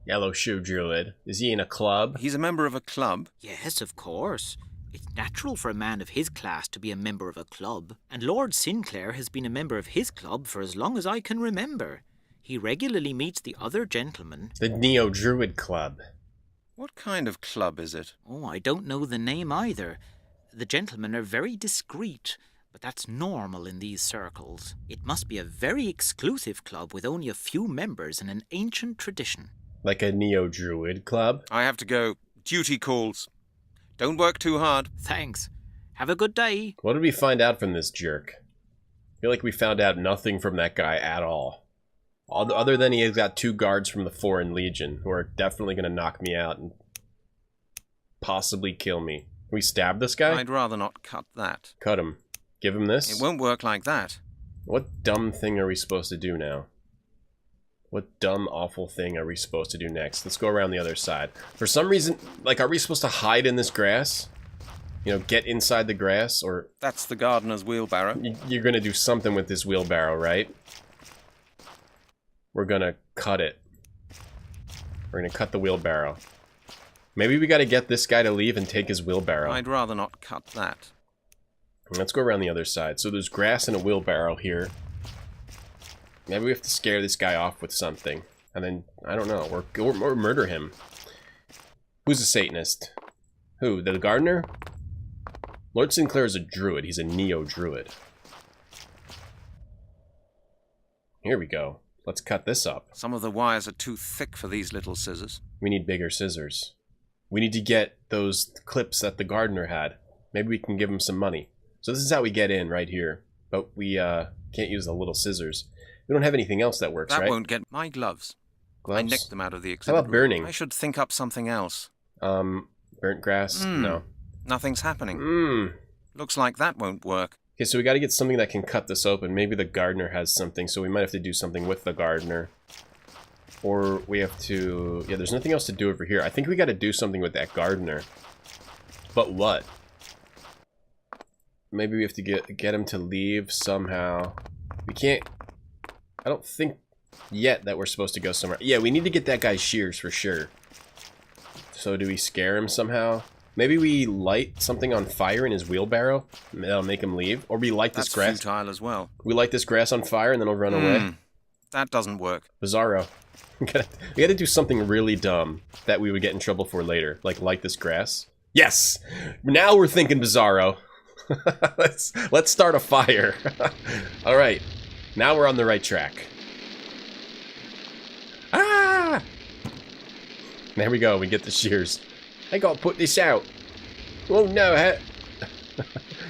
Yellow shoe druid. Is he in a club? He's a member of a club? Yes, of course. It's natural for a man of his class to be a member of a club. And Lord Sinclair has been a member of his club for as long as I can remember. He regularly meets the other gentlemen. The Neo-Druid Club. What kind of club is it? Oh, I don't know the name either. The gentlemen are very discreet, but that's normal in these circles. It must be a very exclusive club with only a few members and an ancient tradition. Like a Neo-Druid Club? I have to go. Duty calls. Don't work too hard. Thanks. Have a good day. What did we find out from this jerk? I feel like we found out nothing from that guy at all. Other than he has got 2 guards from the Foreign Legion who are definitely going to knock me out and possibly kill me. Can we stab this guy? I'd rather not cut that. Cut him. Give him this? It won't work like that. What dumb thing are we supposed to do now? What dumb, awful thing are we supposed to do next? Let's go around the other side. For some reason, like, are we supposed to hide in this grass? You know, get inside the grass, or... That's the gardener's wheelbarrow. You're gonna do something with this wheelbarrow, right? We're gonna cut it. We're gonna cut the wheelbarrow. Maybe we gotta get this guy to leave and take his wheelbarrow. I'd rather not cut that. Let's go around the other side. So there's grass and a wheelbarrow here. Maybe we have to scare this guy off with something. And then, I don't know, or murder him. Who's a Satanist? Who? The gardener? Lord Sinclair is a druid. He's a neo-druid. Here we go. Let's cut this up. Some of the wires are too thick for these little scissors. We need bigger scissors. We need to get those clips that the gardener had. Maybe we can give him some money. So this is how we get in, right here. But we can't use the little scissors. We don't have anything else that works, right? That won't get my gloves. Gloves? I nicked them out of the exhibit How about burning? I should think up something else. Burnt grass? No. Nothing's happening. Looks like that won't work. Okay, so we got to get something that can cut this open. Maybe the gardener has something, so we might have to do something with the gardener. Or we have to... Yeah, there's nothing else to do over here. I think we got to do something with that gardener. But what? Maybe we have to get him to leave somehow. We can't... I don't think yet that we're supposed to go somewhere. Yeah, we need to get that guy's shears for sure. So do we scare him somehow? Maybe we light something on fire in his wheelbarrow. That'll make him leave. Or we light this grass. That's futile as well. We light this grass on fire and then he'll run away. That doesn't work. Bizarro. We gotta do something really dumb that we would get in trouble for later. Like light this grass. Yes! Now we're thinking Bizarro. let's start a fire. Alright. Now we're on the right track. Ah! There we go. We get the shears. I gotta put this out. Oh no.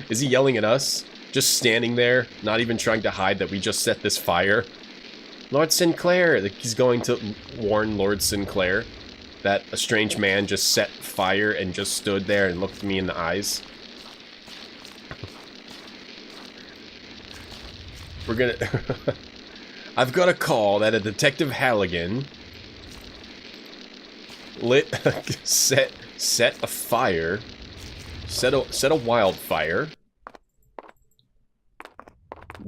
Is he yelling at us? Just standing there, not even trying to hide that we just set this fire? Lord Sinclair! He's going to warn Lord Sinclair that a strange man just set fire and just stood there and looked me in the eyes. We're gonna... I've got a call that a Detective Halligan set a fire, set a wildfire,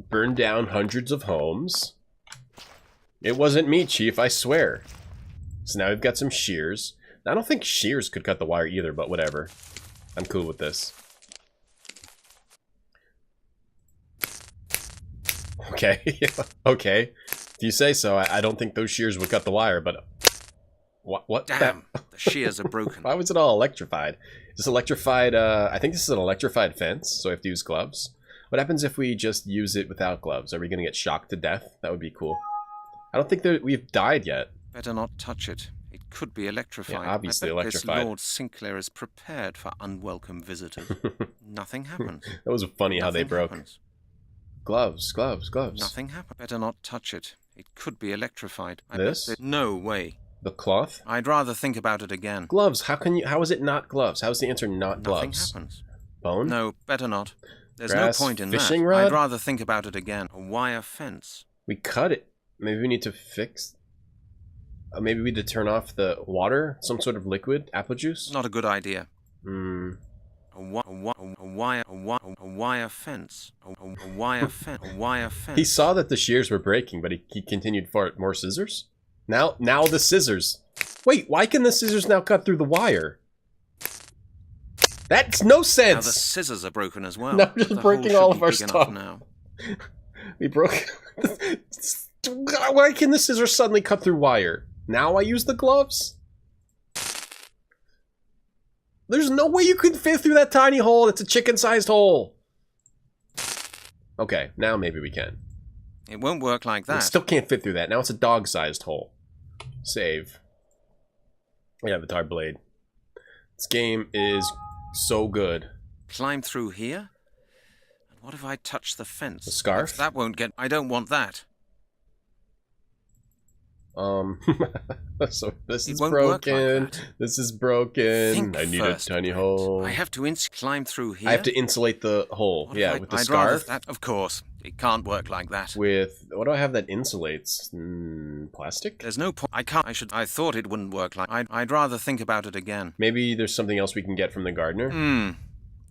burned down hundreds of homes. It wasn't me, Chief, I swear. So now we've got some shears. I don't think shears could cut the wire either, but whatever. I'm cool with this. Okay, okay. If you say so, I don't think those shears would cut the wire, but... What? Damn, the shears are broken. Why was it all electrified? Is this electrified, I think this is an electrified fence, so I have to use gloves. What happens if we just use it without gloves? Are we going to get shocked to death? That would be cool. I don't think that we've died yet. Better not touch it. It could be electrified. Yeah, obviously I bet electrified. This Lord Sinclair is prepared for unwelcome visitors. Nothing happens. That was funny how they broke. Happens. Gloves, gloves, gloves. Nothing happened. Better not touch it. It could be electrified. This? No way. The cloth? I'd rather think about it again. Gloves. How is it not gloves? How is the answer not gloves? Nothing happens. Bone? No, better not. There's Grass, no point in fishing that. rod? I'd rather think about it again. A wire fence. We cut it. Maybe we need to fix... Maybe we need to turn off the water? Some sort of liquid? Apple juice? Not a good idea. Hmm. A wire fence. A wire fence. A wire fence. He saw that the shears were breaking, but he continued for more scissors? Now the scissors. Wait, why can the scissors now cut through the wire? That's no sense! Now the scissors are broken as well. Now we're just breaking all of our stuff. Now. We broke... Why can the scissors suddenly cut through wire? Now I use the gloves? There's no way you can fit through that tiny hole. It's a chicken-sized hole. Okay, now maybe we can. It won't work like that. We still can't fit through that. Now it's a dog-sized hole. Save. We have a tar blade. This game is so good. Climb through here? And what if I touch the fence? The scarf? That won't get... I don't want that. So this is broken. This is broken. I need a tiny hole. I have to climb through here. I have to insulate the hole. Yeah, with the scarf. Of course, it can't work like that. With what do I have that insulates? Plastic? There's no point. I can't. I thought it wouldn't work like. I'd rather think about it again. Maybe there's something else we can get from the gardener.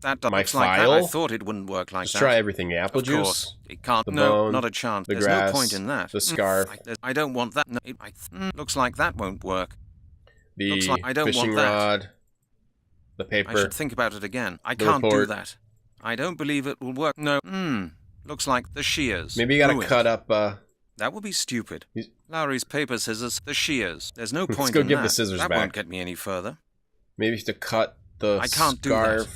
That looks like that. I thought it wouldn't work like that. Just try everything. The apple juice. Course. It can't. The no, bone, not a chance. The There's grass, no point in that. The scarf. I don't want that. No, looks like that won't work. The looks like I don't fishing want that. rod. The paper. I should think about it again. I can't do that. I don't believe it will work. No. Looks like the shears. Maybe you gotta cut up. That would be stupid. Lowry's paper scissors. The shears. There's no point Let's go in give that. the scissors that back. won't get me any further. Maybe to cut the I can't scarf. do that.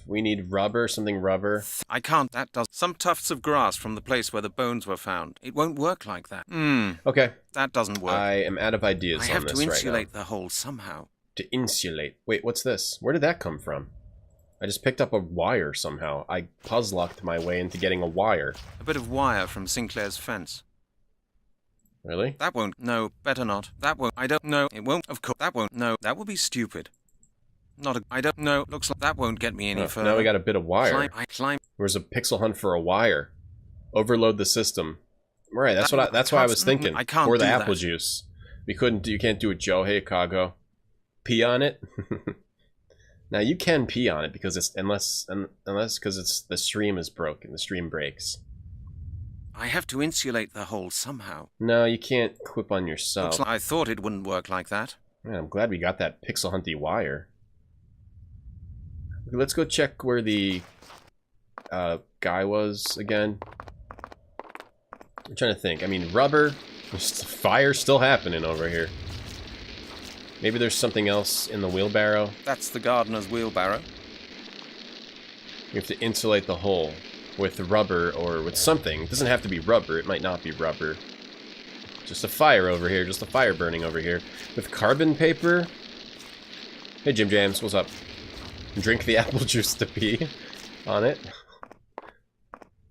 We need rubber, something rubber. I can't. That does. Some tufts of grass from the place where the bones were found. It won't work like that. Okay. That doesn't work. I am out of ideas I on have this to right now. insulate the hole somehow. To insulate. Wait, what's this? Where did that come from? I just picked up a wire somehow. I puzzlocked my way into getting a wire. A bit of wire from Sinclair's fence. Really? That won't. No, better not. That won't. I don't know. It won't. Of course. That won't. No, that would be stupid. Not a... I don't know. Looks like that won't get me any further. Now we got a bit of wire. Climb. Where's a pixel hunt for a wire? Overload the system. Right, that's why I was thinking. I can't Or the do apple that. juice. You can't do it, Joe. Hey, Kago. Pee on it? Now you can pee on it because it's unless because it's the stream is broken. The stream breaks. I have to insulate the hole somehow. No, you can't clip on yourself. Looks like I thought it wouldn't work like that. Man, I'm glad we got that pixel hunty wire. Let's go check where the guy was again. I'm trying to think. I mean, rubber. There's fire still happening over here. Maybe there's something else in the wheelbarrow. That's the gardener's wheelbarrow. You have to insulate the hole with rubber or with something. It doesn't have to be rubber. It might not be rubber. Just a fire over here. Just a fire burning over here. With carbon paper. Hey, Jim Jams. What's up? Drink the apple juice to pee on it.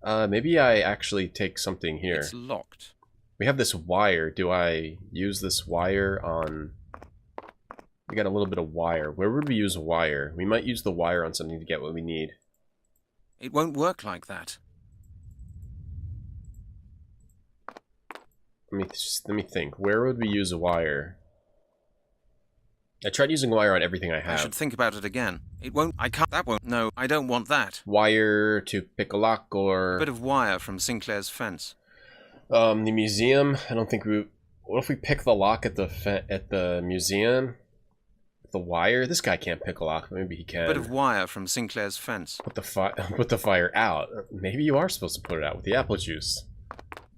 Maybe I actually take something here. It's locked. We have this wire. Do I use this wire on... We got a little bit of wire. Where would we use wire? We might use the wire on something to get what we need. It won't work like that. Let me think. Where would we use a wire? I tried using wire on everything I have. I should think about it again. It won't. I can't. That won't. No, I don't want that. Wire to pick a lock or... A bit of wire from Sinclair's fence. The museum. I don't think we... What if we pick the lock at the museum? The wire? This guy can't pick a lock. Maybe he can. A bit of wire from Sinclair's fence. Put the fire out. Maybe you are supposed to put it out with the apple juice.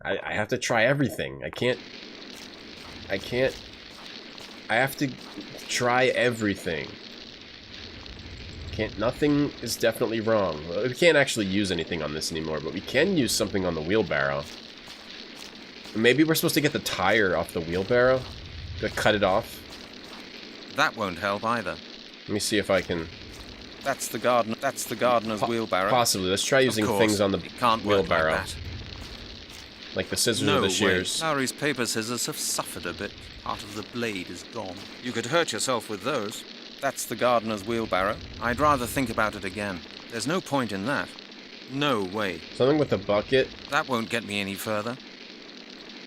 I have to try everything. I have to try everything. Nothing is definitely wrong. We can't actually use anything on this anymore, but we can use something on the wheelbarrow. Maybe we're supposed to get the tire off the wheelbarrow. To cut it off. That won't help either. Let me see if I can... That's the gardener's wheelbarrow. Possibly. Let's try using things on the wheelbarrow. Work like that. Like the scissors or the shears. Lowry's paper scissors have suffered a bit. Part of the blade is gone. You could hurt yourself with those. That's the gardener's wheelbarrow. I'd rather think about it again. There's no point in that. No way. Something with a bucket. That won't get me any further.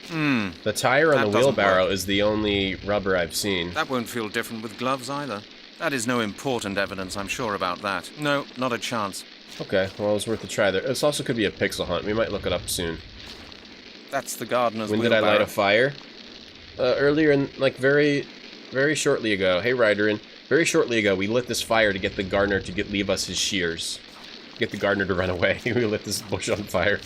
The tire on That the doesn't wheelbarrow work. is the only rubber I've seen. That won't feel different with gloves either. That is no important evidence, I'm sure about that. No, not a chance. Okay, well, it was worth a try there. This also could be a pixel hunt. We might look it up soon. That's the gardener's When did I light a fire? Earlier in, like, very shortly ago. Hey, Ryderin. Very shortly ago, we lit this fire to get the gardener to leave us his shears. Get the gardener to run away. We lit this bush on fire.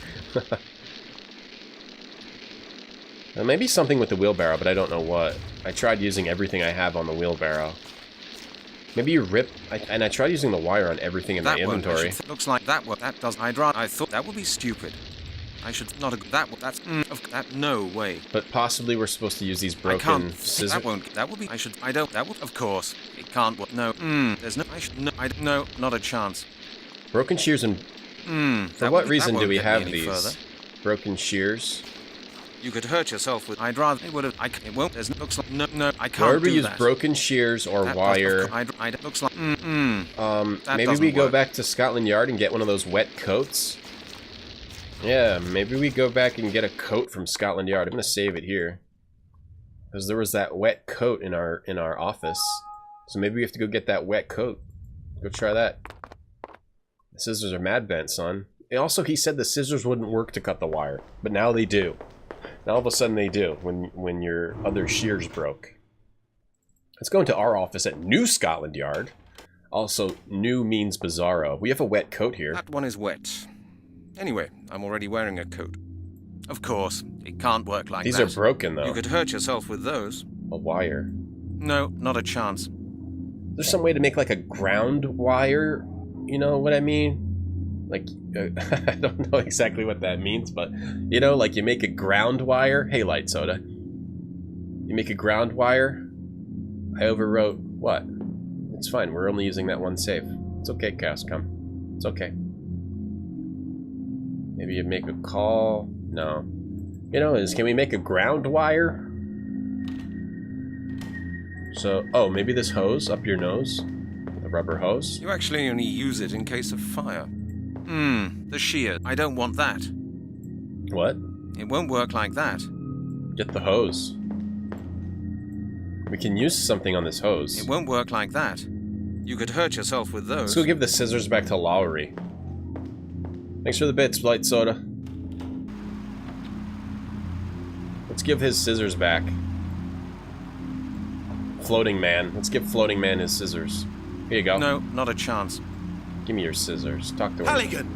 Maybe something with the wheelbarrow, but I don't know what. I tried using everything I have on the wheelbarrow. Maybe you rip... I tried using the wire on everything in my inventory. Looks like that one. That does. I thought that would be stupid. I should not have... That... No way. But possibly we're supposed to use these broken scissors. That won't... That would be... That would... Of course. It can't... No. There's no... No, not a chance. Broken shears and... For what reason do we have these? Broken shears? You could hurt yourself with... I'd rather... It would have... It won't... There's... Looks like... No, I can't Where would we do use that. broken shears or wire? Looks like... Maybe we go back to Scotland Yard and get one of those wet coats? Yeah, maybe we go back and get a coat from Scotland Yard. I'm gonna save it here. Because there was that wet coat in our office. So maybe we have to go get that wet coat. Go try that. The scissors are mad bent, son. Also, he said the scissors wouldn't work to cut the wire. But now they do. Now all of a sudden they do, when your other shears broke. Let's go into our office at New Scotland Yard. Also, new means bizarro. We have a wet coat here. That one is wet. Anyway, I'm already wearing a coat. Of course, it can't work like These that. are broken, though. You could hurt yourself with those. A wire. No, not a chance. There's some way to make like a ground wire. You know what I mean? Like, I don't know exactly what that means, but, you know, like you make a ground wire. Hey, Light Soda. You make a ground wire. I overwrote what? It's fine. We're only using that one save. It's okay, Chaos Come. It's okay. Maybe you make a call. No. You know, can we make a ground wire? So, oh, maybe this hose up your nose? The rubber hose? You actually only use it in case of fire. The shear. I don't want that. What? It won't work like that. Get the hose. We can use something on this hose. It won't work like that. You could hurt yourself with those. Let's go give the scissors back to Lowry. Thanks for the bits, Light Soda. Let's give his scissors back. Floating Man. Let's give Floating Man his scissors. Here you go. No, not a chance. Give me your scissors. Talk to him. Halligan,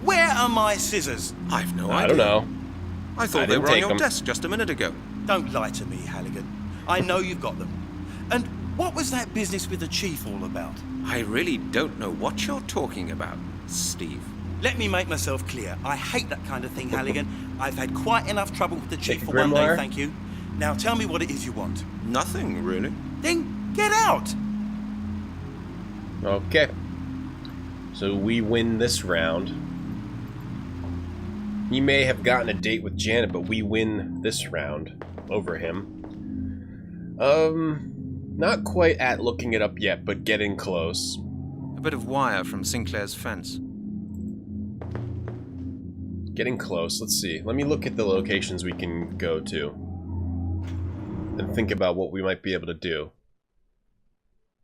where are my scissors? I've no idea. I don't know. I thought they were on your desk just a minute ago. Don't lie to me, Halligan. I know you've got them. And what was that business with the chief all about? I really don't know what you're talking about, Steve. Let me make myself clear. I hate that kind of thing, Halligan. I've had quite enough trouble with the chief for one day, thank you. Now tell me what it is you want. Nothing, really. Then get out! Okay. So we win this round. He may have gotten a date with Janet, but we win this round over him. Not quite at looking it up yet, but getting close. A bit of wire from Sinclair's fence. Getting close. Let's see. Let me look at the locations we can go to. And think about what we might be able to do.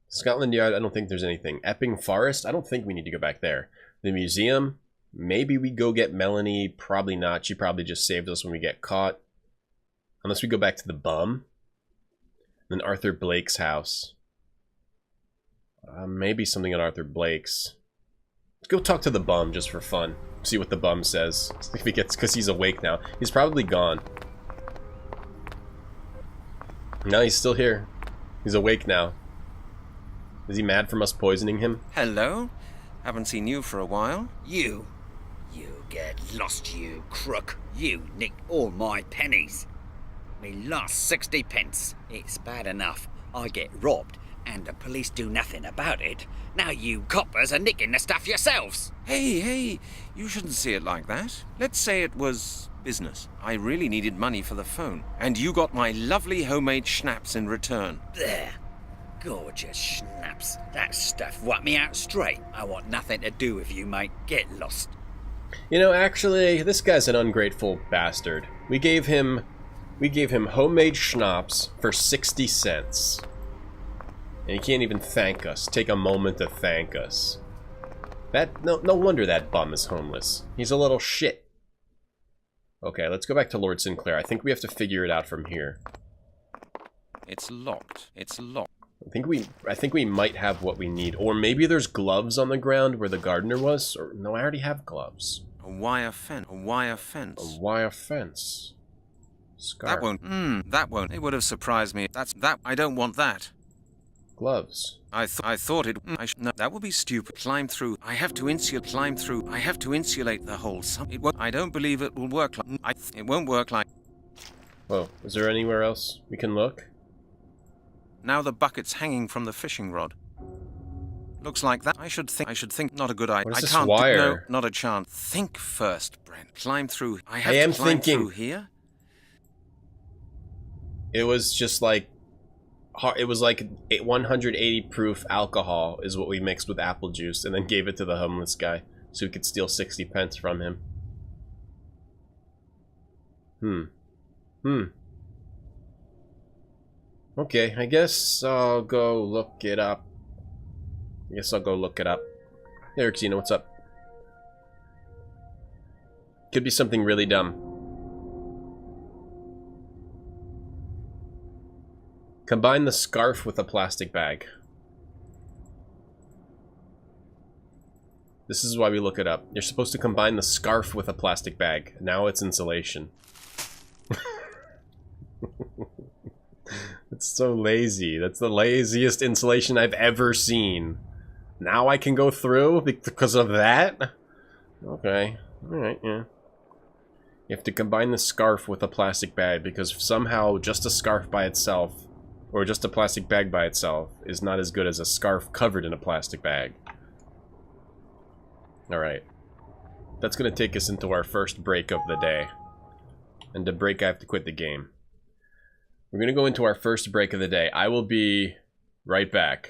Scotland Yard, I don't think there's anything. Epping Forest, I don't think we need to go back there. The museum, maybe we go get Melanie. Probably not. She probably just saved us when we get caught. Unless we go back to the bum. Then Arthur Blake's house. Maybe something at Arthur Blake's. Let's go talk to the bum just for fun. See what the bum says. If he gets, because he's awake now. He's probably gone. No, he's still here. He's awake now. Is he mad from us poisoning him? Hello? Haven't seen you for a while. You get lost, you crook. You nicked all my pennies. Me last 60 pence. It's bad enough I get robbed and the police do nothing about it. Now you coppers are nicking the stuff yourselves. Hey, you shouldn't see it like that. Let's say it was business. I really needed money for the phone, and you got my lovely homemade schnapps in return. There. Gorgeous schnapps. That stuff wiped me out straight. I want nothing to do with you, mate. Get lost. You know, actually, this guy's an ungrateful bastard. We gave him We gave him homemade schnapps for 60 cents. And he can't even thank us. Take a moment to thank us. No wonder that bum is homeless. He's a little shit. Okay, let's go back to Lord Sinclair. I think we have to figure it out from here. It's locked. It's locked. I think we might have what we need. Or maybe there's gloves on the ground where the gardener was. Or no, I already have gloves. A wire fence. A wire fence. A wire fence. Scarf. That won't. That won't. It would have surprised me. I don't want that. Gloves. I thought it. No, that would be stupid. Climb through. I have to insulate. Climb through. I have to insulate the hole. It won't. I don't believe it will work. It won't work like. Whoa. Is there anywhere else we can look? Now the bucket's hanging from the fishing rod. Looks like that. I should think. Not a good idea. What is I this can't. wire? No, not a chance. Think first, Brent. Climb through. I have to climb through here. It was just like. It was like 180 proof alcohol is what we mixed with apple juice and then gave it to the homeless guy so we could steal 60 pence from him. Okay, I guess I'll go look it up. Hey, Xena, what's up? Could be something really dumb. Combine the scarf with a plastic bag. This is why we look it up. You're supposed to combine the scarf with a plastic bag. Now it's insulation. It's so lazy. That's the laziest insulation I've ever seen. Now I can go through because of that? Okay. Alright, yeah. You have to combine the scarf with a plastic bag because somehow just a scarf by itself or just a plastic bag by itself is not as good as a scarf covered in a plastic bag. Alright. That's going to take us into our first break of the day. And to break, I have to quit the game. We're going to go into our first break of the day. I will be right back.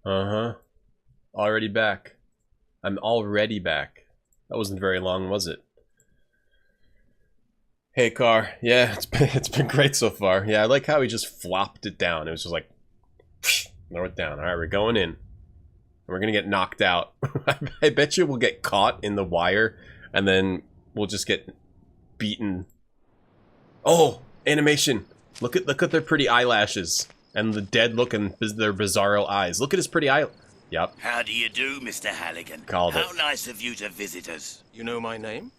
Uh-huh. Already back. I'm already back. That wasn't very long, was it? Hey, car. Yeah, it's been great so far. Yeah, I like how he just flopped it down. It was just like, throw it down. All right, we're going in. We're gonna get knocked out. I bet you we'll get caught in the wire, and then we'll just get beaten. Oh, animation! Look at their pretty eyelashes and the dead look in their bizarro eyes. Look at his pretty eye. Yep. How do you do, Mr. Halligan? Called it. How nice of you to visit us. You know my name?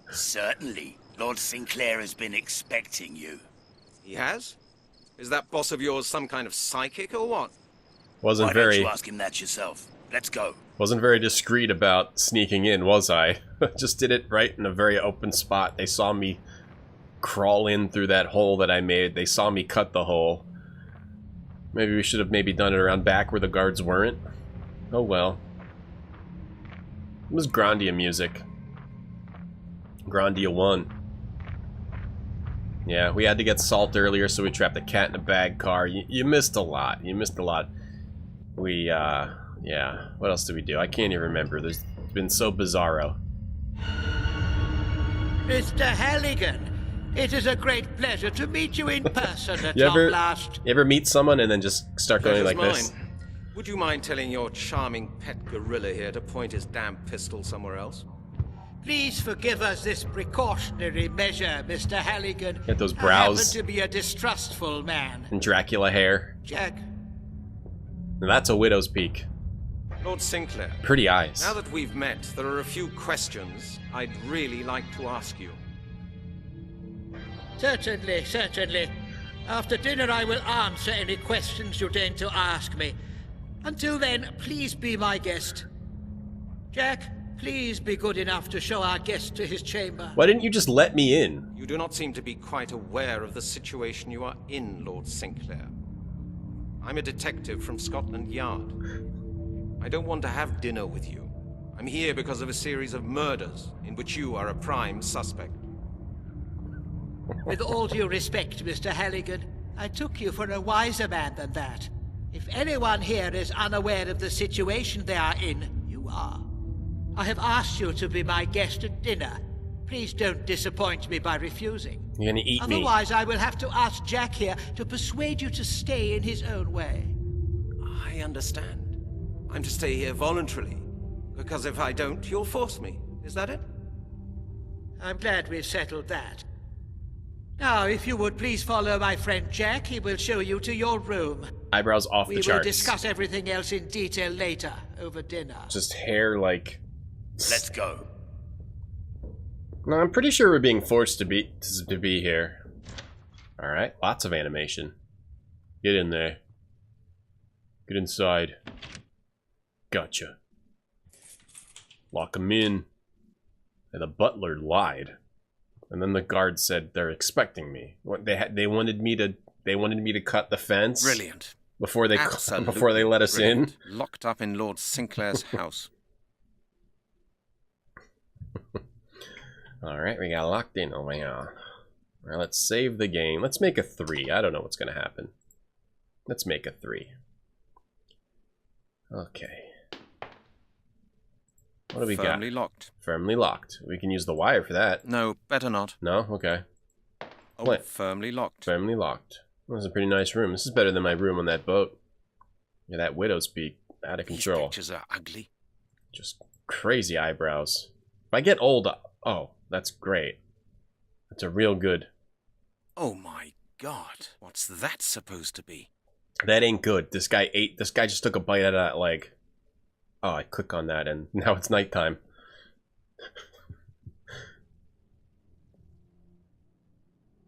Certainly. Lord Sinclair has been expecting you. He has? Is that boss of yours some kind of psychic or what? Wasn't Why very. don't you ask him that yourself? Let's go. Wasn't very discreet about sneaking in, was I? Just did it right in a very open spot. They saw me crawl in through that hole that I made. They saw me cut the hole. Maybe we should have maybe done it around back where the guards weren't. Oh well. It was Grandia music. Grandia 1. Yeah, we had to get salt earlier, so we trapped a cat in a bag car. You missed a lot. You missed a lot. We, yeah. What else did we do? I can't even remember. There's been so bizarro. Mr. Halligan, it is a great pleasure to meet you in person at You last. ever meet someone and then just start going like this? Would you mind telling your charming pet gorilla here to point his damn pistol somewhere else? Please forgive us this precautionary measure, Mr. Halligan. Get those I brows. happen to be a distrustful man. And Dracula hair. Jack. Now that's a widow's peak. Lord Sinclair. Pretty eyes. Now that we've met, there are a few questions I'd really like to ask you. Certainly, certainly. After dinner I will answer any questions you deign to ask me. Until then, please be my guest. Jack, please be good enough to show our guest to his chamber. Why didn't you just let me in? You do not seem to be quite aware of the situation you are in, Lord Sinclair. I'm a detective from Scotland Yard. I don't want to have dinner with you. I'm here because of a series of murders in which you are a prime suspect. With all due respect, Mr. Halligan, I took you for a wiser man than that. If anyone here is unaware of the situation they are in, you are. I have asked you to be my guest at dinner. Please don't disappoint me by refusing. You're gonna eat me. Otherwise, I will have to ask Jack here to persuade you to stay in his own way. I understand. I'm to stay here voluntarily, because if I don't, you'll force me. Is that it? I'm glad we've settled that. Now, if you would please follow my friend Jack, he will show you to your room. Eyebrows off the charts. We will discuss everything else in detail later, over dinner. Just hair like... Let's go. No, I'm pretty sure we're being forced to be here. Alright, lots of animation. Get in there. Get inside. Gotcha. Lock him in. And the butler lied. And then the guard said they're expecting me. What they wanted me to cut the fence. Brilliant. Before they let us brilliant. in. Locked up in Lord Sinclair's house. Alright, we got locked in. Oh my god. Alright, let's save the game. Let's make a 3. I don't know what's gonna happen. Let's make a 3. Okay. What do we got? Firmly locked. Firmly locked. We can use the wire for that. No, better not. No? Okay. Oh, firmly locked. Firmly locked. Well, this is a pretty nice room. This is better than my room on that boat. Yeah, that widow's peak. Out of control. These pictures are ugly. Just crazy eyebrows. If I get old... Oh, that's great. That's a real good... Oh my god. What's that supposed to be? That ain't good. This guy just took a bite out of that leg. Oh, I click on that and now it's nighttime.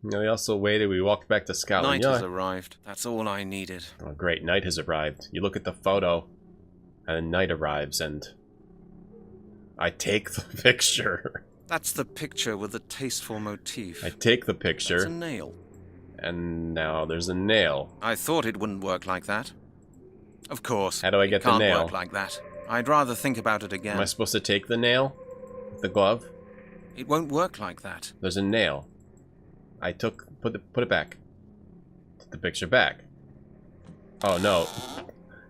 No, we also waited. We walked back to Scotland. Night has arrived. That's all I needed. Oh, great. Night has arrived. You look at the photo and night arrives and I take the picture. That's the picture with the tasteful motif. I take the picture. That's a nail. And now there's a nail. I thought it wouldn't work like that. Of course. How do I get the nail? It can't work like that. I'd rather think about it again. Am I supposed to take the nail? The glove? It won't work like that. There's a nail. I put it back. Put the picture back. Oh no.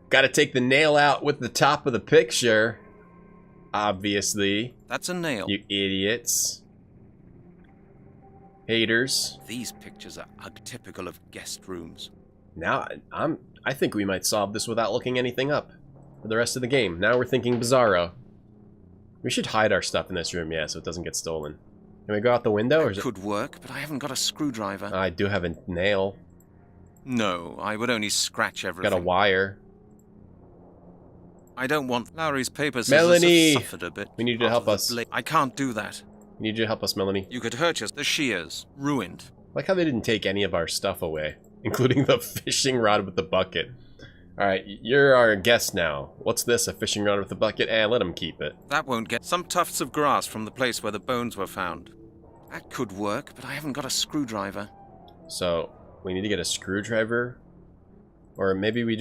Gotta take the nail out with the top of the picture. Obviously. That's a nail. You idiots. Haters. These pictures are typical of guest rooms. Now, I think we might solve this without looking anything up for the rest of the game. Now we're thinking bizarro. We should hide our stuff in this room, yeah, so it doesn't get stolen. Can we go out the window? Or it could work, but I haven't got a screwdriver. I do have a nail. No, I would only scratch everything. Got a wire. I don't want Lowry's papers. Melanie! Suffered a bit. We need you to help us. I can't do that. We need you to help us, Melanie. You could hurt us. The shears. Ruined. Like how they didn't take any of our stuff away, including the fishing rod with the bucket. Alright, you're our guest now. What's this, a fishing rod with a bucket? Eh, let him keep it. That won't get some tufts of grass from the place where the bones were found. That could work, but I haven't got a screwdriver. So, we need to get a screwdriver. Or maybe we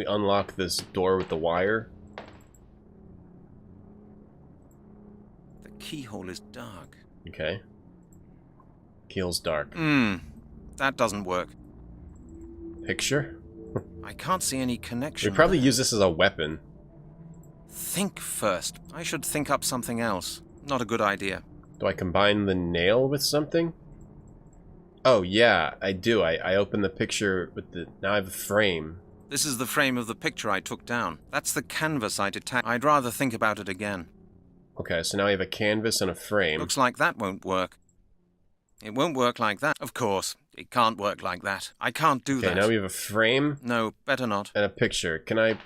unlock this door with the wire. The keyhole is dark. Okay. Keyhole's dark. That doesn't work. Picture? I can't see any connection. We probably use this as a weapon. Think first. I should think up something else. Not a good idea. Do I combine the nail with something? Oh, yeah, I do. I open the picture with the... Now I have a frame. This is the frame of the picture I took down. That's the canvas I detached. I'd rather think about it again. Okay, so now I have a canvas and a frame. Looks like that won't work. It won't work like that. Of course, it can't work like that. I can't do that. Okay, now we have a frame. No, better not. And a picture. Can I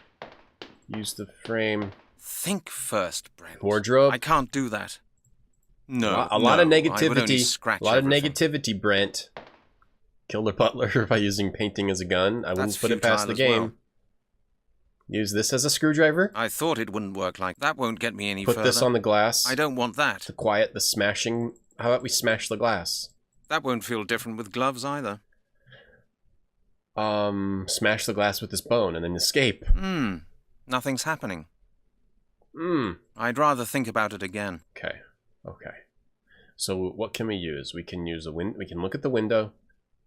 use the frame? Think first, Brent. Wardrobe? I can't do that. No, a lot of negativity. I would only scratch a lot everything. of negativity, Brent. Killed a butler by using painting as a gun. I wouldn't put it past the game. Well. Use this as a screwdriver. I thought it wouldn't work like that. Won't get me any further. Put this on the glass. I don't want that. To quiet the smashing. How about we smash the glass? That won't feel different with gloves either. Smash the glass with this bone and then escape. Nothing's happening. Mm. I'd rather think about it again. Okay. Okay. So what can we use? We can use we can look at the window.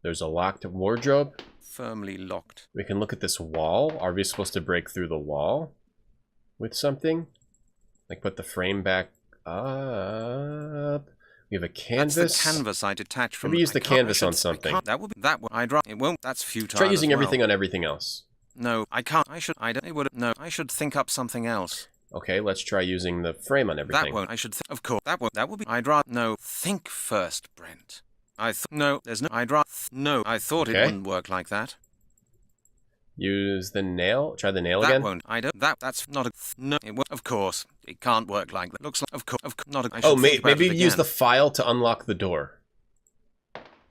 There's a locked wardrobe. Firmly locked. We can look at this wall. Are we supposed to break through the wall with something? Like put the frame back up. We have a canvas. That's the canvas I detached from. Maybe use the canvas on something. That would be that. I'd rather. It won't. That's futile. Try using as well. everything on everything else. No, I can't. I should. I don't. It would. No, I should think up something else. Okay, let's try using the frame on everything. That won't. I should. Of course. That won't. That would be. I'd rather. No. Think first, Brent. No. There's no. I'd rather. No. I thought it wouldn't work like that. Use the nail. Try the nail that again. That won't. I don't. That's not a. No. It won't. Of course. It can't work like that. Looks like. Of course. Not a. Oh, maybe use the file to unlock the door.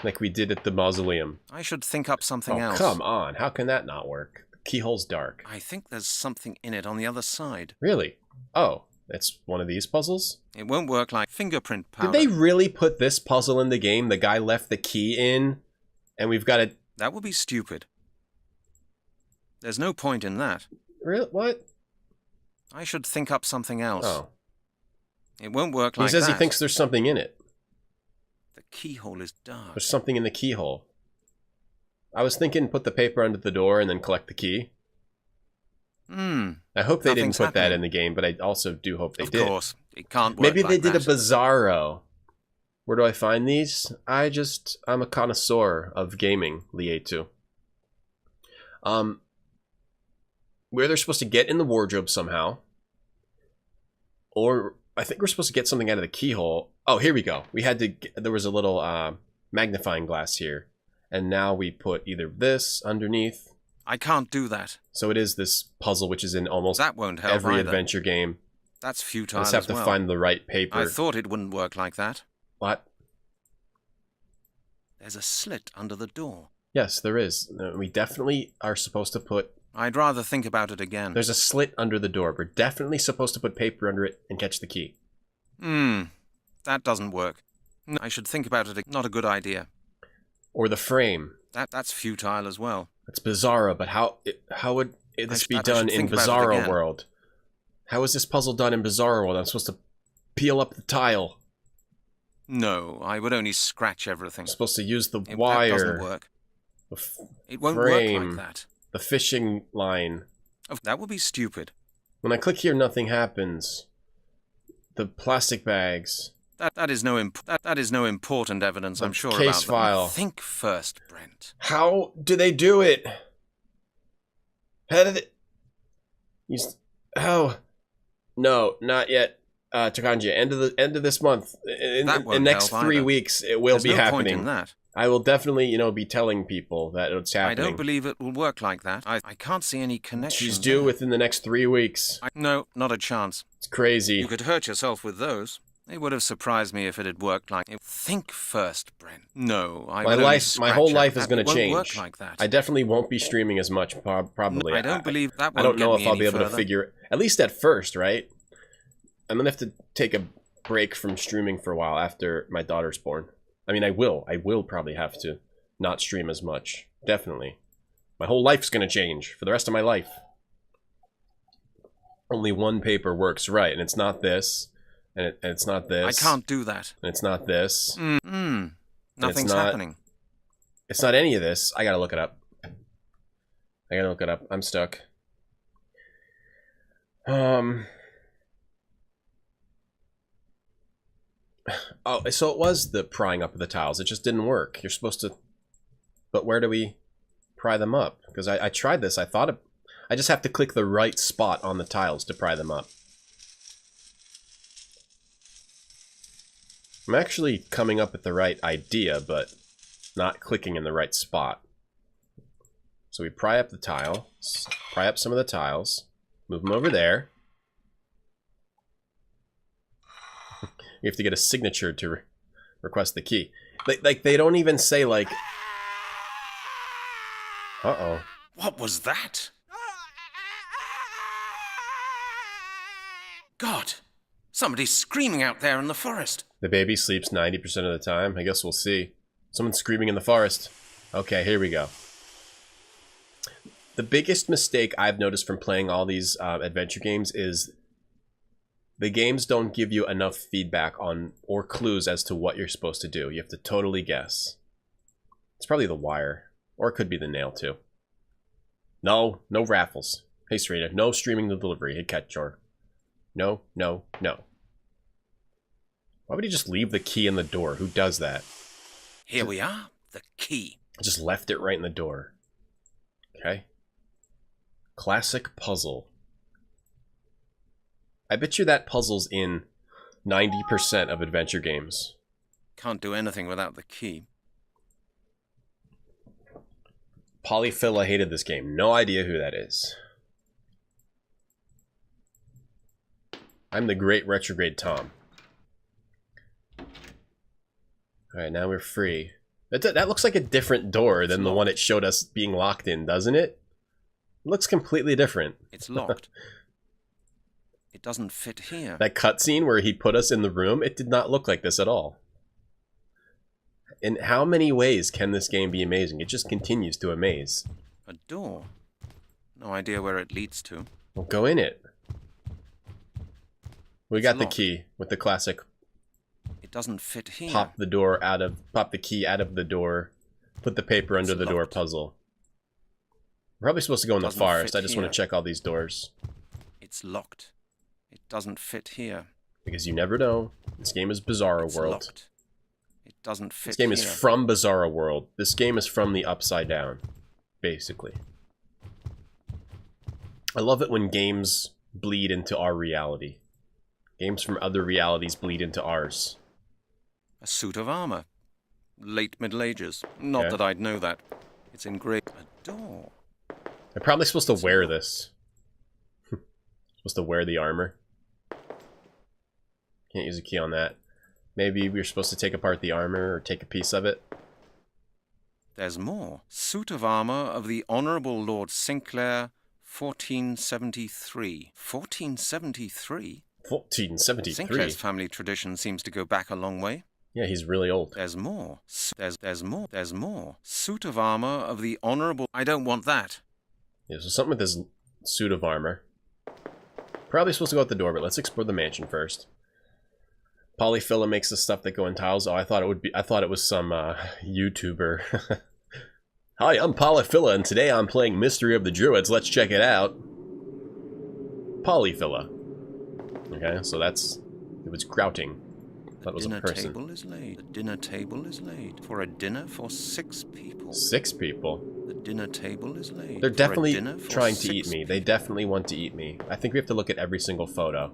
Like we did at the mausoleum. I should think up something else. Come on. How can that not work? The keyhole's dark. I think there's something in it on the other side. Really? Oh, that's one of these puzzles? It won't work like fingerprint powder. Did they really put this puzzle in the game? The guy left the key in, and we've got to... That would be stupid. There's no point in that. Really? What? I should think up something else. Oh. It won't work like that. He says he thinks there's something in it. The keyhole is dark. There's something in the keyhole. I was thinking put the paper under the door and then collect the key. I hope they didn't put that in the game, but I also do hope they did. Of course. It can't work Maybe like they did that. a Bizarro. Where do I find these? I'm a connoisseur of gaming, Lietu. Where they're supposed to get in the wardrobe somehow. Or I think we're supposed to get something out of the keyhole. Oh, here we go. We had to there was a little magnifying glass here. And now we put either this underneath. I can't do that. So it is this puzzle which is in almost that won't help every either. Adventure game. That's futile. I just have to find the right paper. I thought it wouldn't work like that. What? There's a slit under the door. Yes, there is. We definitely are supposed to put... I'd rather think about it again. There's a slit under the door. We're definitely supposed to put paper under it and catch the key. That doesn't work. No, I should think about it. Not a good idea. Or the frame. That's futile as well. It's Bizarro, but how would this be done in Bizarro World? How is this puzzle done in Bizarro World? I'm supposed to peel up the tile. No, I would only scratch everything. I'm supposed to use the wire. That doesn't work. It won't frame, work like that. The fishing line. That would be stupid. When I click here, nothing happens. The plastic bags. That is no important evidence, I'm sure, case about file. Them. Think first, Brent. How do they do it? How did it... Oh. No, not yet. Takanja, end of this month. In the next 3 weeks, it will be happening. Point in that. I will definitely, be telling people that it's happening. I don't believe it will work like that. I can't see any connection. She's due within the next 3 weeks. No, not a chance. It's crazy. You could hurt yourself with those. They would have surprised me if it had worked like it. Think first, Brent. No, my whole life is going to change. Work like that. I definitely won't be streaming as much, probably. I don't believe that. I don't know if I'll be able to figure, at least at first, right? I'm going to have to take a break from streaming for a while after my daughter's born. I mean, I will probably have to not stream as much. Definitely. My whole life's gonna change for the rest of my life. Only one paper works right, and it's not this, and it's not this. I can't do that. And it's not this. Nothing's happening. It's not any of this. I gotta look it up. I'm stuck. Oh, so it was the prying up of the tiles. It just didn't work. You're supposed to... But where do we pry them up? Because I tried this. I thought I just have to click the right spot on the tiles to pry them up. I'm actually coming up with the right idea, but not clicking in the right spot. So we pry up the tile, pry up some of the tiles, move them over there. You have to get a signature to request the key. Like they don't even say like... Uh-oh. What was that? God! Somebody's screaming out there in the forest. The baby sleeps 90% of the time. I guess we'll see. Someone's screaming in the forest. Okay, here we go. The biggest mistake I've noticed from playing all these adventure games is the games don't give you enough feedback on or clues as to what you're supposed to do. You have to totally guess. It's probably the wire. Or it could be the nail, too. No raffles. Hey, Serena, no streaming the delivery. Hey, Catchor. No. Why would he just leave the key in the door? Who does that? Here we are. The key. Just left it right in the door. Okay. Classic puzzle. I bet you that puzzle's in 90% of adventure games. Can't do anything without the key. Polyphila hated this game. No idea who that is. I'm the great retrograde Tom. Alright, now we're free. That looks like a different door than the one it showed us being locked in, doesn't it? It looks completely different. It's locked. It doesn't fit here. That cutscene where he put us in the room, it did not look like this at all. In how many ways can this game be amazing? It just continues to amaze. A door? No idea where it leads to. Well, go in it. We got the locked. key with the classic. It doesn't fit here. Pop the key out of the door, put the paper under the door puzzle. We're probably supposed to go in the forest. I just want to check all these doors. It's locked. It doesn't fit here. Because you never know. This game is Bizarro World. Locked. It doesn't fit This game here. is from Bizarro World. This game is from the Upside Down, basically. I love it when games bleed into our reality. Games from other realities bleed into ours. A suit of armor. Late Middle Ages. Not that I'd know that. It's engraved. A door. I'm probably supposed to wear this. Supposed to wear the armor. Can't use a key on that. Maybe we're supposed to take apart the armor or take a piece of it. There's more. Suit of armor of the Honourable Lord Sinclair, 1473. 1473? 1473? Sinclair's family tradition seems to go back a long way. Yeah, he's really old. There's more. There's more. Suit of armor of the Honourable... I don't want that. Yeah, so something with this suit of armor. Probably supposed to go out the door, but let's explore the mansion first. Polyphila makes the stuff that go in tiles. Oh, I thought it was some YouTuber. Hi, I'm Polyphila, and today I'm playing Mystery of the Druids. Let's check it out. Polyphila. Okay, so it was grouting. That was a person. Table is laid. The dinner table is laid. For a dinner for 6 people. 6 people? The dinner table is laid. They're definitely trying to eat me. They definitely want to eat me. I think we have to look at every single photo.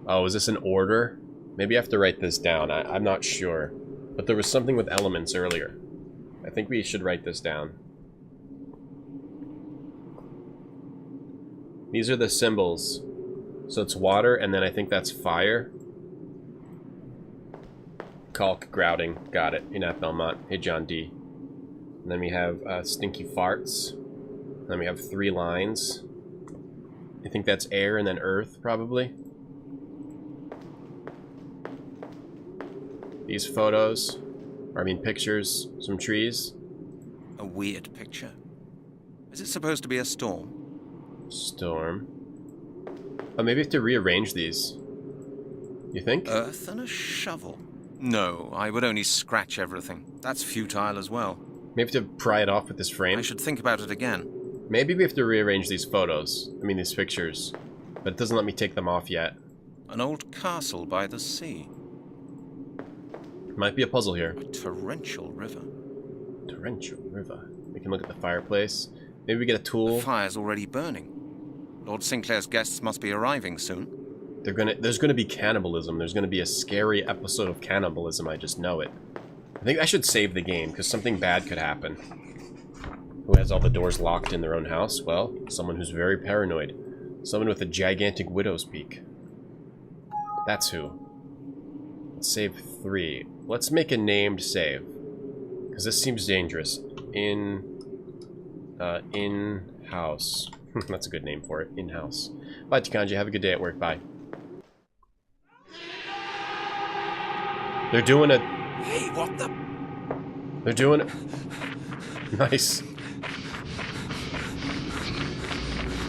Oh, is this an order? Maybe I have to write this down. I'm not sure. But there was something with elements earlier. I think we should write this down. These are the symbols. So it's water, and then I think that's fire. Caulk, grouting. Got it. Enough, Belmont. Hey, John D. And then we have stinky farts. Then we have 3 lines. I think that's air and then earth, probably. these photos. Or, I mean, pictures. Some trees. A weird picture. Is it supposed to be a storm? Storm. Oh, maybe I have to rearrange these. You think? Earth and a shovel. No, I would only scratch everything. That's futile as well. Maybe to pry it off with this frame. I should think about it again. Maybe we have to rearrange these photos. I mean, these pictures. But it doesn't let me take them off yet. An old castle by the sea. Might be a puzzle here. A torrential river. Torrential river. We can look at the fireplace. Maybe we get a tool. The fire's already burning. Lord Sinclair's guests must be arriving soon. There's gonna be cannibalism. There's gonna be a scary episode of cannibalism. I just know it. I think I should save the game because something bad could happen. Who has all the doors locked in their own house? Well, someone who's very paranoid. Someone with a gigantic widow's peak. That's who. Let's save 3. Let's make a named save. Because this seems dangerous. In-house. That's a good name for it. In-house. Bye, Takanji. Have a good day at work. Bye. They're doing it. Hey, what the? They're doing it. Nice.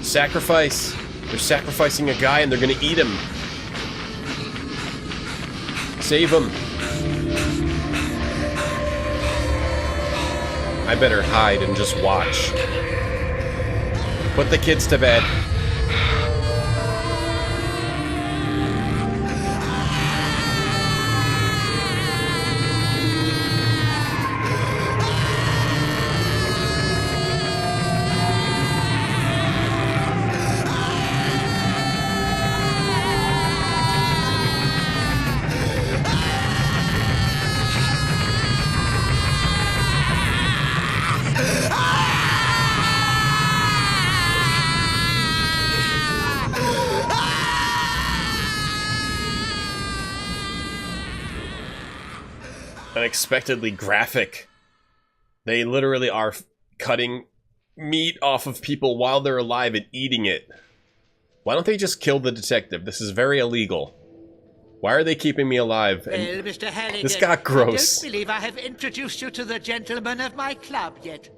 Sacrifice. They're sacrificing a guy and they're gonna eat him. Save him. I better hide and just watch. Put the kids to bed. Unexpectedly graphic. They literally are cutting meat off of people while they're alive and eating it. Why don't they just kill the detective? This is very illegal. Why are they keeping me alive? Well, Mr. Halligan, this got gross. I don't believe I have introduced you to the gentlemen of my club yet.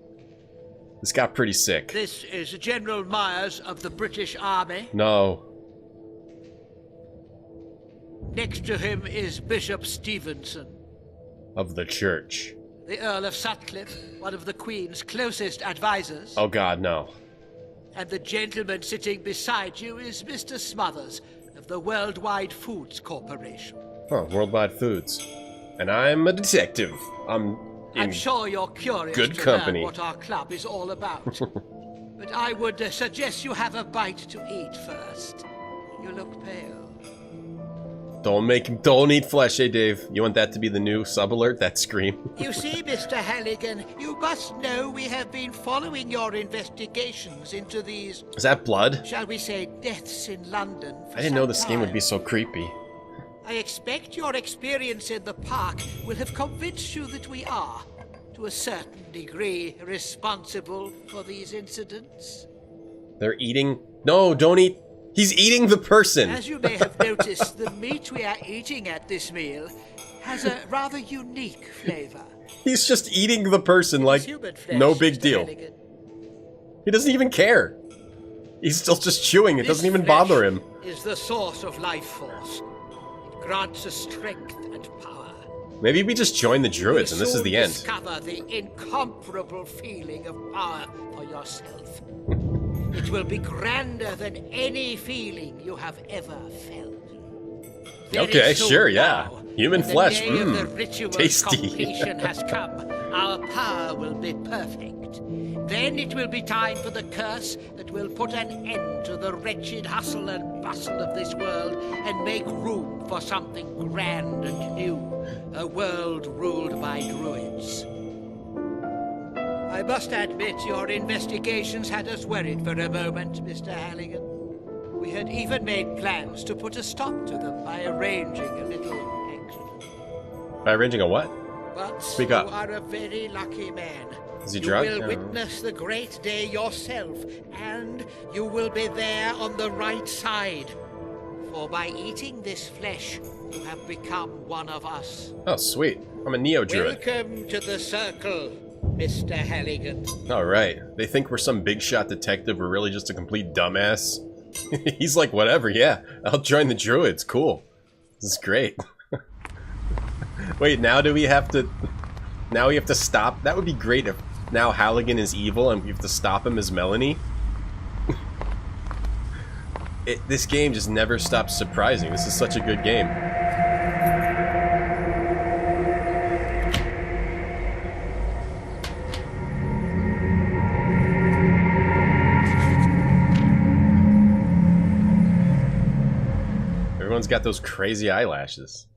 This got pretty sick. This is General Myers of the British Army. No. Next to him is Bishop Stevenson. Of the church. The Earl of Sutcliffe, one of the Queen's closest advisors. Oh god, no. And the gentleman sitting beside you is Mr. Smothers of the Worldwide Foods Corporation. Oh, Worldwide Foods. And I'm a detective. I'm sure you're curious good to company. learn what our club is all about. But I would suggest you have a bite to eat first. You look pale. Don't eat flesh, hey Dave. You want that to be the new sub alert? That scream. You see, Mr. Halligan, you must know we have been following your investigations into these... Is that blood? Shall we say deaths in London for I didn't know some this game would time. be so creepy. I expect your experience in the park will have convinced you that we are, to a certain degree, responsible for these incidents. They're eating... No, don't eat... He's eating the person! As you may have noticed, the meat we are eating at this meal has a rather unique flavor. He's just eating the person like no big deal. He doesn't even care. He's still just chewing. It doesn't even bother him. Is the source of life force. It grants us strength and power. Maybe we just join the Druids and this is the end. Discover the incomparable feeling of power for yourself. It will be grander than any feeling you have ever felt. Very Okay, soon sure, yeah. now, Human when flesh, the day of the ritual's tasty. completion has come. Our power will be perfect. Then it will be time for the curse that will put an end to the wretched hustle and bustle of this world and make room for something grand and new. A world ruled by druids. I must admit your investigations had us worried for a moment, Mr. Halligan. We had even made plans to put a stop to them by arranging a little accident. By arranging a what? But Speak you up. are a very lucky man. Is he you drunk? will No. witness the great day yourself, and you will be there on the right side. for by eating this flesh, you have become one of us. Oh, sweet. I'm a Neo-Druid. Welcome to the circle, Mr. Halligan. Alright. They think we're some big shot detective. We're really just a complete dumbass. He's like, whatever, yeah. I'll join the Druids. Cool. This is great. Wait, now do we have to... Now we have to stop? That would be great if now Halligan is evil and we have to stop him as Melanie. This game just never stops surprising. This is such a good game. Everyone's got those crazy eyelashes.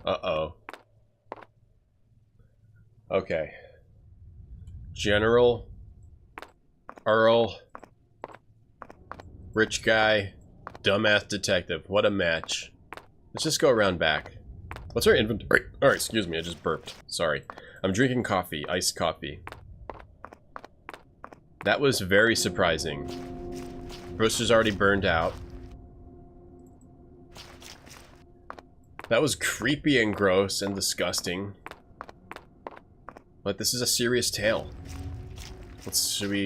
Uh-oh. Okay. General, Earl, rich guy, dumbass detective. What a match. Let's just go around back. What's our inventory? Alright, excuse me, I just burped. Sorry. I'm drinking coffee, iced coffee. That was very surprising. Roaster's already burned out. That was creepy and gross and disgusting. But this is a serious tale.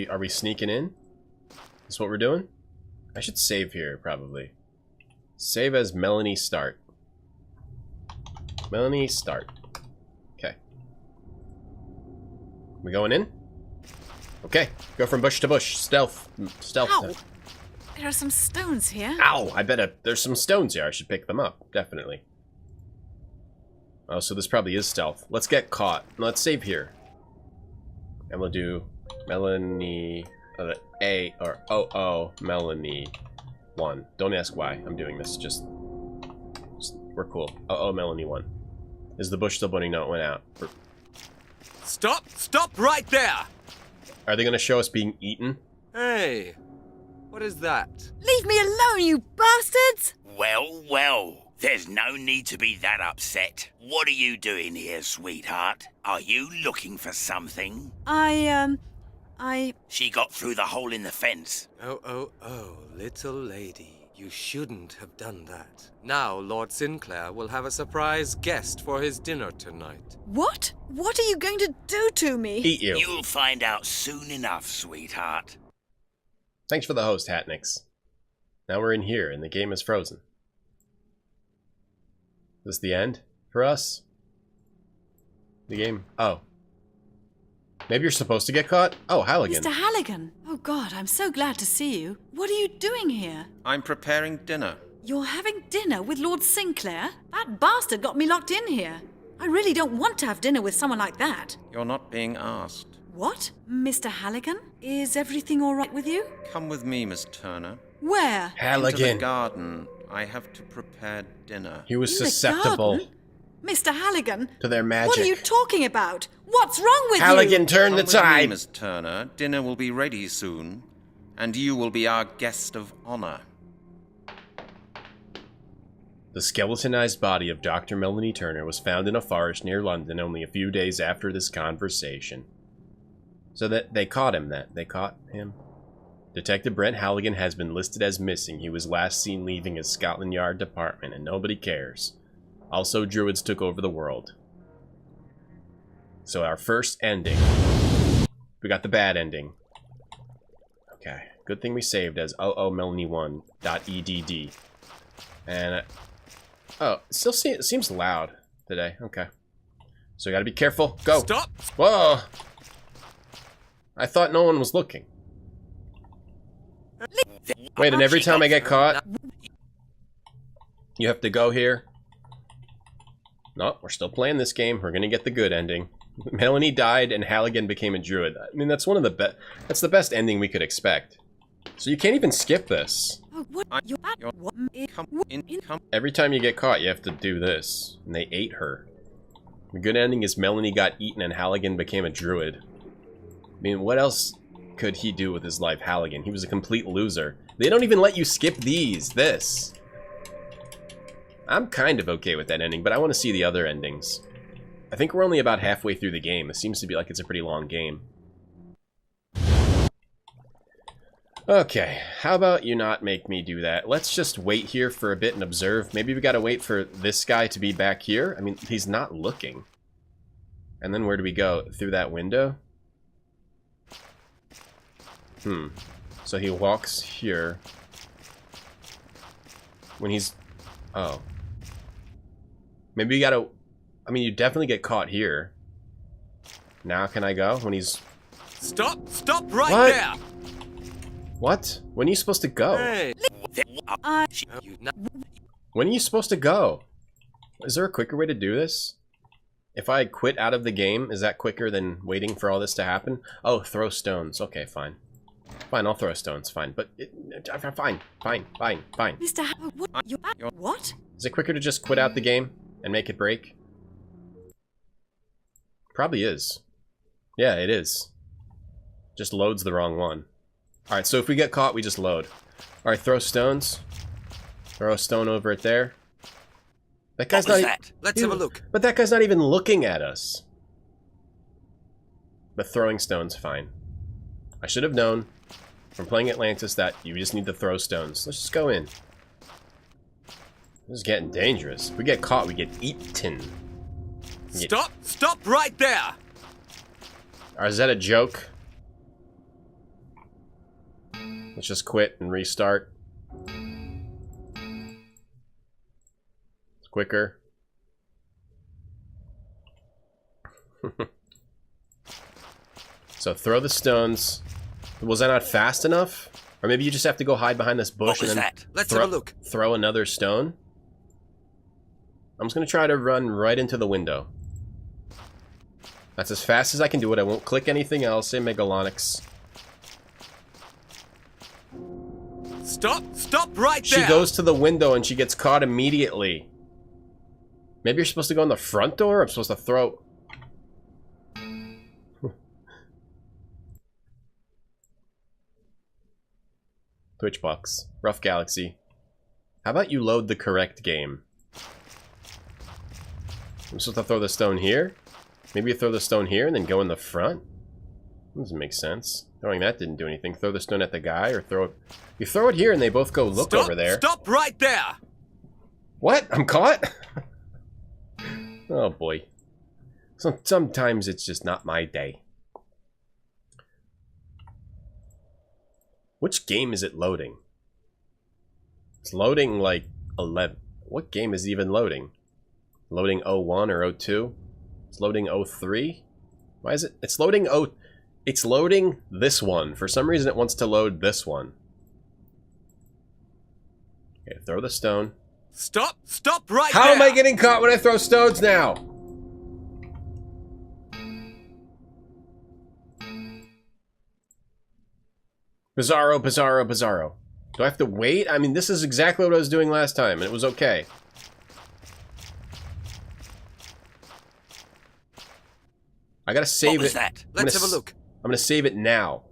Are we sneaking in? Is what we're doing? I should save here, probably. Save as Melanie Start. Melanie Start. Okay. We going in? Okay. Go from bush to bush. Stealth. Stealth. Ow. There are some stones here. Ow! I bet there's some stones here. I should pick them up. Definitely. Oh, so this probably is stealth. Let's get caught. Let's save here. And we'll do Melanie... A or OO Melanie 1. Don't ask why I'm doing this. Just we're cool. OO Melanie 1. Is the bush still burning? No, it went out. Stop! Stop right there! Are they going to show us being eaten? Hey, what is that? Leave me alone, you bastards! Well, well. There's no need to be that upset. What are you doing here, sweetheart? Are you looking for something? She got through the hole in the fence. Oh, little lady. You shouldn't have done that. Now Lord Sinclair will have a surprise guest for his dinner tonight. What? What are you going to do to me? Eat you. You'll find out soon enough, sweetheart. Thanks for the host, Hatnix. Now we're in here, and the game is frozen. Is this the end for us? The game? Oh. Maybe you're supposed to get caught? Oh, Halligan. Mr. Halligan. Oh, God, I'm so glad to see you. What are you doing here? I'm preparing dinner. You're having dinner with Lord Sinclair? That bastard got me locked in here. I really don't want to have dinner with someone like that. You're not being asked. What? Mr. Halligan? Is everything all right with you? Come with me, Miss Turner. Where? Halligan. Into the garden. I have to prepare dinner. He was susceptible. Mr. Halligan? To their magic. What are you talking about? What's wrong with Halligan, you? turn the Come with me, tide. Miss Turner. Dinner will be ready soon, and you will be our guest of honor. The skeletonized body of Dr. Melanie Turner was found in a forest near London only a few days after this conversation. So that they caught him. They caught him. Detective Brent Halligan has been listed as missing. He was last seen leaving his Scotland Yard department, and nobody cares. Also, Druids took over the world. So our first ending. We got the bad ending. Okay. Good thing we saved as oomelanie1.edd. And, oh, it still seems loud today. Okay. So we gotta be careful. Go! Stop! Whoa! I thought no one was looking. Wait, and every time I get caught, you have to go here. No, we're still playing this game. We're gonna get the good ending. Melanie died and Halligan became a druid. I mean, that's one of the best. That's the best ending we could expect. So you can't even skip this. Every time you get caught, you have to do this. And they ate her. The good ending is Melanie got eaten and Halligan became a druid. I mean, what else could he do with his life, Halligan? He was a complete loser. They don't even let you skip this. I'm kind of okay with that ending, but I want to see the other endings. I think we're only about halfway through the game. It seems to be like it's a pretty long game. Okay, how about you not make me do that? Let's just wait here for a bit and observe. Maybe we gotta wait for this guy to be back here. I mean, he's not looking. And then where do we go? Through that window? So he walks here. When he's... Oh. Maybe you gotta... I mean, you definitely get caught here. Now can I go? When he's... Stop! Stop right What? there! What? When are you supposed to go? Hey. When are you supposed to go? Is there a quicker way to do this? If I quit out of the game, is that quicker than waiting for all this to happen? Oh, throw stones. Okay, fine. Fine, I'll throw stones. Fine, but... fine. Mr. What? Is it quicker to just quit out the game and make it break? Probably is. Yeah, it is. Just loads the wrong one. Alright, so if we get caught, we just load. Alright, throw stones. Throw a stone over it there. That guy's not that? Let's have a look. But that guy's not even looking at us. But throwing stones, fine. I should have known from playing Atlantis that you just need to throw stones. Let's just go in. This is getting dangerous. If we get caught, we get eaten. Stop! Stop right there! Or is that a joke? Let's just quit and restart. It's quicker. So throw the stones. Was that not fast enough? Or maybe you just have to go hide behind this bush and then Let's have a look. Throw another stone. I'm just gonna try to run right into the window. That's as fast as I can do it. I won't click anything else. Say Megalonyx. Stop! Stop right there! She goes to the window and she gets caught immediately. Maybe you're supposed to go in the front door? I'm supposed to throw... Twitchbox. Rough Galaxy. How about you load the correct game? I'm supposed to throw the stone here? Maybe you throw the stone here and then go in the front? Doesn't make sense. Throwing that didn't do anything. Throw the stone at the guy or throw it... You throw it here and they both go look over there. Stop right there! What? I'm caught? Oh boy. Sometimes it's just not my day. Which game is it loading? It's loading like 11. What game is even loading? Loading 01 or 02? It's loading 03? Why is it? It's loading It's loading this one. For some reason it wants to load this one. Okay, throw the stone. Stop! Stop right How there! am I getting caught when I throw stones now? Bizarro, bizarro, bizarro. Do I have to wait? I mean, this is exactly what I was doing last time, and it was okay. I gotta save it. What was that? Let's have a look. I'm gonna save it now.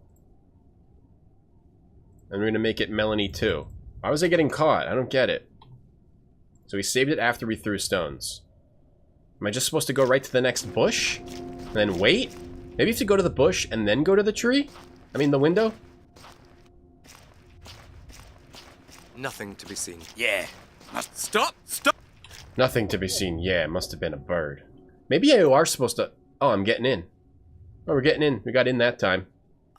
And we're gonna make it Melanie too. Why was I getting caught? I don't get it. So we saved it after we threw stones. Am I just supposed to go right to the next bush? And then wait? Maybe you have to go to the bush and then go to the tree? I mean the window? Nothing to be seen. Yeah. Stop! Stop! Nothing to be seen. Yeah, it must have been a bird. Maybe you are supposed to... Oh, I'm getting in. Oh, we're getting in. We got in that time.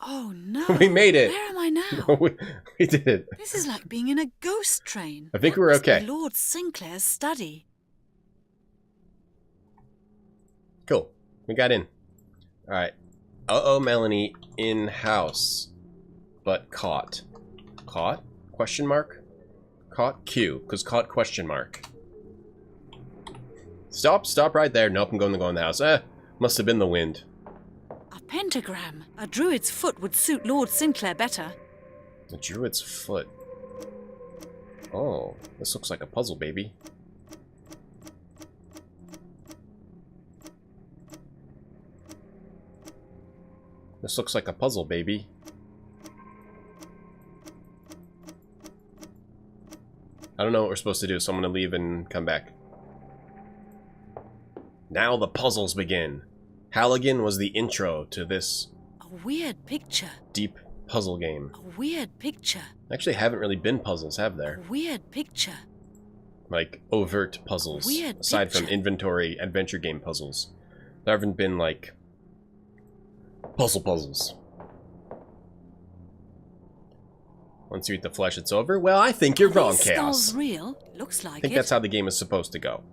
Oh no. We made it. Where am I now? we did it. This is like being in a ghost train. I think we're okay. Lord Sinclair's study. Cool. We got in. Alright. Uh-oh, Melanie. In-house. But caught. Caught? Question mark? Caught? Q. Because caught question mark. Stop. Stop right there. Nope, I'm going to go in the house. Must have been the wind. A pentagram. A druid's foot would suit Lord Sinclair better. The druid's foot. Oh, this looks like a puzzle, baby. This looks like a puzzle, baby. I don't know what we're supposed to do, so I'm going to leave and come back. Now the puzzles begin. Halligan was the intro to this A weird picture. deep puzzle game. A weird picture. Actually, haven't really been puzzles, have there? A weird picture. Like, overt puzzles. Weird aside from picture. inventory adventure game puzzles. There haven't been, like, puzzles. Once you eat the flesh, it's over? Well, I think you're wrong, These Chaos. skulls real? Looks like I think it. that's how the game is supposed to go.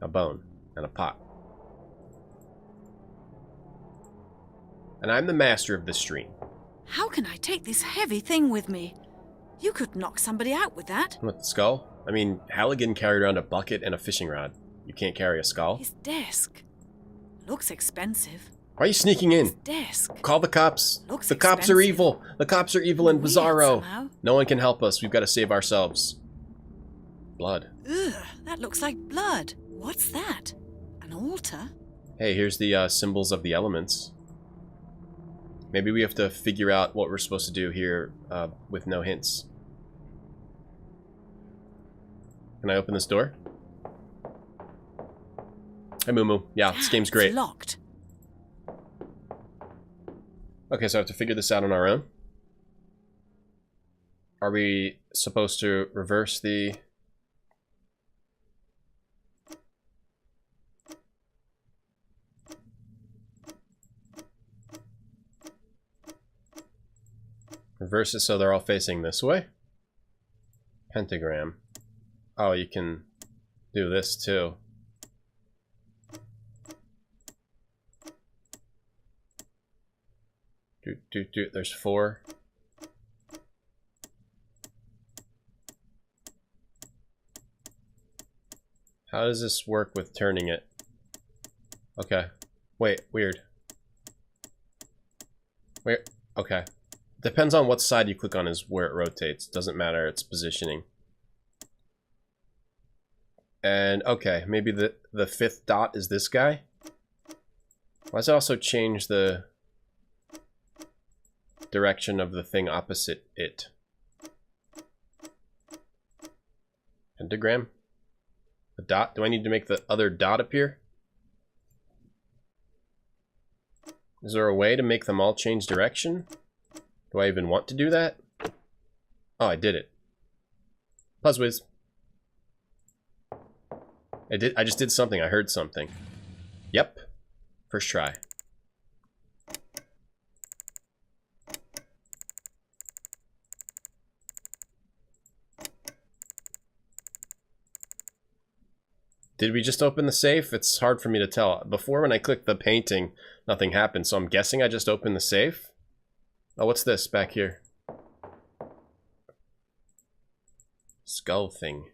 A bone and a pot. And I'm the master of this stream. How can I take this heavy thing with me? You could knock somebody out with that. With the skull? I mean, Halligan carried around a bucket and a fishing rod. You can't carry a skull? His desk. Looks expensive. Why are you sneaking in? Desk. Call the cops. Looks The cops are expensive. evil. The cops are evil and Weird bizarro. somehow. No one can help us. We've got to save ourselves. Blood. Ugh, that looks like blood. What's that? An altar? Hey, here's the symbols of the elements. Maybe we have to figure out what we're supposed to do here with no hints. Can I open this door? Hey, Moo Moo. Yeah, this game's great. It's locked. Okay, so I have to figure this out on our own. Are we supposed to reverse the... Reverse it so they're all facing this way? Pentagram. Oh, you can do this too. There's 4. How does this work with turning it? Okay. Wait, weird. Wait, okay. Depends on what side you click on is where it rotates. Doesn't matter, it's positioning. And, okay, maybe the 5th dot is this guy? Why does it also change the direction of the thing opposite it? Pentagram? A dot? Do I need to make the other dot appear? Is there a way to make them all change direction? Do I even want to do that? Oh, I did it. Puzzwiz. I just did something. I heard something. Yep. First try. Did we just open the safe? It's hard for me to tell. Before, when I clicked the painting, nothing happened, so I'm guessing I just opened the safe? Oh, what's this back here? Skull thing.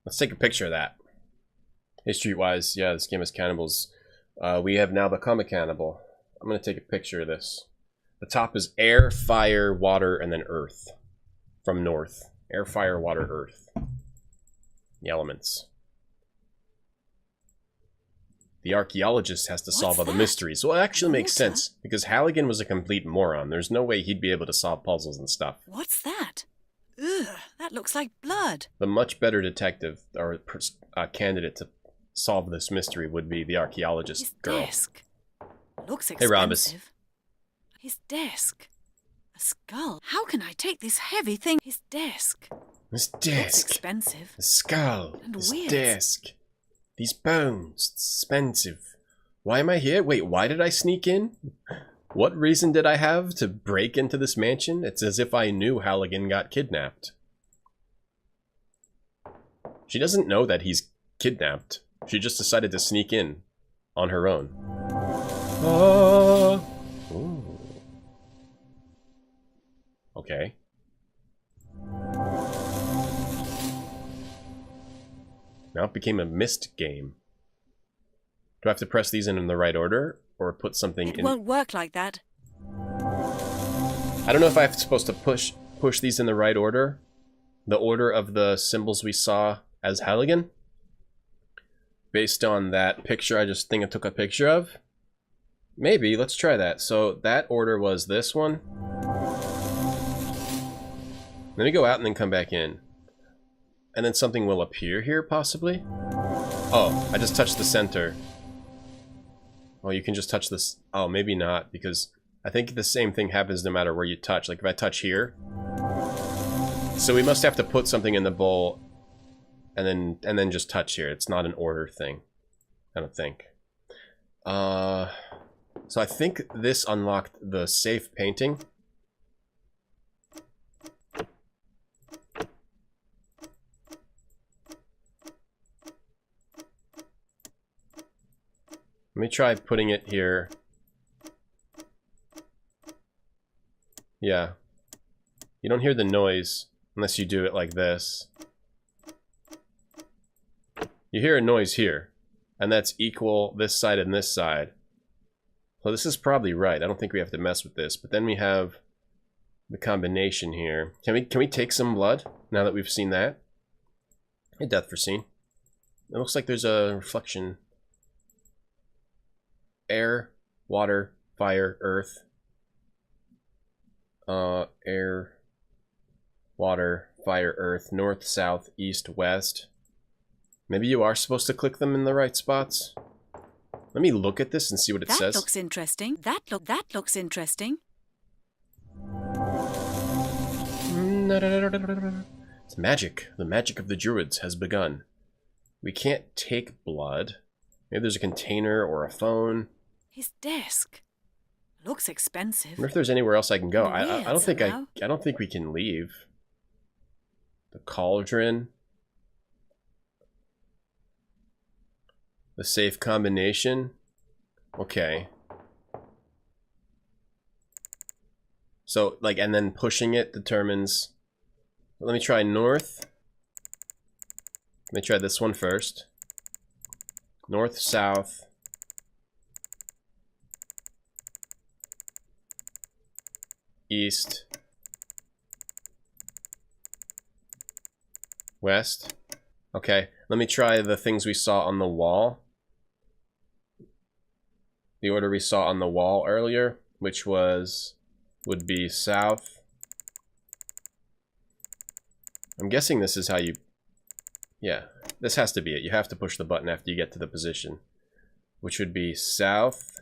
Let's take a picture of that. History-wise, yeah, this game is cannibals. We have now become a cannibal. I'm going to take a picture of this. The top is air, fire, water, and then earth. From north. Air, fire, water, earth. The elements. The archaeologist has to solve all the mysteries. Well, it actually makes sense, because Halligan was a complete moron. There's no way he'd be able to solve puzzles and stuff. What's that? Ugh, that looks like blood. The much better detective, or candidate to solve this mystery would be the archaeologist His girl. desk. Looks Hey, expensive. Rhombus. His desk. A skull. How can I take this heavy thing? His desk. This Looks desk. expensive. The skull. And This weird. desk. These bones. It's expensive. Why am I here? Wait, why did I sneak in? What reason did I have to break into this mansion? It's as if I knew Halligan got kidnapped. She doesn't know that he's kidnapped. She just decided to sneak in on her own. Ooh. Okay. Now it became a mist game. Do I have to press these in the right order? Or put something It in? won't work like that. I don't know if I'm supposed to push these in the right order. The order of the symbols we saw as Halligan. Based on that picture I took a picture of. Maybe, let's try that. So that order was this one. Let me go out and then come back in. And then something will appear here, possibly? Oh, I just touched the center. Oh, you can just touch this. Oh, maybe not, because I think the same thing happens no matter where you touch. Like if I touch here. So we must have to put something in the bowl and then just touch here. It's not an order thing. I don't think. So I think this unlocked the safe painting. Let me try putting it here. Yeah. You don't hear the noise unless you do it like this. You hear a noise here, and that's equal this side and this side. So this is probably right. I don't think we have to mess with this. But then we have the combination here. Can we take some blood now that we've seen that? A death for scene. It looks like there's a reflection. Air, water, fire, earth. Air, water, fire, earth, north, south, east, west. Maybe you are supposed to click them in the right spots. Let me look at this and see what it says. That looks interesting. That looks interesting. It's magic. The magic of the Druids has begun. We can't take blood. Maybe there's a container or a phone. His desk looks expensive. I wonder if there's anywhere else I can go. I don't think somehow. I don't think we can leave. The cauldron. The safe combination. Okay. So, like, and then pushing it determines... Let me try north. Let me try this one first. North, south. East. West. Okay, let me try the things we saw on the wall. The order we saw on the wall earlier, which would be south. I'm guessing this is how you... Yeah, this has to be it. You have to push the button after you get to the position. Which would be south,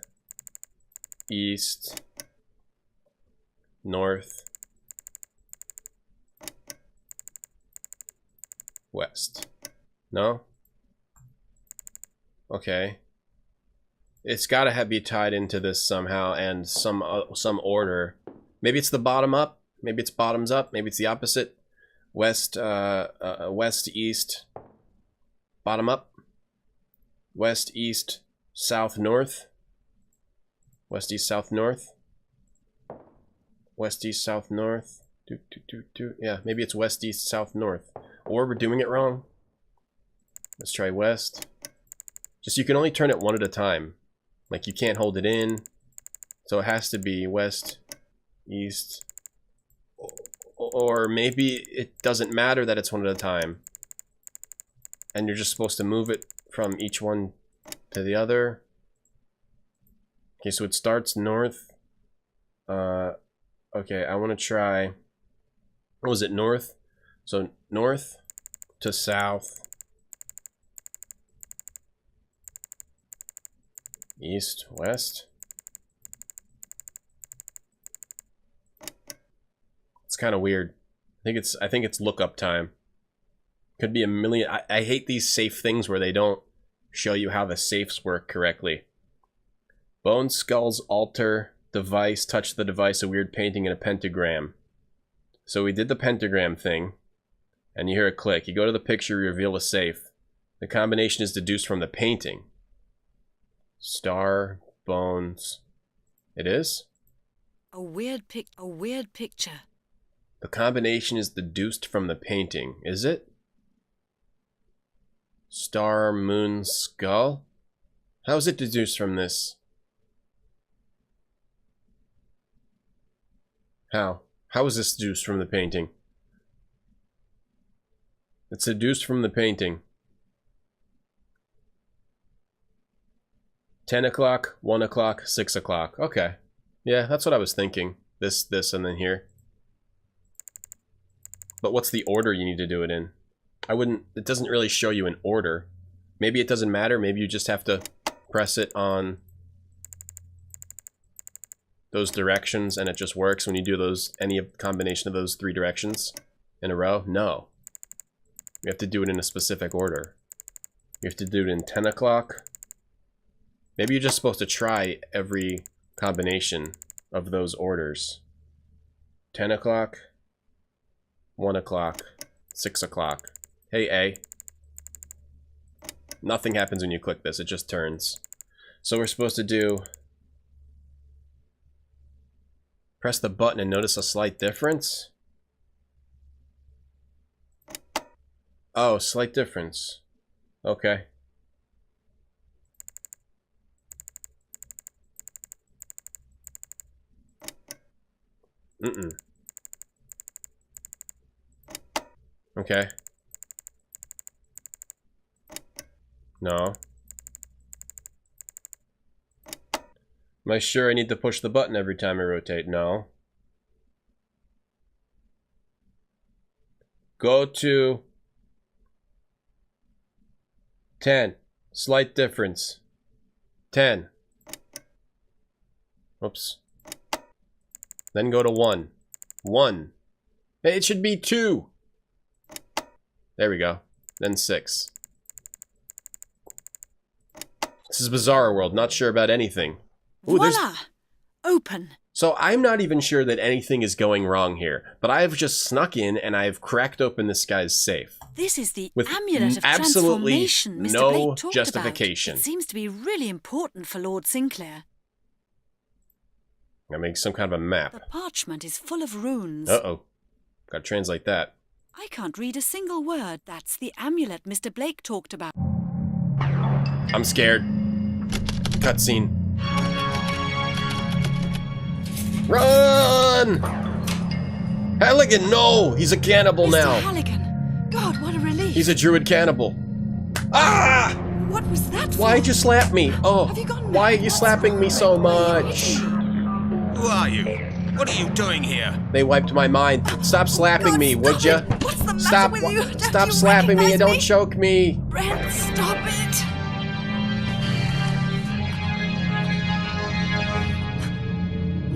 east, north, west. No? Okay. It's got to be tied into this somehow and some order. Maybe it's the bottom up. Maybe it's bottoms up. Maybe it's the opposite. West, west, east, bottom up. West, east, south, north. West, east, south, north. West, east, south, north. Yeah, maybe it's west, east, south, north. Or we're doing it wrong. Let's try west. Just you can only turn it one at a time. Like you can't hold it in. So it has to be west, east. Or maybe it doesn't matter that it's one at a time. And you're just supposed to move it from each one to the other. Okay, so it starts north. Okay, I want to try... What was it, north? So north to south. East, west. It's kind of weird. I think it's lookup time. Could be a million. I hate these safe things where they don't show you how the safes work correctly. Bone, skulls, altar, device, touch the device, a weird painting, and a pentagram. So we did the pentagram thing, and you hear a click. You go to the picture, you reveal a safe. The combination is deduced from the painting. Star, bones. It is? A weird picture. The combination is deduced from the painting, is it? Star, moon, skull? How is it deduced from this? How? How is this deduced from the painting? It's deduced from the painting. 10 o'clock, 1 o'clock, 6 o'clock. Okay. Yeah, that's what I was thinking. This, and then here. But what's the order you need to do it in? It doesn't really show you an order. Maybe it doesn't matter. Maybe you just have to press it on those directions and it just works when you do those any combination of those 3 directions in a row? No. You have to do it in a specific order. You have to do it in 10 o'clock. Maybe you're just supposed to try every combination of those orders. 10 o'clock, 1 o'clock, 6 o'clock. Hey, A. Nothing happens when you click this, it just turns. So we're supposed to do... Press the button and notice a slight difference? Oh, slight difference. Okay. Mm-mm. Okay. No. Am I sure I need to push the button every time I rotate? No. Go to 10. Slight difference. 10. Oops. Then go to 1. 1. It should be 2. There we go. Then 6. This is Bizarro World. Not sure about anything. Ooh, Voila! Open. So I'm not even sure that anything is going wrong here, but I've just snuck in and I've cracked open this guy's safe. This is the With amulet of absolutely transformation Mr. no Blake talked justification. about. It seems to be really important for Lord Sinclair. I make some kind of a map. The parchment is full of runes. Uh-oh. Gotta translate that. I can't read a single word. That's the amulet Mr. Blake talked about. I'm scared. Cutscene. Run! Halligan, no! He's a cannibal Mr. now. Halligan. God, what a relief. He's a druid cannibal. Ah! What was that for? Why'd you slap me? Oh, why are you slapping me so much? Who are you? What are you doing here? They wiped my mind. Stop slapping me, would ya? What's the matter Stop! with you? Stop You slapping me and recognize don't choke me. Brent, stop it.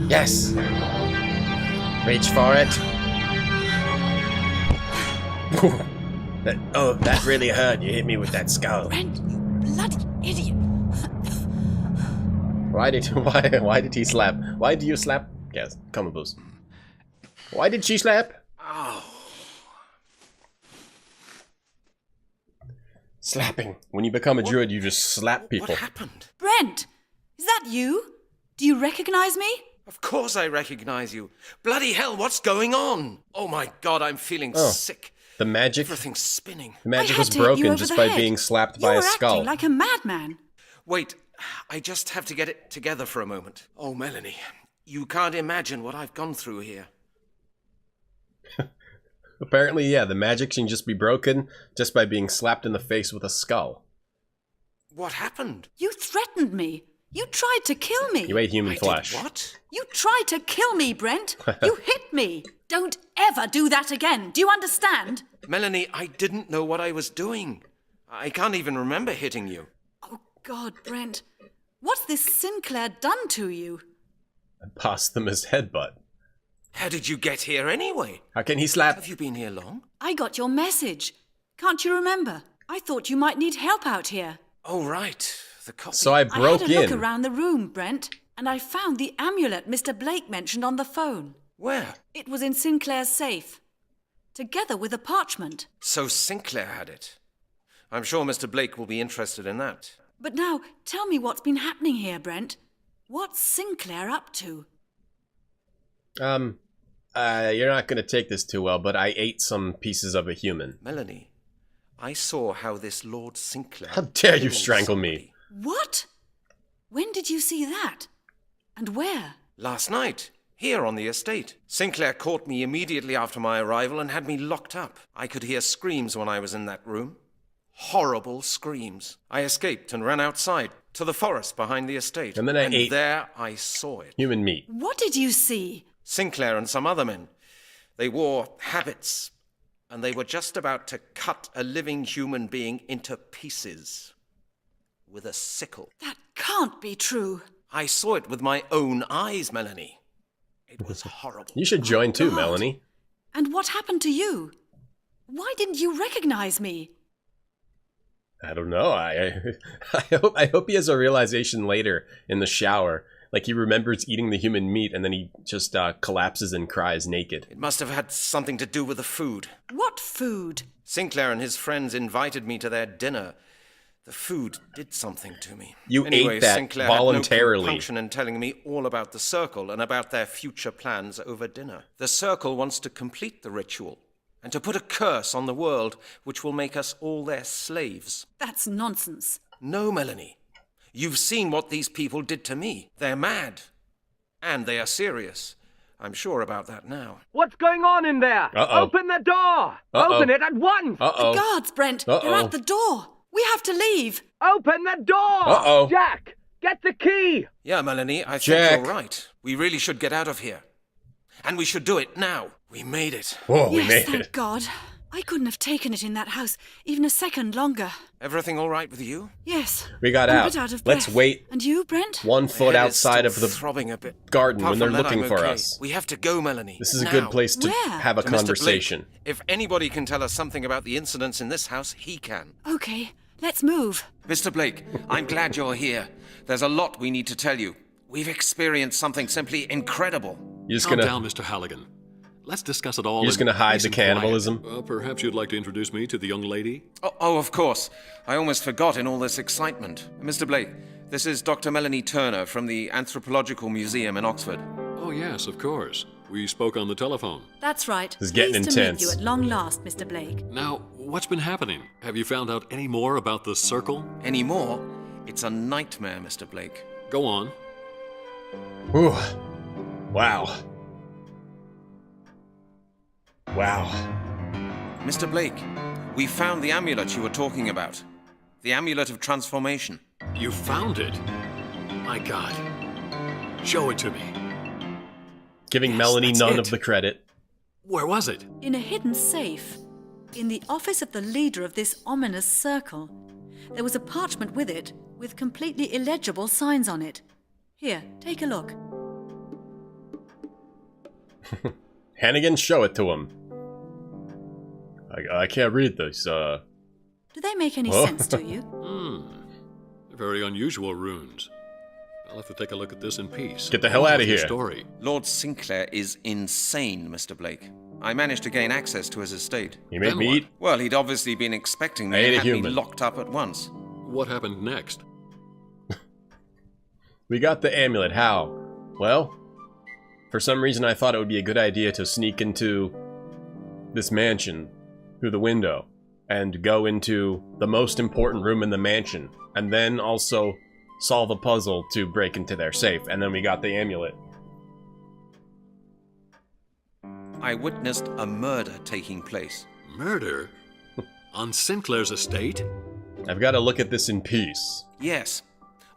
Yes. Reach for it. That really hurt. You hit me with that skull. Brent, you bloody idiot. Why did he slap? Why do you slap? Yes, come on, Why did she slap? Oh. Slapping. When you become a druid, you just slap people. What happened? Brent, is that you? Do you recognize me? Of course I recognize you. Bloody hell, what's going on? Oh my god, I'm feeling sick. The magic? Everything's spinning. The magic I had was to hit you broken over just the by head. being slapped You by were a skull. acting like a madman. Wait, I just have to get it together for a moment. Oh, Melanie, you can't imagine what I've gone through here. Apparently, yeah, the magic can just be broken just by being slapped in the face with a skull. What happened? You threatened me. You tried to kill me. You ate human flesh. What? You tried to kill me, Brent. You hit me. Don't ever do that again. Do you understand? Melanie, I didn't know what I was doing. I can't even remember hitting you. Oh, God, Brent. What's this Sinclair done to you? A posthumous headbutt. How did you get here anyway? How can he slap? Have you been here long? I got your message. Can't you remember? I thought you might need help out here. Oh, right. The copy. So I broke I had a look in. around the room, Brent, and I found the amulet Mr. Blake mentioned on the phone. Where? It was in Sinclair's safe, together with a parchment. So Sinclair had it. I'm sure Mr. Blake will be interested in that. But now, tell me what's been happening here, Brent. What's Sinclair up to? You're not gonna take this too well, but I ate some pieces of a human. Melanie, I saw how this Lord Sinclair... How dare you killed strangle somebody. me? What? When did you see that? And where? Last night, here on the estate. Sinclair caught me immediately after my arrival and had me locked up. I could hear screams when I was in that room. Horrible screams. I escaped and ran outside to the forest behind the estate. And then I ate there I saw it. human meat. What did you see? Sinclair and some other men. They wore habits, and they were just about to cut a living human being into pieces with a sickle. That can't be true. I saw it with my own eyes, Melanie. It was horrible. You should join too, God. Melanie. And what happened to you? Why didn't you recognize me? I don't know. I hope he has a realization later in the shower. Like he remembers eating the human meat and then he just collapses and cries naked. It must have had something to do with the food. What food? Sinclair and his friends invited me to their dinner. The food did something to me. You anyway, ate that Sinclair voluntarily. had no compunction in telling me all about the Circle and about their future plans over dinner. The Circle wants to complete the ritual and to put a curse on the world which will make us all their slaves. That's nonsense. No, Melanie. You've seen what these people did to me. They're mad. And they are serious. I'm sure about that now. What's going on in there? Uh-oh. Open the door! Uh-oh. Open it at once! Uh-oh. The guards, Brent. They're Uh-oh. at the door. We have to leave. Open the door! Uh-oh. Jack, get the key! Yeah, Melanie, I think Jack. you're right. We really should get out of here. And we should do it now. We made it. Whoa, we Yes, made thank it. God. I couldn't have taken it in that house even a second longer. Everything all right with you? Yes. We got I'm a out. bit out of Let's breath. wait And you, Brent? 1 My foot head is outside of still the throbbing a bit. garden Apart when they're from that, looking I'm for okay. us. We have to go, Melanie. This is a Now. good place to Where? have a To Mr. conversation. Blake. If anybody can tell us something about the incidents in this house, he can. Okay, let's move. Mr. Blake, I'm glad you're here. There's a lot we need to tell you. We've experienced something simply incredible. You're just Calm gonna down, Mr. Halligan. Let's discuss it all. You're just in gonna hide peace the and quiet. cannibalism? Perhaps you'd like to introduce me to the young lady? Oh, of course. I almost forgot in all this excitement. Mr. Blake, this is Dr. Melanie Turner from the Anthropological Museum in Oxford. Oh, yes, of course. We spoke on the telephone. That's right. This is getting Pleased intense. to meet you at long last, Mr. Blake. Now, what's been happening? Have you found out any more about the Circle? Any more? It's a nightmare, Mr. Blake. Go on. Whew. Wow. Wow. Mr. Blake, we found the amulet you were talking about. The amulet of transformation. You found it? My God. Show it to me. Giving Yes, Melanie that's none it. of the credit. Where was it? In a hidden safe, in the office of the leader of this ominous circle, there was a parchment with it, with completely illegible signs on it. Here, take a look. Hannigan, show it to him. I can't read this. Do they make any Whoa. sense to you? Very unusual runes. I'll have to take a look at this in peace. Get the hell On out with of your here. Story. Lord Sinclair is insane, Mr. Blake. I managed to gain access to his estate. He made Then me what? eat. Well, he'd obviously been expecting me I ate and a had me human. locked up at once. What happened next? We got the amulet. How? Well, for some reason I thought it would be a good idea to sneak into this mansion through the window and go into the most important room in the mansion and then also solve a puzzle to break into their safe. And then we got the amulet. I witnessed a murder taking place. Murder? On Sinclair's estate? I've got to look at this in peace. Yes,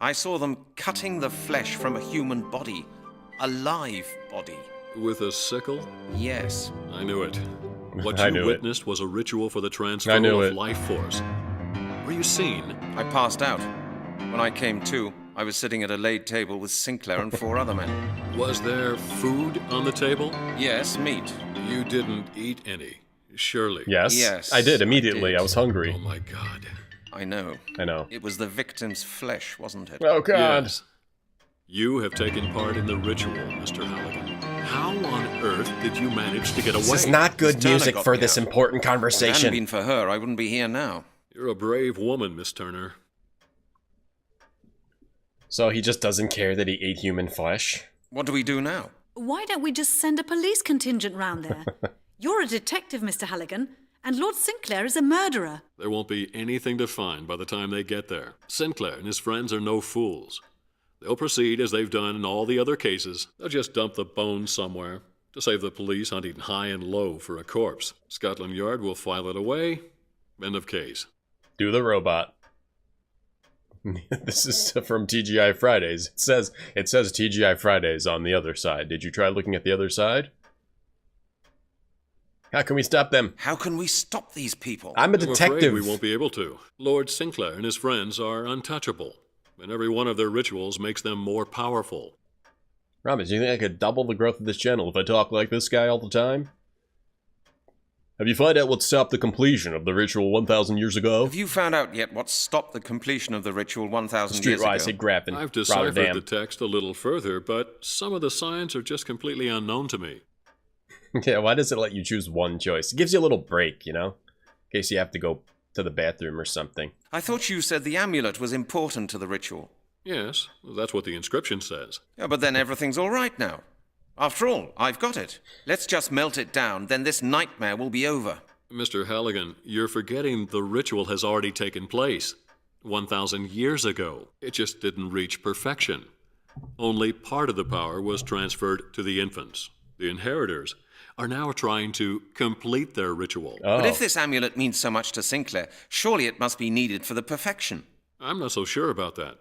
I saw them cutting the flesh from a human body. A live body. With a sickle? Yes. I knew it. What I you knew it. witnessed was a ritual for the I transfer knew of it. life force. Were you seen? I passed out. When I came to, I was sitting at a laid table with Sinclair and 4 other men. Was there food on the table? Yes, meat. You didn't eat any, surely. Yes? Yes, I did immediately. I did. I was hungry. Oh my God. I know. I know. It was the victim's flesh, wasn't it? Oh, God. Yes. You have taken part in the ritual, Mr. Halligan. How on earth did you manage to get away? This is not good Miss Turner music got for me this out. important If it hadn't conversation. been for her, I wouldn't be here now. You're a brave woman, Miss Turner. So he just doesn't care that he ate human flesh? What do we do now? Why don't we just send a police contingent round there? You're a detective, Mr. Halligan, and Lord Sinclair is a murderer. There won't be anything to find by the time they get there. Sinclair and his friends are no fools. They'll proceed as they've done in all the other cases. They'll just dump the bones somewhere to save the police hunting high and low for a corpse. Scotland Yard will file it away. End of case. Do the robot. This is from TGI Fridays. It says TGI Fridays on the other side. Did you try looking at the other side? How can we stop them? How can we stop these people? I'm a I'm afraid detective. we won't be able to. Lord Sinclair and his friends are untouchable. and every one of their rituals makes them more powerful. Ramos, do you think I could double the growth of this channel if I talk like this guy all the time? Have you found out what stopped the completion of the ritual 1,000 years ago? Have you found out yet what stopped the completion of the ritual 1,000 years ago? Streetwise, Grafton. I've deciphered the text a little further, but some of the signs are just completely unknown to me. Yeah, why does it let you choose one choice? It gives you a little break, you know? In case you have to go to the bathroom or something. I thought you said the amulet was important to the ritual. Yes, that's what the inscription says. Yeah, but then everything's all right now. After all, I've got it. Let's just melt it down, then this nightmare will be over. Mr. Halligan, you're forgetting the ritual has already taken place 1,000 years ago. It just didn't reach perfection. Only part of the power was transferred to the infants. The inheritors are now trying to complete their ritual. But if this amulet means so much to Sinclair, surely it must be needed for the perfection. I'm not so sure about that.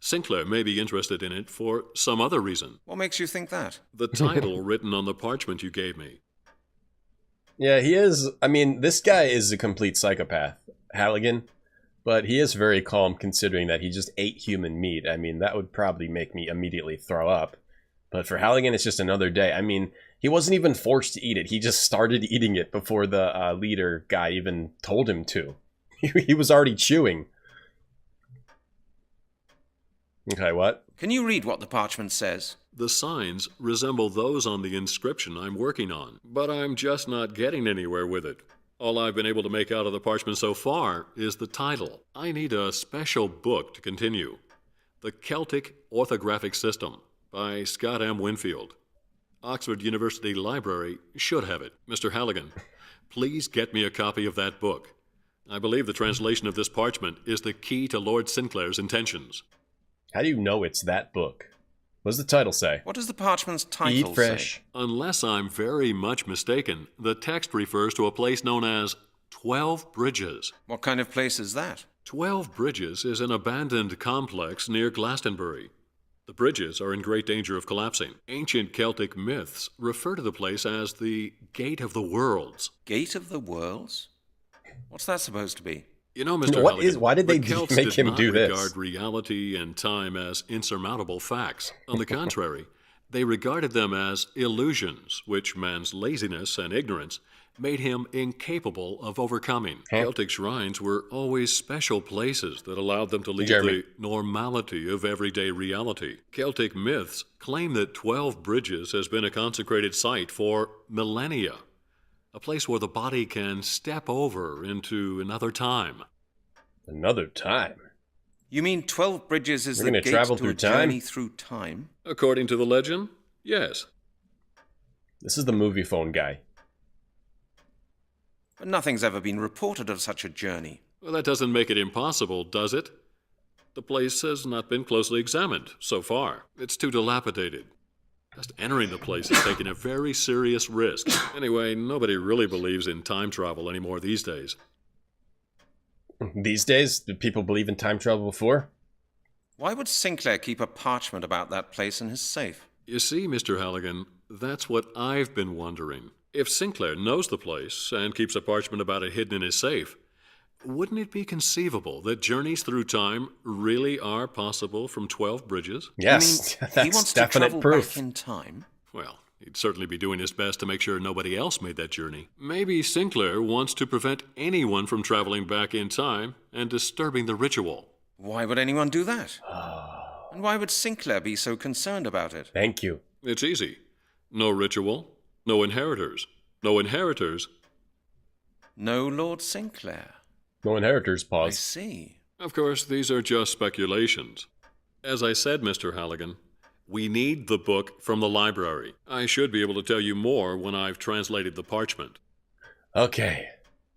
Sinclair may be interested in it for some other reason. What makes you think that? The title written on the parchment you gave me. Yeah, he is. I mean, this guy is a complete psychopath, Halligan. But he is very calm considering that he just ate human meat. I mean, that would probably make me immediately throw up. But for Halligan, it's just another day. I mean, he wasn't even forced to eat it. He just started eating it before the leader guy even told him to. He was already chewing. Okay, what? Can you read what the parchment says? The signs resemble those on the inscription I'm working on, but I'm just not getting anywhere with it. All I've been able to make out of the parchment so far is the title. I need a special book to continue. The Celtic Orthographic System by Scott M. Winfield. Oxford University Library should have it. Mr. Halligan, please get me a copy of that book. I believe the translation of this parchment is the key to Lord Sinclair's intentions. How do you know it's that book? What does the title say? What does the parchment's title Eat fresh. say? Unless I'm very much mistaken, the text refers to a place known as 12 Bridges. What kind of place is that? 12 Bridges is an abandoned complex near Glastonbury. The bridges are in great danger of collapsing. Ancient Celtic myths refer to the place as the Gate of the Worlds. Gate of the Worlds? What's that supposed to be? You know, Mr. What Halligan, is? Why did they the Celts make did him not do this? regard reality and time as insurmountable facts. On the contrary, they regarded them as illusions, which man's laziness and ignorance made him incapable of overcoming. Celtic shrines were always special places that allowed them to leave the normality of everyday reality. Celtic myths claim that 12 Bridges has been a consecrated site for millennia. A place where the body can step over into another time. Another time? You mean 12 Bridges is the gate travel to through a time? journey through time? According to the legend, yes. This is the movie phone guy. But nothing's ever been reported of such a journey. Well, that doesn't make it impossible, does it? The place has not been closely examined so far. It's too dilapidated. Just entering the place is taking a very serious risk. Anyway, nobody really believes in time travel anymore these days. These days? Did people believe in time travel before? Why would Sinclair keep a parchment about that place in his safe? You see, Mr. Halligan, that's what I've been wondering. If Sinclair knows the place and keeps a parchment about it hidden in his safe, wouldn't it be conceivable that journeys through time really are possible from 12 Bridges? Yes, You mean that's he wants definite to travel proof. back in time? Well, he'd certainly be doing his best to make sure nobody else made that journey. Maybe Sinclair wants to prevent anyone from traveling back in time and disturbing the ritual. Why would anyone do that? And why would Sinclair be so concerned about it? Thank you. It's easy. No ritual, no inheritors. No inheritors. No Lord Sinclair. No inheritors, I pause. see. Of course, these are just speculations. As I said, Mr. Halligan, we need the book from the library. I should be able to tell you more when I've translated the parchment. Okay.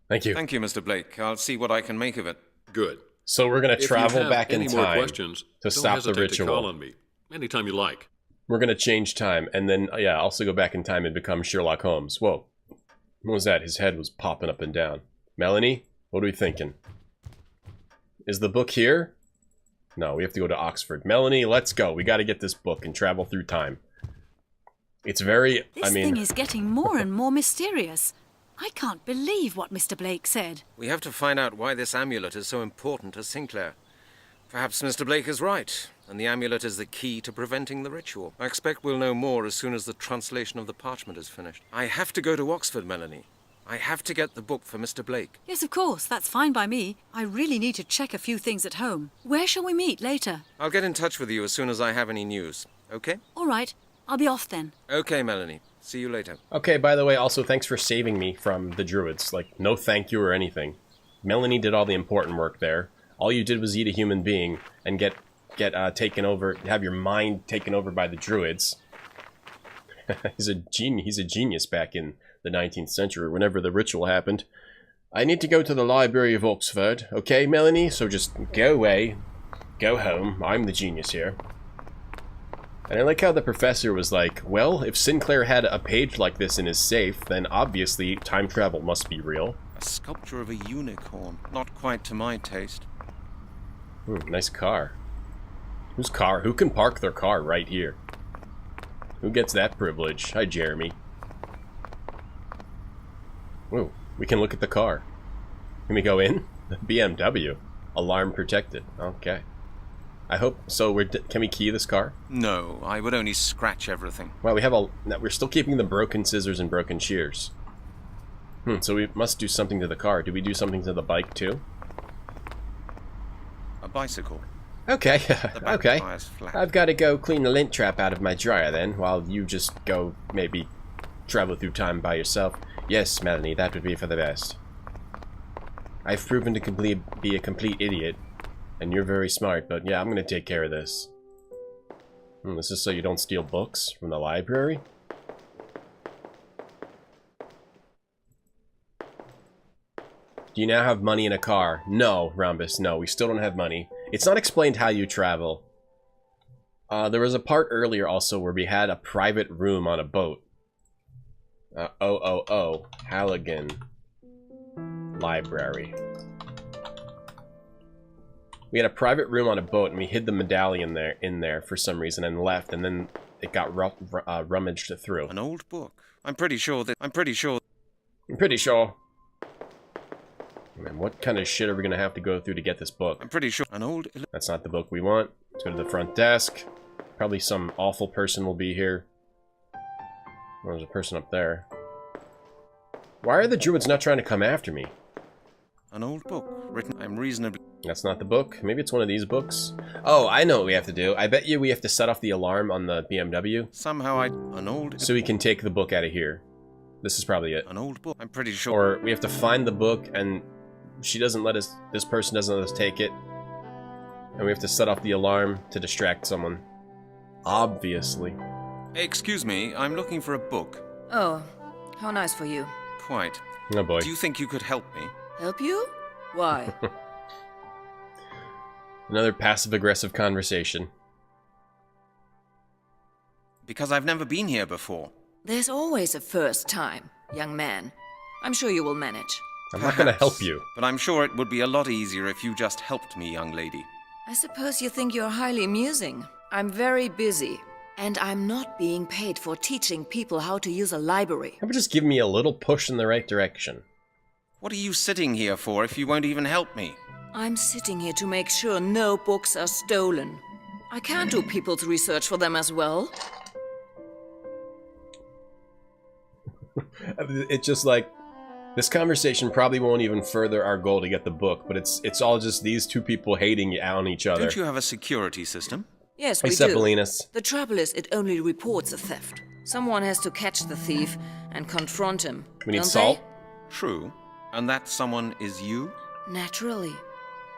Thank you. Thank you, Mr. Blake. I'll see what I can make of it. Good. So we're going to travel back in If you have any more time questions, to don't stop the hesitate to call ritual. on me anytime you like. We're going to change time and then, yeah, also go back in time and become Sherlock Holmes. Whoa. What was that? His head was popping up and down. Melanie, what are we thinking? Is the book here? No, we have to go to Oxford. Melanie, let's go. We got to get this book and travel through time. It's very, This thing is getting more and more mysterious. I can't believe what Mr. Blake said. We have to find out why this amulet is so important to Sinclair. Perhaps Mr. Blake is right, and the amulet is the key to preventing the ritual. I expect we'll know more as soon as the translation of the parchment is finished. I have to go to Oxford, Melanie. I have to get the book for Mr. Blake. Yes, of course. That's fine by me. I really need to check a few things at home. Where shall we meet later? I'll get in touch with you as soon as I have any news. Okay? All right. I'll be off then. Okay, Melanie. See you later. Okay, by the way, also thanks for saving me from the Druids. Like, no thank you or anything. Melanie did all the important work there. All you did was eat a human being and get taken over, have your mind taken over by the Druids. He's a genius back in the 19th century, whenever the ritual happened. I need to go to the Library of Oxford, okay, Melanie? So just go away, go home, I'm the genius here. And I like how the professor was like, well, if Sinclair had a page like this in his safe, then obviously time travel must be real. A sculpture of a unicorn. Not quite to my taste. Ooh, nice car. Whose car? Who can park their car right here? Who gets that privilege? Hi, Jeremy. Ooh, we can look at the car. Can we go in? The BMW. Alarm protected. Okay. I hope so. Can we key this car? No, I would only scratch everything. Well, we're still keeping the broken scissors and broken shears. So we must do something to the car. Do we do something to the bike too? A bicycle. Okay, okay. Tire's flat. I've got to go clean the lint trap out of my dryer then, while you just go maybe travel through time by yourself. Yes, Melanie, that would be for the best. I've proven to be a complete idiot, and you're very smart, but yeah, I'm going to take care of this. This is so you don't steal books from the library? Do you now have money in a car? No, Rhombus, no, we still don't have money. It's not explained how you travel. There was a part earlier also where we had a private room on a boat. Halligan Library. We had a private room on a boat and we hid the medallion in there for some reason and left, and then it got rummaged through. An old book. I'm pretty sure. Man, what kind of shit are we gonna have to go through to get this book? I'm pretty sure. That's not the book we want. Let's go to the front desk. Probably some awful person will be here. Oh, there's a person up there. Why are the Druids not trying to come after me? An old book written. I'm reasonably. That's not the book. Maybe it's one of these books. Oh, I know what we have to do. I bet you we have to set off the alarm on the BMW. Somehow an old. So we can take the book out of here. This is probably it. An old book. I'm pretty sure. Or we have to find the book and she doesn't let us. This person doesn't let us take it. And we have to set off the alarm to distract someone. Obviously. Excuse me, I'm looking for a book. Oh, how nice for you. Quite. Oh boy. Do you think you could help me? Help you? Why? Another passive-aggressive conversation. Because I've never been here before. There's always a first time, young man. I'm sure you will manage. I'm not going to help you. But I'm sure it would be a lot easier if you just helped me, young lady. I suppose you think you're highly amusing. I'm very busy, and I'm not being paid for teaching people how to use a library. How about just give me a little push in the right direction? What are you sitting here for if you won't even help me? I'm sitting here to make sure no books are stolen. I can't do people's research for them as well. It's just like, this conversation probably won't even further our goal to get the book, but it's all just these two people hating on each other. Don't you have a security system? Yes, we Except do. Belinas. The trouble is, it only reports a theft. Someone has to catch the thief and confront him. We need don't salt? they? True. And that someone is you? Naturally.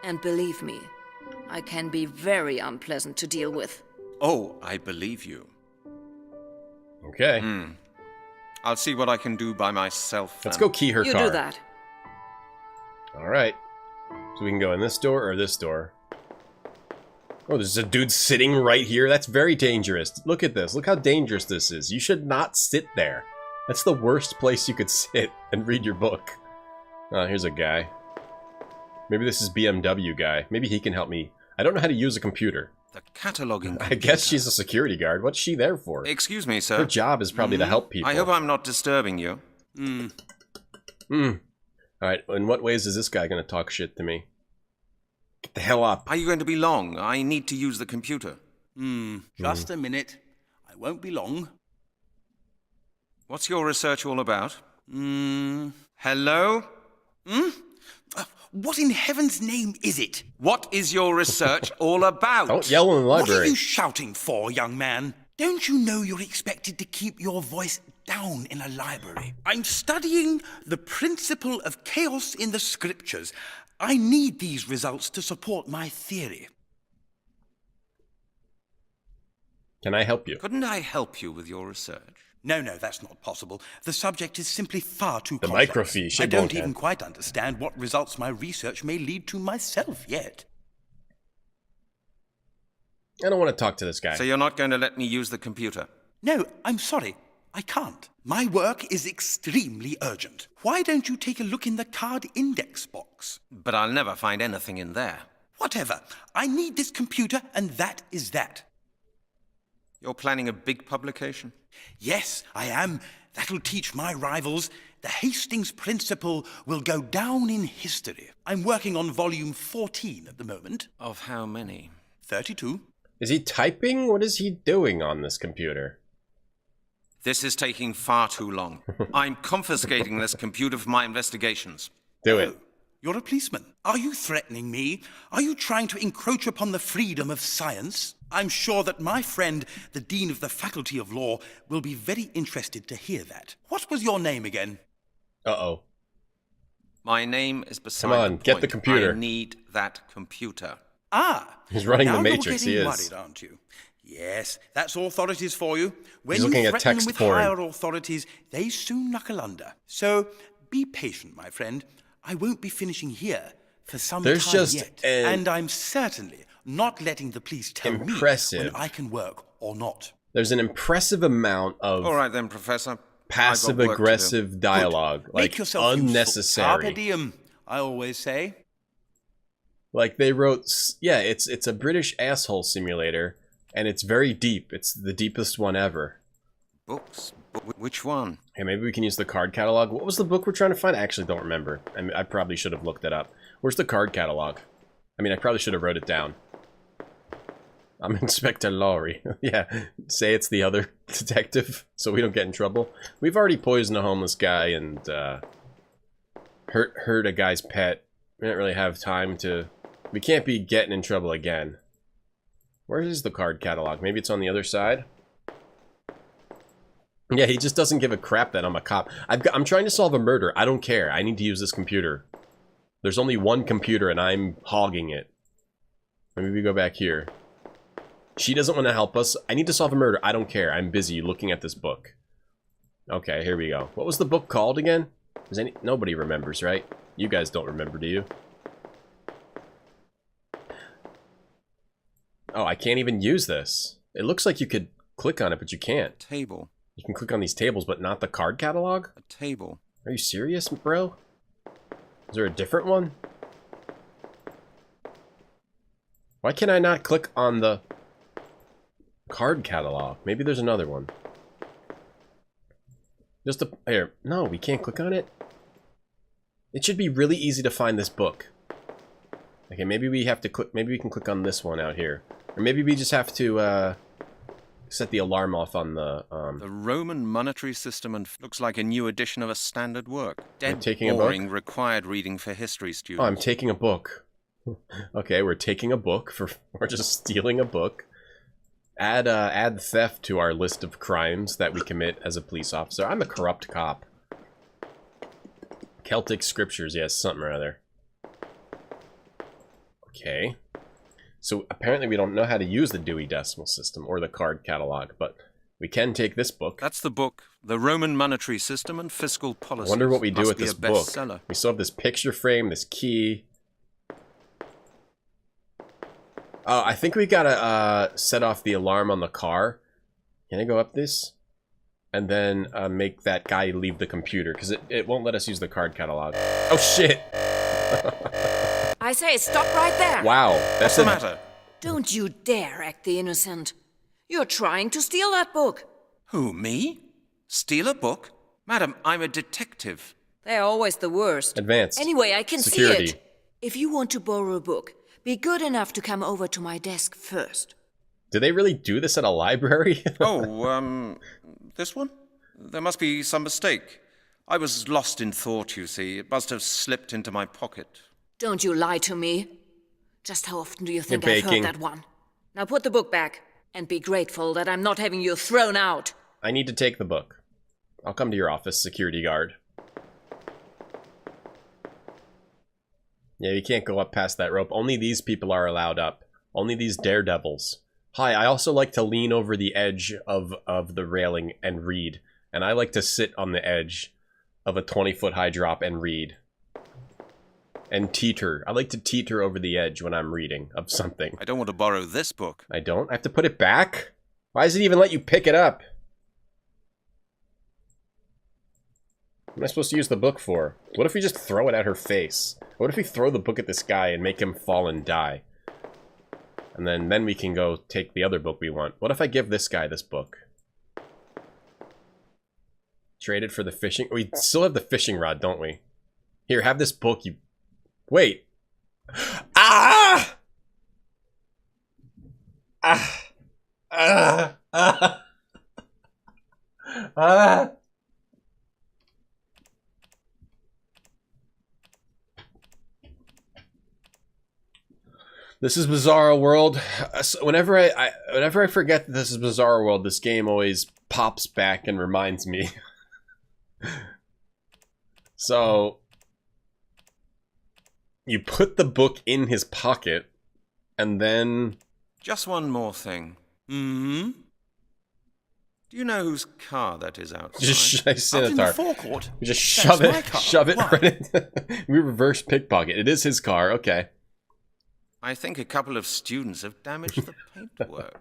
And believe me, I can be very unpleasant to deal with. Oh, I believe you. Okay. I'll see what I can do by myself. Let's go key her car. You do that. Alright. So we can go in this door or this door. Oh, there's a dude sitting right here. That's very dangerous. Look at this. Look how dangerous this is. You should not sit there. That's the worst place you could sit and read your book. Oh, here's a guy. Maybe this is BMW guy. Maybe he can help me. I don't know how to use a computer. The cataloging I guess she's a security guard. What's she there for? Excuse me, sir. Her job is probably to help people. I hope I'm not disturbing you. Alright, in what ways is this guy gonna talk shit to me? Get the hell up. Are you going to be long? I need to use the computer. Just a minute. I won't be long. What's your research all about? Hello? What in heaven's name is it? What is your research all about? Don't yell in the What are library. you shouting for, young man? Don't you know you're expected to keep your voice down in a library? I'm studying the principle of chaos in the scriptures. I need these results to support my theory. Can I help you? Couldn't I help you with your research? No, that's not possible. The subject is simply far too The complex. microfiche. I don't even quite understand what results my research may lead to myself yet. I don't want to talk to this guy. So you're not going to let me use the computer? No, I'm sorry. I can't. My work is extremely urgent. Why don't you take a look in the card index box? But I'll never find anything in there. Whatever. I need this computer, and that is that. You're planning a big publication? Yes, I am. That'll teach my rivals. The Hastings Principle will go down in history. I'm working on volume 14 at the moment. Of how many? 32. Is he typing? What is he doing on this computer? This is taking far too long. I'm confiscating this computer for my investigations. Do it. You're a policeman. Are you threatening me? Are you trying to encroach upon the freedom of science? I'm sure that my friend, the Dean of the Faculty of Law, will be very interested to hear that. What was your name again? Uh-oh. My name is beside Come on, the get point. the computer. I need that computer. He's running now the Matrix, you're he getting is. worried, aren't you? Yes, that's authorities for you. When He's looking you at threaten them text with porn. higher authorities, they soon knuckle under. So be patient, my friend. I won't be finishing here for some There's time just yet. an- And I'm certainly not letting the police tell Impressive. me when I can work or not. There's an impressive amount of All right then, Professor. passive-aggressive dialogue. Make Like, yourself useful. unnecessary. Carpe diem, I always say. Like, they wrote... Yeah, it's a British asshole simulator, and it's very deep. It's the deepest one ever. Books? Which one? Hey, maybe we can use the card catalog. What was the book we're trying to find? I actually don't remember. I probably should have looked it up. Where's the card catalog? I mean, I probably should have wrote it down. I'm Inspector Laurie. Yeah, say it's the other detective so we don't get in trouble. We've already poisoned a homeless guy and hurt a guy's pet. We don't really have time to... We can't be getting in trouble again. Where is the card catalog? Maybe it's on the other side? Yeah, he just doesn't give a crap that I'm a cop. I'm trying to solve a murder. I don't care. I need to use this computer. There's only one computer and I'm hogging it. Maybe we go back here. She doesn't want to help us. I need to solve a murder. I don't care. I'm busy looking at this book. Okay, here we go. What was the book called again? Nobody remembers, right? You guys don't remember, do you? Oh, I can't even use this. It looks like you could click on it, but you can't. Table. You can click on these tables, but not the card catalog? A table. Are you serious, bro? Is there a different one? Why can I not click on the card catalog? Maybe there's another one. Just a... Here. No, we can't click on it. It should be really easy to find this book. Okay, maybe we have to click... Maybe we can click on this one out here. Or maybe we just have to, set the alarm off on the, The Roman monetary system and looks like a new edition of a standard work. Dead taking a boring book? Required reading for history students. Oh, I'm taking a book. Okay, we're taking a book for... We're just stealing a book. Add theft to our list of crimes that we commit as a police officer. I'm a corrupt cop. Celtic scriptures, yes, something or other. Okay. So apparently we don't know how to use the Dewey Decimal System or the card catalog, but we can take this book. That's the book. The Roman Monetary System and Fiscal Policy. I wonder what we do with this book. Bestseller. We still have this picture frame, this key. Oh, I think we gotta set off the alarm on the car. Can I go up this? And then make that guy leave the computer, because it won't let us use the card catalog. Oh, shit! I say, stop right there! Wow, that's What's the matter? Don't you dare act the innocent. You're trying to steal that book. Who, me? Steal a book? Madam, I'm a detective. They're always the worst. Advanced. Anyway, I can Security. see it. If you want to borrow a book, Be good enough to come over to my desk first. Do they really do this at a library? This one? There must be some mistake. I was lost in thought, you see. It must have slipped into my pocket. Don't you lie to me. Just how often do you think You're I've heard baking. that one? Now put the book back, and be grateful that I'm not having you thrown out. I need to take the book. I'll come to your office, security guard. Yeah, you can't go up past that rope. Only these people are allowed up. Only these daredevils. Hi, I also like to lean over the edge of the railing and read. And I like to sit on the edge of a 20-foot high drop and read. And teeter. I like to teeter over the edge when I'm reading of something. I don't want to borrow this book. I don't? I have to put it back? Why does it even let you pick it up? What am I supposed to use the book for? What if we just throw it at her face? What if we throw the book at this guy and make him fall and die? And then we can go take the other book we want. What if I give this guy this book? Trade it for the fishing... We still have the fishing rod, don't we? Here, have this book, you... Wait! Ah! Ah! Ah! Ah! Ah! This is Bizarro World. Whenever I forget that this is Bizarro World, this game always pops back and reminds me. So, you put the book in his pocket, and then... Just one more thing. Mm-hmm. Do you know whose car that is outside? Just Out in the forecourt? We just That's shove my it, car. shove it Why? right in. We reverse pickpocket. It is his car, okay. I think a couple of students have damaged the paintwork.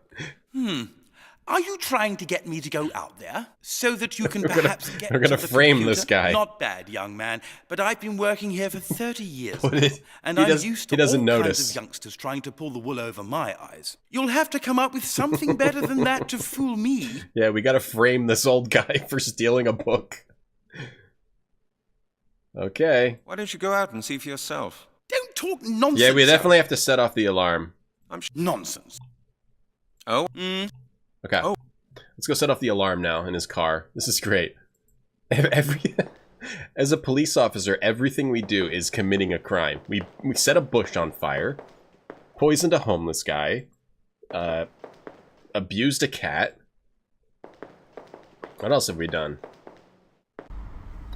Are you trying to get me to go out there so that you can We're gonna- perhaps get we're gonna to the frame computer? this guy. Not bad, young man, but I've been working here for 30 years What now, is- and he I'm does- used he to doesn't all notice. kinds of youngsters trying to pull the wool over my eyes. You'll have to come up with something better than that to fool me. Yeah, we gotta frame this old guy for stealing a book. Okay. Why don't you go out and see for yourself? Don't talk nonsense. Yeah, we definitely have to set off the alarm. Nonsense. Oh? Okay. Oh. Let's go set off the alarm now in his car. This is great. As a police officer, everything we do is committing a crime. We set a bush on fire, poisoned a homeless guy, abused a cat. What else have we done?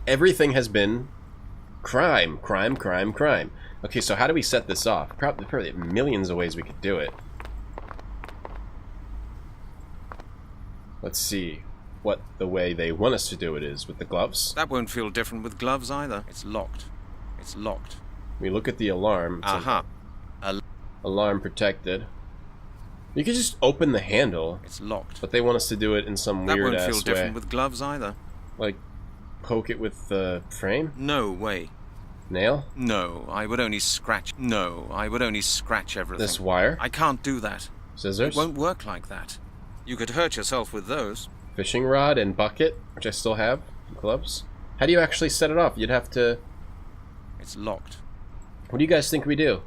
Everything has been crime, crime, crime, crime. Okay, so how do we set this off? Probably millions of ways we could do it. Let's see what the way they want us to do it is with the gloves. That won't feel different with gloves either. It's locked. It's locked. We look at the alarm. It's Aha. Alarm protected. You could just open the handle. It's locked. But they want us to do it in some That weird won't feel ass different way. with gloves either. Like, poke it with the frame? No way. Nail? No, I would only scratch. No, I would only scratch everything. This wire? I can't do that. Scissors? It won't work like that. You could hurt yourself with those. Fishing rod and bucket, which I still have. Gloves. How do you actually set it off? You'd have to... It's locked. What do you guys think we do?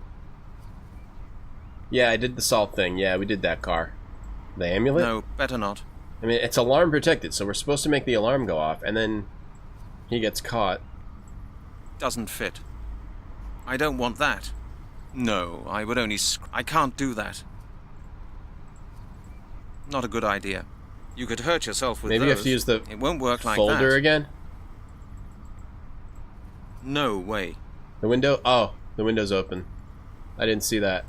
Yeah, I did the salt thing. Yeah, we did that car. The amulet? No, better not. I mean, it's alarm protected, so we're supposed to make the alarm go off, and then he gets caught. Doesn't fit. I don't want that. No, I would only I can't do that. Not a good idea. You could hurt yourself with Maybe those. you have to use the It won't work like folder that. again? No way. The window? Oh, the window's open. I didn't see that.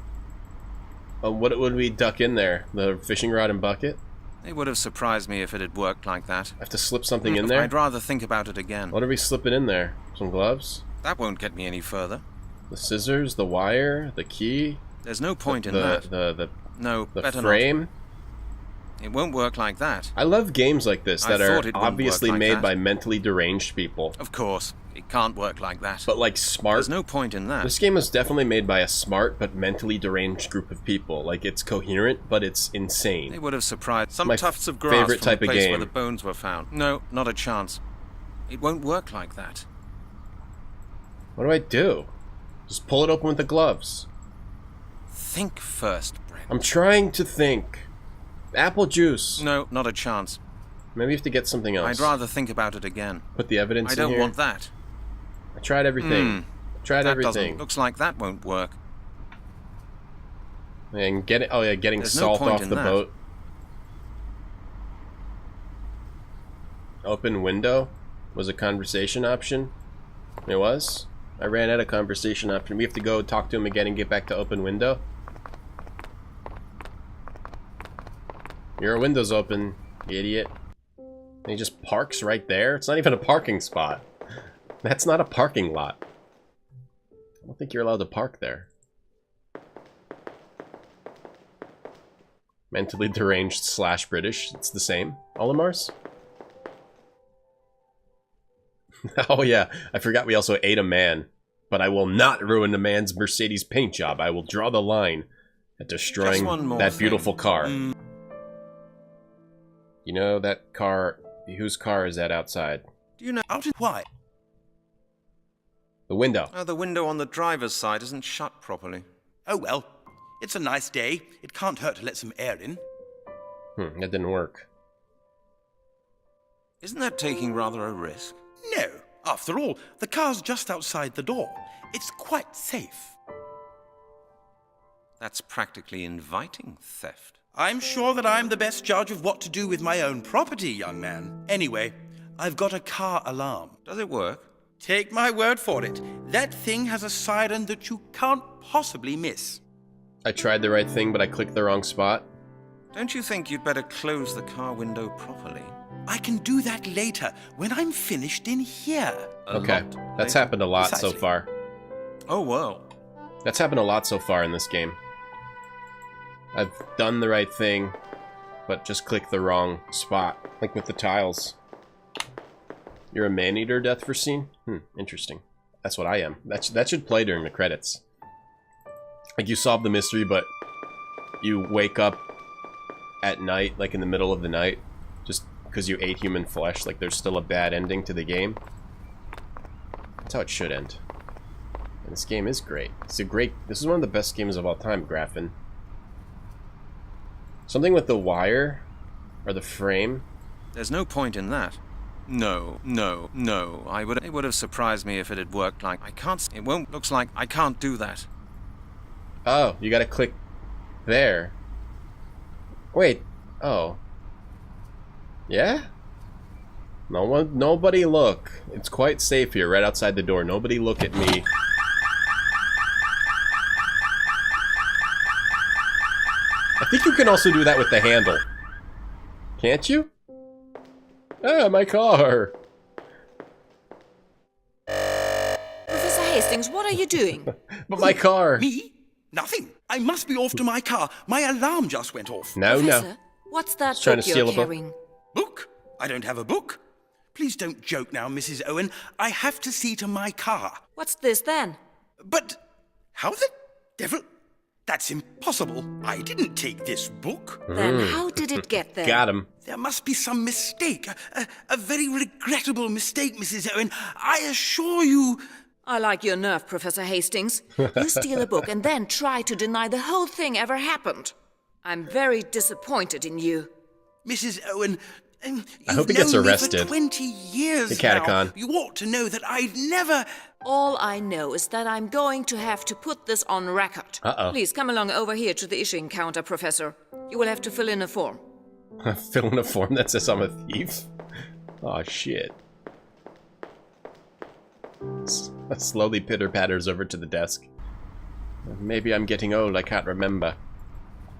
What would we duck in there? The fishing rod and bucket? It would have surprised me if it had worked like that. I have to slip something in there? I'd rather think about it again. What are we slipping in there? Some gloves? That won't get me any further. The scissors, the wire, the key? There's no point in that. No, the better frame? not. It won't work like that. I love games like this that I are thought it wouldn't obviously work like made that. by mentally deranged people. Of course, it can't work like that. But like smart. There's no point in that. This game was definitely made by a smart but mentally deranged group of people. Like, it's coherent, but it's insane. They would have surprised some My tufts of grass favorite from type the of place where game. the bones were found. No, not a chance. It won't work like that. What do I do? Just pull it open with the gloves. Think first, Brent. I'm trying to think. Apple juice. No, not a chance. Maybe you have to get something else. I'd rather think about it again. Put the evidence in here. I don't want that. I tried everything. Tried everything. Looks like that won't work. And get it. Oh yeah, getting There's salt no point off in the that. boat. Open window was a conversation option. It was. I ran out of conversation option. We have to go talk to him again and get back to open window. Your window's open, you idiot. And he just parks right there. It's not even a parking spot. That's not a parking lot. I don't think you're allowed to park there. Mentally deranged / British. It's the same. Olimar's? Oh yeah, I forgot we also ate a man. But I will not ruin a man's Mercedes paint job. I will draw the line at destroying that beautiful car. You know that car... Whose car is that outside? Do you know why? The window. Oh, the window on the driver's side isn't shut properly. Oh well, it's a nice day. It can't hurt to let some air in. That didn't work. Isn't that taking rather a risk? No. After all, the car's just outside the door. It's quite safe. That's practically inviting theft. I'm sure that I'm the best judge of what to do with my own property, young man. Anyway, I've got a car alarm. Does it work? Take my word for it. That thing has a siren that you can't possibly miss. I tried the right thing, but I clicked the wrong spot. Don't you think you'd better close the car window properly? I can do that later, when I'm finished in here. Okay, that's happened a lot so far. Oh, well. That's happened a lot so far in this game. I've done the right thing, but just clicked the wrong spot, like with the tiles. You're a man-eater, death foreseen? Interesting. That's what I am. That should play during the credits. Like, you solve the mystery, but you wake up at night, like in the middle of the night, just because you ate human flesh, like there's still a bad ending to the game. That's how it should end. And this game is great. This is one of the best games of all time, Graffin. Something with the wire, or the frame. There's no point in that. No. It would have surprised me if it had worked like... It won't... Looks like I can't do that. Oh, you gotta click there. Wait. Oh. Yeah? Nobody look. It's quite safe here, right outside the door. Nobody look at me. I think you can also do that with the handle. Can't you? Ah, my car. Professor Hastings, what are you doing? But my car. Me? Nothing. I must be off to my car. My alarm just went off. No. Professor, what's that Trying book to steal you're a book. carrying? Book? I don't have a book. Please don't joke now, Mrs. Owen. I have to see to my car. What's this then? But how the devil? That's impossible. I didn't take this book. Then how did it get there? Got him. There must be some mistake. A very regrettable mistake, Mrs. Owen. I assure you... I like your nerve, Professor Hastings. You steal a book and then try to deny the whole thing ever happened. I'm very disappointed in you. Mrs. Owen, I hope he gets arrested. For 20 years the Catacon. now. You ought to know that I'd never... All I know is that I'm going to have to put this on record. Uh-oh. Please come along over here to the issuing counter, Professor. You will have to fill in a form. Fill in a form that says I'm a thief? Oh shit. Slowly pitter-patters over to the desk. Maybe I'm getting old, I can't remember.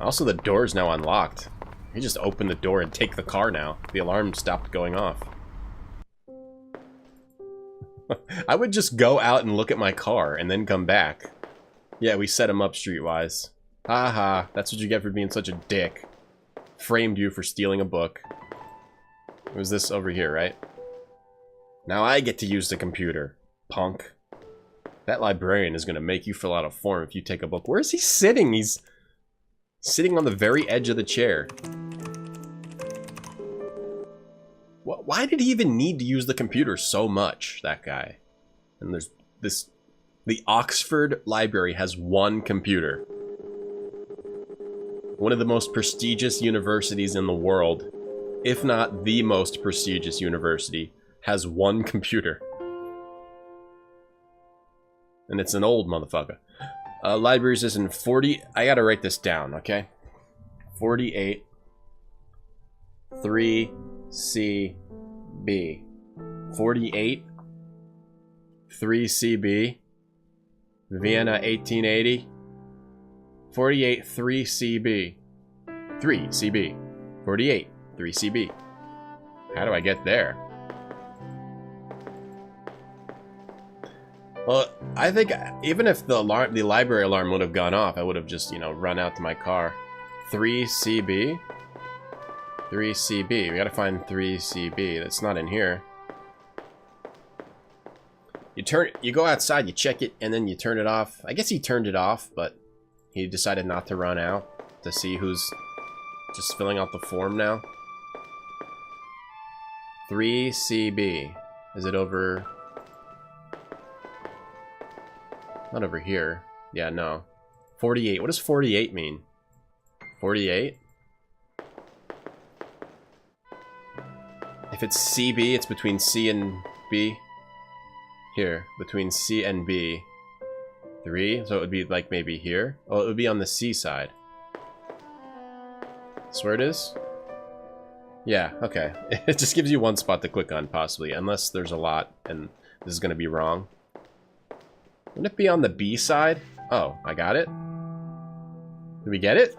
Also, the door's now unlocked. You just open the door and take the car now. The alarm stopped going off. I would just go out and look at my car and then come back. Yeah, we set him up streetwise. Haha, that's what you get for being such a dick. Framed you for stealing a book. It was this over here, right? Now I get to use the computer, punk. That librarian is gonna make you fill out a form if you take a book. Where is he sitting? He's sitting on the very edge of the chair. Why did he even need to use the computer so much, that guy? And there's this... The Oxford Library has one computer. one of the most prestigious universities in the world, if not the most prestigious university, has one computer. And it's an old motherfucker. Libraries is in 40... I gotta write this down, okay? 48 3CB. 48 3CB. Vienna 1880. 48 3CB. 3CB. 48 3CB. How do I get there? Well, I think even if the library alarm would have gone off, I would have just, you know, run out to my car. 3CB? 3CB. We gotta find 3CB. That's not in here. You go outside, you check it, and then you turn it off. I guess he turned it off, but he decided not to run out to see who's just filling out the form now. 3CB. Is it over... Not over here. Yeah, no. 48. What does 48 mean? 48? If it's CB, it's between C and B. Here, between C and B. 3, so it would be like maybe here. Oh, it would be on the C side. That's where it is? Yeah, okay. It just gives you one spot to click on, possibly, unless there's a lot and this is going to be wrong. Wouldn't it be on the B side? Oh, I got it. Did we get it?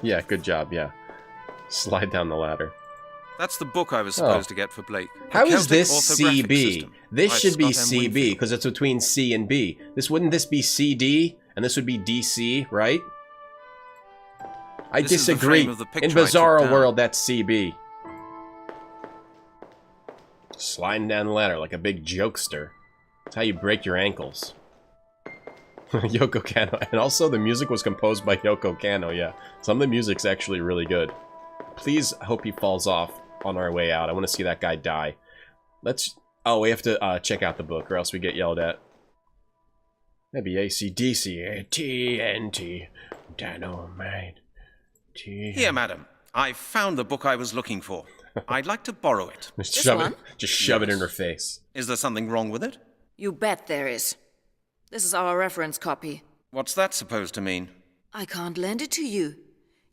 Yeah, good job, yeah. Slide down the ladder. That's the book I was supposed to get for Blake. How is this Orthographic CB? System This by should be Scott M. CB, because it's between C and B. Wouldn't this be CD? And this would be DC, right? I This is the disagree. frame of the picture In I took Bizarro down. World, that's CB. Sliding down the ladder like a big jokester. That's how you break your ankles. Yoko Kanno. And also, the music was composed by Yoko Kanno, yeah. Some of the music's actually really good. Please hope he falls off on our way out. I want to see that guy die. Let's... Oh, we have to check out the book, or else we get yelled at. Maybe AC/DC, TNT, Dynamite, Here, madam. I found the book I was looking for. I'd like to borrow it. Just shove it in her face. Is there something wrong with it? You bet there is. This is our reference copy. What's that supposed to mean? I can't lend it to you.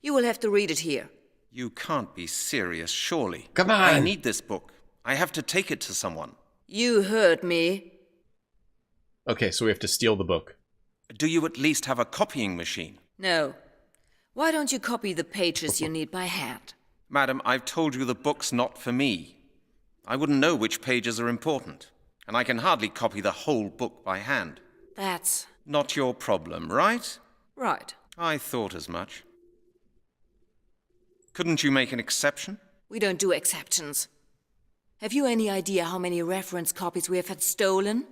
You will have to read it here. You can't be serious, surely. Come on! I need this book. I have to take it to someone. You heard me. Okay, so we have to steal the book. Do you at least have a copying machine? No. Why don't you copy the pages you need by hand? Madam, I've told you the book's not for me. I wouldn't know which pages are important, and I can hardly copy the whole book by hand. That's... Not your problem, right? right. I thought as much. Couldn't you make an exception? We don't do exceptions. Have you any idea how many reference copies we have had stolen?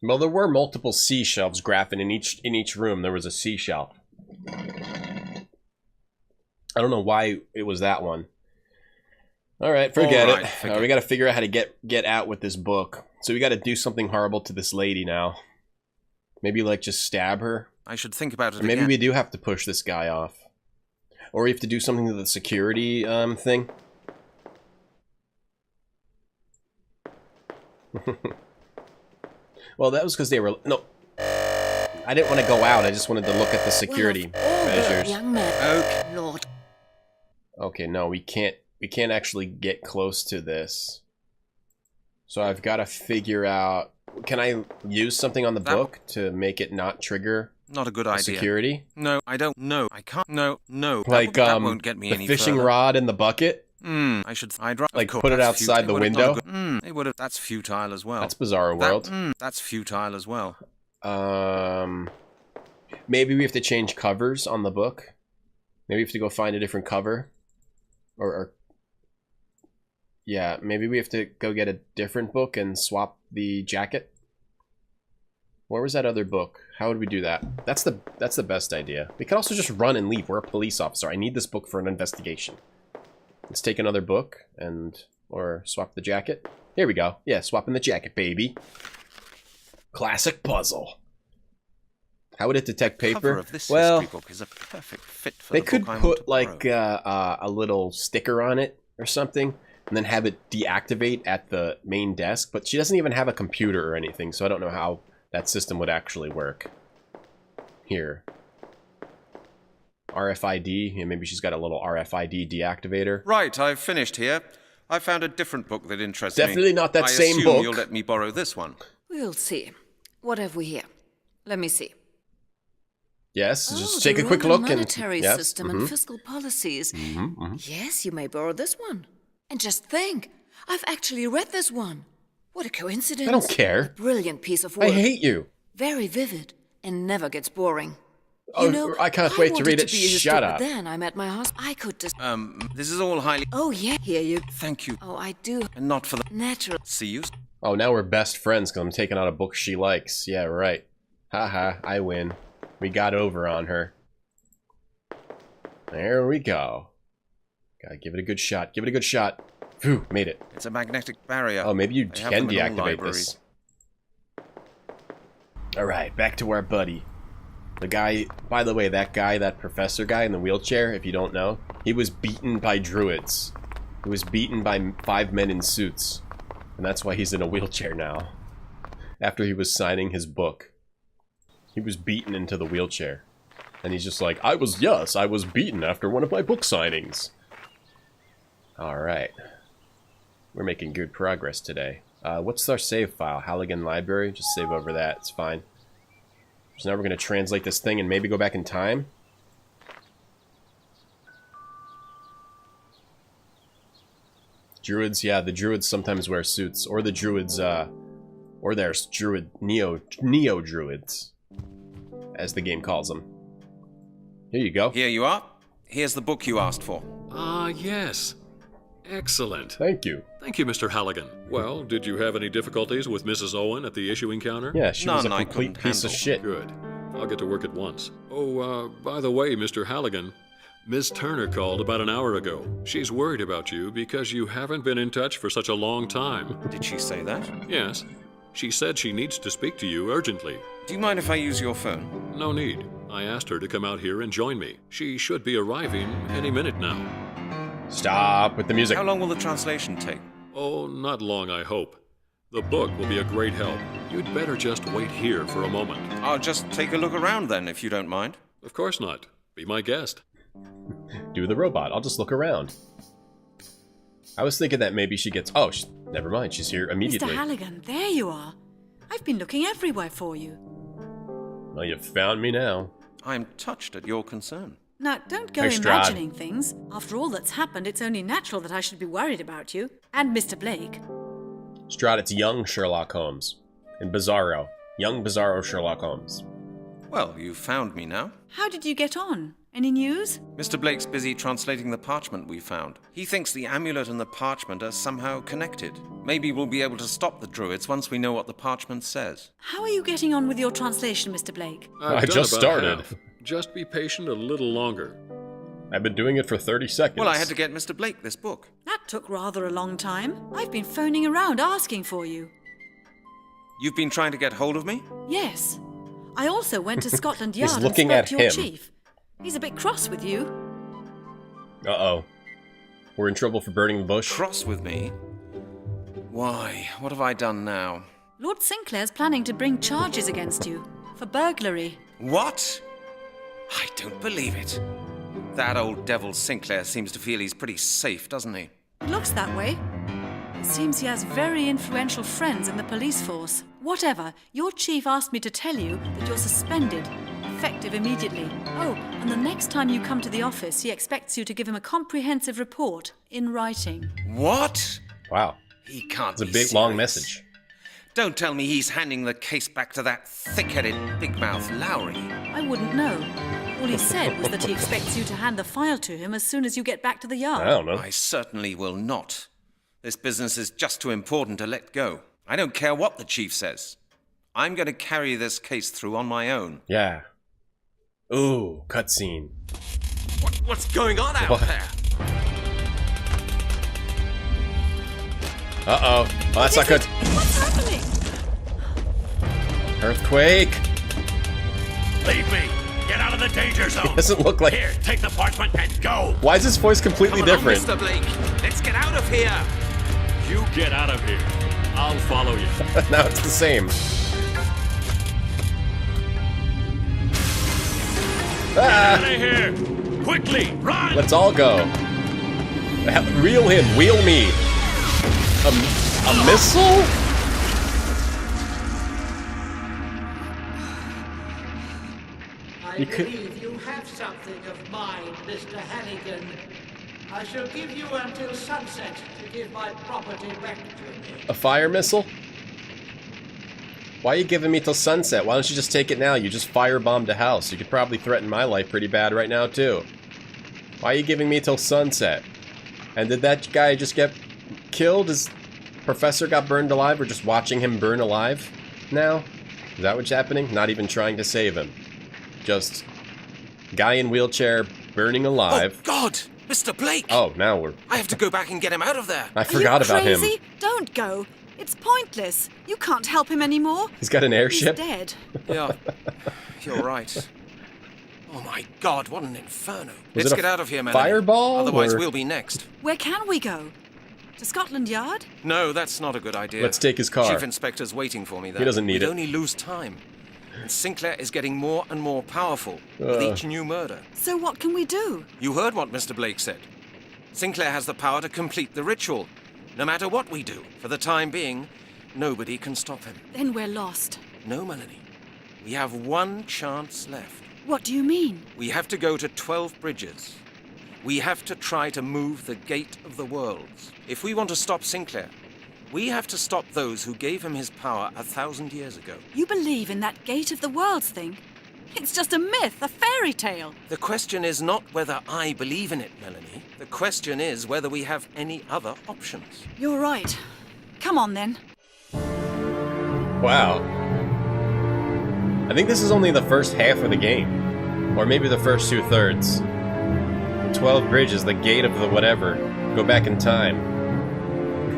Well, there were multiple C shelves, Graffin. In each room, there was a C shelf. I don't know why it was that one. All right, forget it. We got to figure out how to get out with this book. So we got to do something horrible to this lady now. Maybe, like, just stab her. I should think about it Or maybe again. we do have to push this guy off. Or we have to do something to the security thing. Well, that was because they were... No. I didn't want to go out. I just wanted to look at the security measures. Young man. Okay. Lord. Okay, no, we can't actually get close to this. So I've got to figure out... Can I use something on the book to make it not trigger Not a good idea. security? No, I don't. No, I can't. No. Like, that won't get me the any fishing further. rod in the bucket? I'd rather... Like, put it outside the window? It would have... That's futile as well. That's Bizarro World. That's futile as well. Maybe we have to change covers on the book. Maybe we have to go find a different cover. Or yeah, maybe we have to go get a different book and swap the jacket. Where was that other book? How would we do that? That's the best idea. We could also just run and leave. We're a police officer. I need this book for an investigation. Let's take another book or swap the jacket. Here we go. Yeah, swapping the jacket, baby. Classic puzzle. How would it detect The paper? cover of this Well, history book is a perfect fit for they the could book I want to put like a little sticker on it or something, and then have it deactivate at the main desk. But she doesn't even have a computer or anything, so I don't know how that system would actually work. Here. RFID. Yeah, maybe she's got a little RFID deactivator. Right, I've finished here. I found a different book that interests me. Definitely not that same I assume book. you'll let me borrow this one. We'll see. What have we here? Let me see. Yes, Oh, just take the a quick Roman look. monetary Yes, system and fiscal policies. Yes, you may borrow this one. And just think, I've actually read this one. What a coincidence. I don't care. A brilliant piece of work. I hate you. Very vivid and never gets boring. Oh, You know, I can't wait to read it. be a Shut historian, up. but then I'm at my hospital. I could just... This is all highly... Oh, yeah, here you... Thank you. Oh, I do. And not for the... Natural. See you. Oh, now we're best friends because I'm taking out a book she likes. Yeah, right. Haha, I win. We got over on her. There we go. Gotta give it a good shot. Give it a good shot. Phew, made it. It's a magnetic barrier. Oh, maybe you They have can them in all deactivate libraries. this. Alright, back to our buddy. The guy, by the way, that professor guy in the wheelchair, if you don't know, he was beaten by druids. He was beaten by 5 men in suits. And that's why he's in a wheelchair now. After he was signing his book. He was beaten into the wheelchair. And he's just like, I was beaten after one of my book signings. Alright. We're making good progress today. What's our save file? Halligan Library? Just save over that, it's fine. So now we're going to translate this thing and maybe go back in time. Druids, yeah, the druids sometimes wear suits. Or the druids, or there's druid, neo-druids. As the game calls them. Here you go. Here you are. Here's the book you asked for. Ah, yes. Excellent. Thank you. Thank you, Mr. Halligan. Well, did you have any difficulties with Mrs. Owen at the issuing counter? Yeah, she was a None I complete couldn't piece of handle. shit. Good. I'll get to work at once. Oh, by the way, Mr. Halligan, Miss Turner called about an hour ago. She's worried about you because you haven't been in touch for such a long time. Did she say that? Yes. She said she needs to speak to you urgently. Do you mind if I use your phone? No need. I asked her to come out here and join me. She should be arriving any minute now. Stop with the music. How long will the translation take? Oh, not long, I hope. The book will be a great help. You'd better just wait here for a moment. I'll just take a look around then, if you don't mind. Of course not. Be my guest. Do the robot. I'll just look around. I was thinking that maybe she gets... Oh, never mind. She's here immediately. Mr. Halligan, there you are. I've been looking everywhere for you. Well, you've found me now. I'm touched at your concern. Now, don't go Hey, Strahd. imagining things. After all that's happened, it's only natural that I should be worried about you. And Mr. Blake. Strahd, it's young Sherlock Holmes. And Bizarro. Young Bizarro Sherlock Holmes. Well, you've found me now. How did you get on? Any news? Mr. Blake's busy translating the parchment we found. He thinks the amulet and the parchment are somehow connected. Maybe we'll be able to stop the Druids once we know what the parchment says. How are you getting on with your translation, Mr. Blake? I've I done just about started. half. Just be patient a little longer. I've been doing it for 30 seconds. Well, I had to get Mr. Blake this book. That took rather a long time. I've been phoning around asking for you. You've been trying to get hold of me? Yes. I also went to Scotland He's Yard and looking spoke at to your him. chief. He's a bit cross with you. Uh-oh. We're in trouble for burning the bush. Cross with me? Why, what have I done now? Lord Sinclair's planning to bring charges against you for burglary. What? I don't believe it. That old devil Sinclair seems to feel he's pretty safe, doesn't he? It looks that way. It seems he has very influential friends in the police force. Whatever, your chief asked me to tell you that you're suspended, effective immediately. Oh, and the next time you come to the office, he expects you to give him a comprehensive report in writing. What? Wow. He can't It's a be big, long serious. message. Don't tell me he's handing the case back to that thick-headed, big-mouth Lowry. I wouldn't know. All he said was that he expects you to hand the file to him as soon as you get back to the yard. I don't know. I certainly will not. This business is just too important to let go. I don't care what the chief says. I'm going to carry this case through on my own. Yeah. Ooh, cutscene. What's going on out What? there? Uh-oh. Oh, that's not good. What's happening? Earthquake. Leave me! Get out of the danger zone! He doesn't look like... Here, take the parchment and go! Why is his voice completely different? Mr. Blake, let's get out of here! You get out of here. I'll follow you. Now it's the same. Get out of here! Quickly, run! Let's all go. Reel him, wheel me. A missile? I believe you have something of mine, Mr. Hannigan. I shall give you until sunset to give my property back to me. A fire missile? Why are you giving me till sunset? Why don't you just take it now? You just firebombed a house. You could probably threaten my life pretty bad right now, too. Why are you giving me till sunset? And did that guy just get killed? Is Professor got burned alive? We're just watching him burn alive now? Is that what's happening? Not even trying to save him. Just guy in wheelchair burning alive. Oh, God! Mr. Blake! Oh, now we're... I have to go back and get him out of there. I forgot about him. Are you crazy? Don't go. It's pointless. You can't help him anymore. He's got an airship? He's dead. Yeah, you're right. Oh my God, what an inferno. Was Let's it a get out of here, Melanie. fireball, Otherwise or- we'll be next. Where can we go? To Scotland Yard? No, that's not a good idea. Let's take his car. Chief Inspector's waiting for me there. He doesn't need We'd it. only lose time. And Sinclair is getting more and more powerful with each new murder. So what can we do? You heard what Mr. Blake said. Sinclair has the power to complete the ritual. No matter what we do, for the time being, nobody can stop him. Then we're lost. No, Melanie. We have one chance left. What do you mean? We have to go to 12 bridges. We have to try to move the Gate of the Worlds. If we want to stop Sinclair, we have to stop those who gave him his power 1,000 years ago. You believe in that Gate of the Worlds thing? It's just a myth, a fairy tale. The question is not whether I believe in it, Melanie. The question is whether we have any other options. You're right. Come on, then. Wow. I think this is only the first half of the game. Or maybe the first 2/3. The 12 bridges, the gate of the whatever. Go back in time.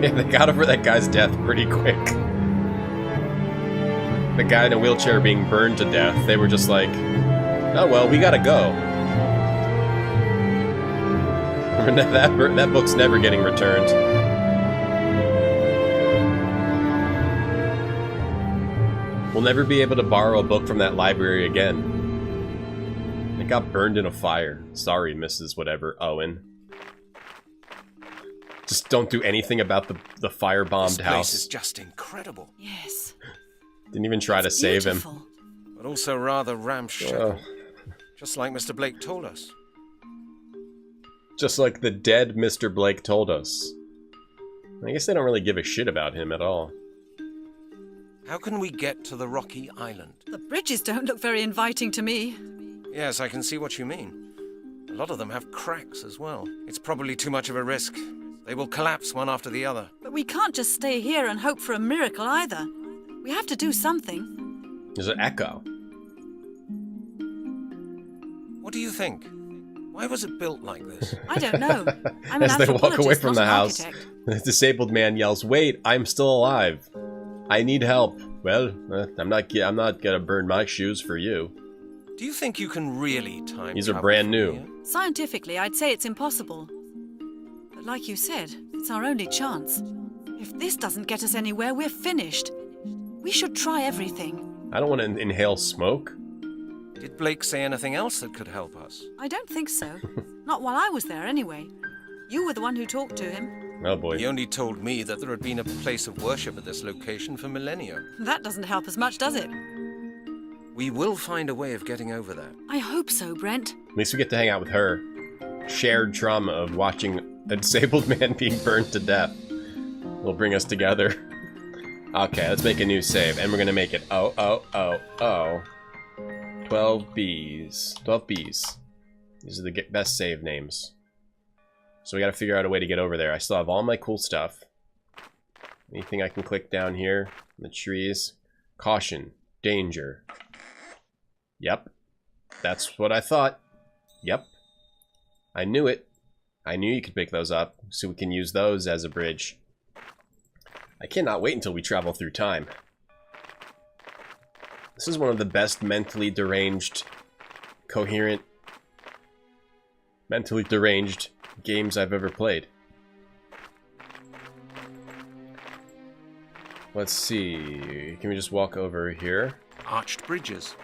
Yeah, they got over that guy's death pretty quick. The guy in a wheelchair being burned to death, they were just like, oh well, we gotta go. That book's never getting returned. We'll never be able to borrow a book from that library again. It got burned in a fire. Sorry, Mrs. Whatever, Owen. Just don't do anything about the firebombed This place house. is just incredible. Yes. Didn't even try to save him. But also rather ramshackle. Oh. Just like Mr. Blake told us. Just like the dead Mr. Blake told us. I guess they don't really give a shit about him at all. How can we get to the rocky island? The bridges don't look very inviting to me. Yes, I can see what you mean. A lot of them have cracks as well. It's probably too much of a risk. They will collapse one after the other. But we can't just stay here and hope for a miracle either. We have to do something. There's an echo. What do you think? Why was it built like this? I don't know. I'm an As they walk away anthropologist, from not the an house, architect. the disabled man yells, "Wait, I'm still alive. I need help." Well, I'm not gonna burn my shoes for you. Do you think you can really time These are travel brand from new. here? Scientifically, I'd say it's impossible. But like you said, it's our only chance. If this doesn't get us anywhere, we're finished. We should try everything. I don't want to inhale smoke. Did Blake say anything else that could help us? I don't think so. Not while I was there, anyway. You were the one who talked to him. Oh boy. He only told me that there had been a place of worship at this location for millennia. That doesn't help us much, does it? We will find a way of getting over that. I hope so, Brent. At least we get to hang out with her. Shared trauma of watching a disabled man being burned to death will bring us together. Okay, let's make a new save, and we're gonna make it 12 B's. 12 B's. These are the best save names. So we gotta figure out a way to get over there. I still have all my cool stuff. Anything I can click down here? The trees. Caution. Danger. Yep. That's what I thought. Yep. I knew it. I knew you could pick those up, so we can use those as a bridge. I cannot wait until we travel through time. This is one of the best mentally deranged, coherent, mentally deranged games I've ever played. Let's see. Can we just walk over here? Arched bridges.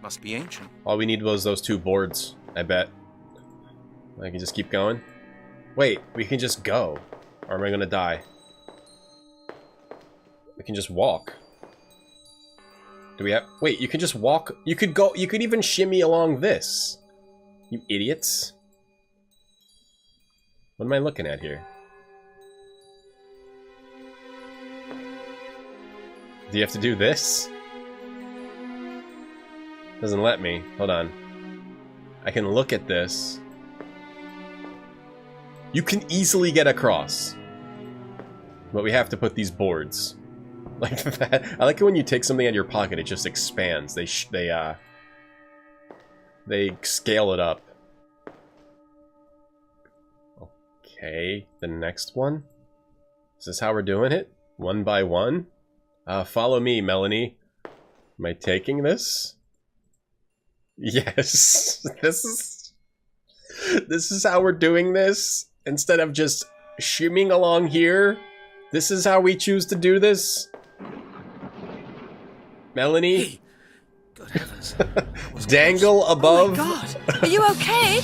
Must be ancient. All we need was those 2 boards, I bet. I can just keep going. Wait, we can just go. Or am I gonna die? We can just walk. Do we have... Wait, you can just walk... You could go... You could even shimmy along this. You idiots. What am I looking at here? Do you have to do this? Doesn't let me. Hold on. I can look at this. You can easily get across. But we have to put these boards. Like that. I like it when you take something out of your pocket, it just expands. They scale it up. Okay, the next one. Is this how we're doing it? One by one? Follow me, Melanie. Am I taking this? Yes. This is how we're doing this. Instead of just shimming along here, this is how we choose to do this. Melanie? Hey. Good heavens. Dangle above. Oh my God. Are you okay?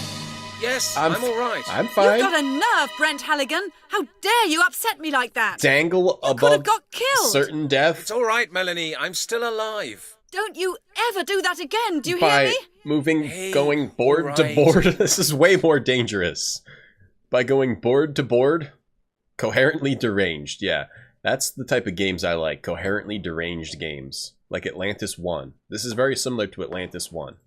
Yes, I'm all right. I'm fine. You've got a nerve, Brent Halligan. How dare you upset me like that? Dangle you above could have got killed. certain death. It's all right, Melanie. I'm still alive. Don't you ever do that again, do you By hear me? moving, going board to right. board. This is way more dangerous. By going board to board, coherently deranged. Yeah, that's the type of games I like. Coherently deranged games. Like Atlantis 1. This is very similar to Atlantis 1.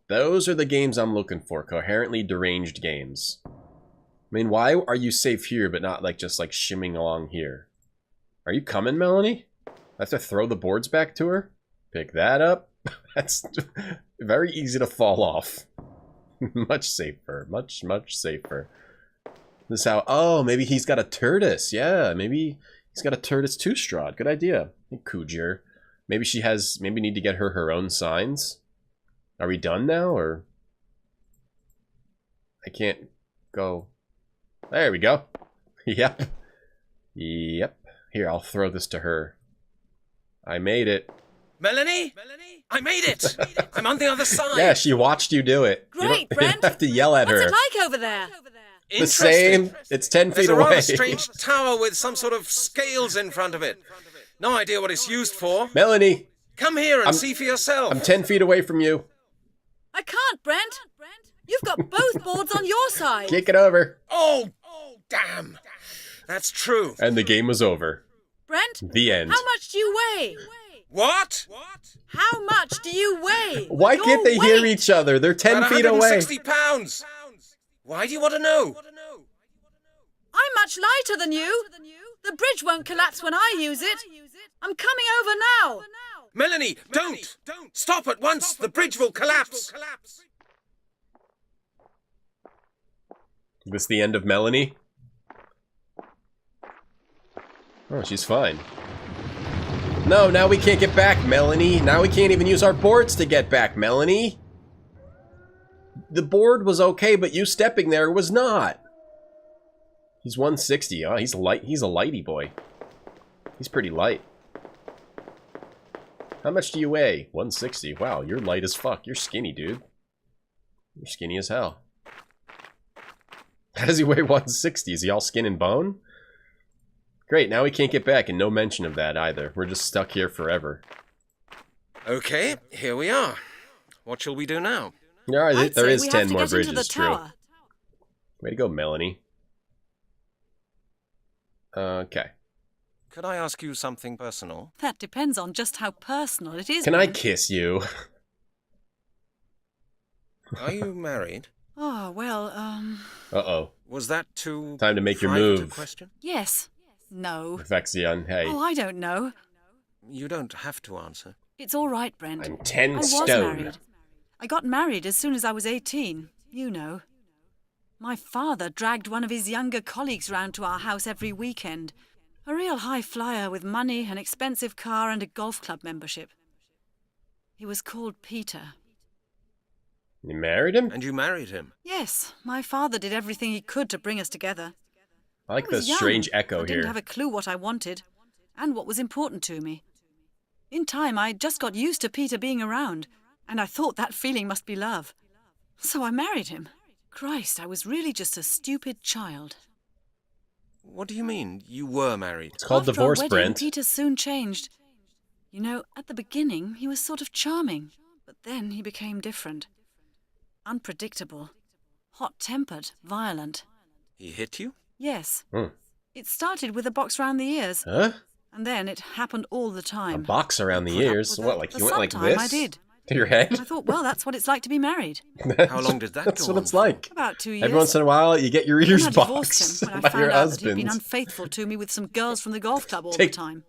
Those are the games I'm looking for. Coherently deranged games. I mean, why are you safe here but not like just like shimming along here? Are you coming, Melanie? I have to throw the boards back to her? Pick that up? That's very easy to fall off. Much safer. Much, much safer. This is how... Oh, maybe he's got a tortoise. Yeah, maybe he's got a tortoise too, Strahd. Good idea. Kujer. Maybe she has... Maybe need to get her own signs. Are we done now, or... I can't go... There we go. Yep. Yep. Here, I'll throw this to her. I made it. Melanie? I made it! I'm on the other side! Yeah, she watched you do it. Great, you Brent. don't have to yell at her. What's it like over there? The same. It's 10 feet There's a away. rather strange tower with some sort of scales in front of it. No idea what it's used for. Melanie! Come here and see for yourself. I'm 10 feet away from you. I can't, Brent. You've got both boards on your side. Kick it over. Oh, damn. That's true. And the game was over. Brent? The end. How much do you weigh? What? How much do you weigh? Why can't they hear each other? They're 10 About feet away. 160 pounds. Why do you want to know? I'm much lighter than you. The bridge won't collapse when I use it. I'm coming over now. Melanie, don't! Stop at once! The bridge will collapse! Is this the end of Melanie? Oh, she's fine. No, now we can't get back, Melanie. Now we can't even use our boards to get back, Melanie. The board was okay, but you stepping there was not. He's 160. Oh, he's light. He's a lighty boy. He's pretty light. How much do you weigh? 160. Wow, you're light as fuck. You're skinny, dude. You're skinny as hell. How does he weigh 160? Is he all skin and bone? Great, now we can't get back, and no mention of that either. We're just stuck here forever. Okay, here we are. What shall we do now? Alright, there is 10 more into the bridges, true. tower. Way to go, Melanie. Okay. Could I ask you something personal? That depends on just how personal it is. Can I Brent. kiss you? Are you married? Oh, well, Uh-oh. Was that too Time to make your private a move. question? yes. No. Vexion, hey. Oh, I don't know. You don't have to answer. It's all right, Brent. I'm 10 I was stone. married. I got married as soon as I was 18. You know. My father dragged one of his younger colleagues round to our house every weekend. A real high flyer with money, an expensive car, and a golf club membership. He was called Peter. You married him? And you married him? Yes, my father did everything he could to bring us together. I like I was the young, strange so echo I didn't here. have a clue what I wanted and what was important to me. In time, I just got used to Peter being around, and I thought that feeling must be love. So I married him. Christ, I was really just a stupid child. What do you mean, you were married? It's called After divorce, our wedding, Brent. Peter soon changed. You know, at the beginning, he was sort of charming, but then he became different. Unpredictable. Hot-tempered, violent. He hit you? Yes. Hmm. It started with a box round the ears. Huh? And then it happened all the A time. box around the ears? What, like you went like sometime this? I did. To your head? I thought, well, that's what it's like to be married. How long did that That's go what on it's for? like. About 2 years. Every once in a while, you get your ears Then I divorced boxed him when I by found your out that he'd been husband. unfaithful to me with some girls from the golf club all Take- the time.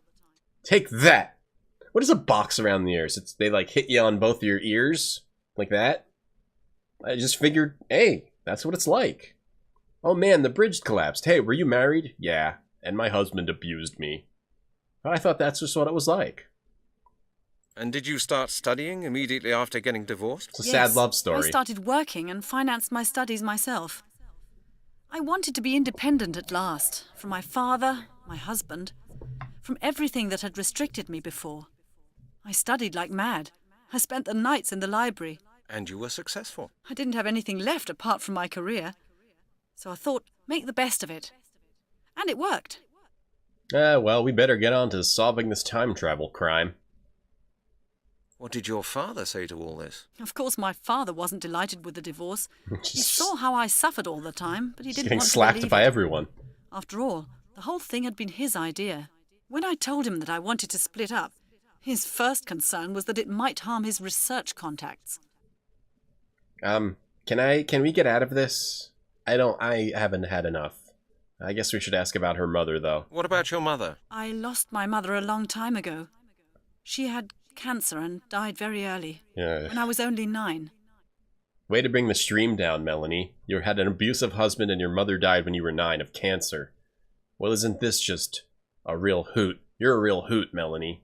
Take that. What is a box around the ears? They like hit you on both your ears like that. I just figured, hey, that's what it's like. Oh man, the bridge collapsed. Hey, were you married? Yeah, and my husband abused me. I thought that's just what it was like. And did you start studying immediately after getting divorced? It's a sad love story. I started working and financed my studies myself. I wanted to be independent at last, from my father, my husband, from everything that had restricted me before. I studied like mad. I spent the nights in the library. And you were successful. I didn't have anything left apart from my career. So I thought, make the best of it. And it worked. Well, we better get on to solving this time travel crime. What did your father say to all this? Of course, my father wasn't delighted with the divorce. He Just saw how I suffered all the time, but he didn't getting want to slapped believe by it. everyone. After all, the whole thing had been his idea. When I told him that I wanted to split up, his first concern was that it might harm his research contacts. Can we get out of this? I haven't had enough. I guess we should ask about her mother, though. What about your mother? I lost my mother a long time ago. She had cancer and died very early, Yeah. when I was only 9. Way to bring the stream down, Melanie. You had an abusive husband and your mother died when you were 9 of cancer. Well, isn't this just a real hoot? You're a real hoot, Melanie.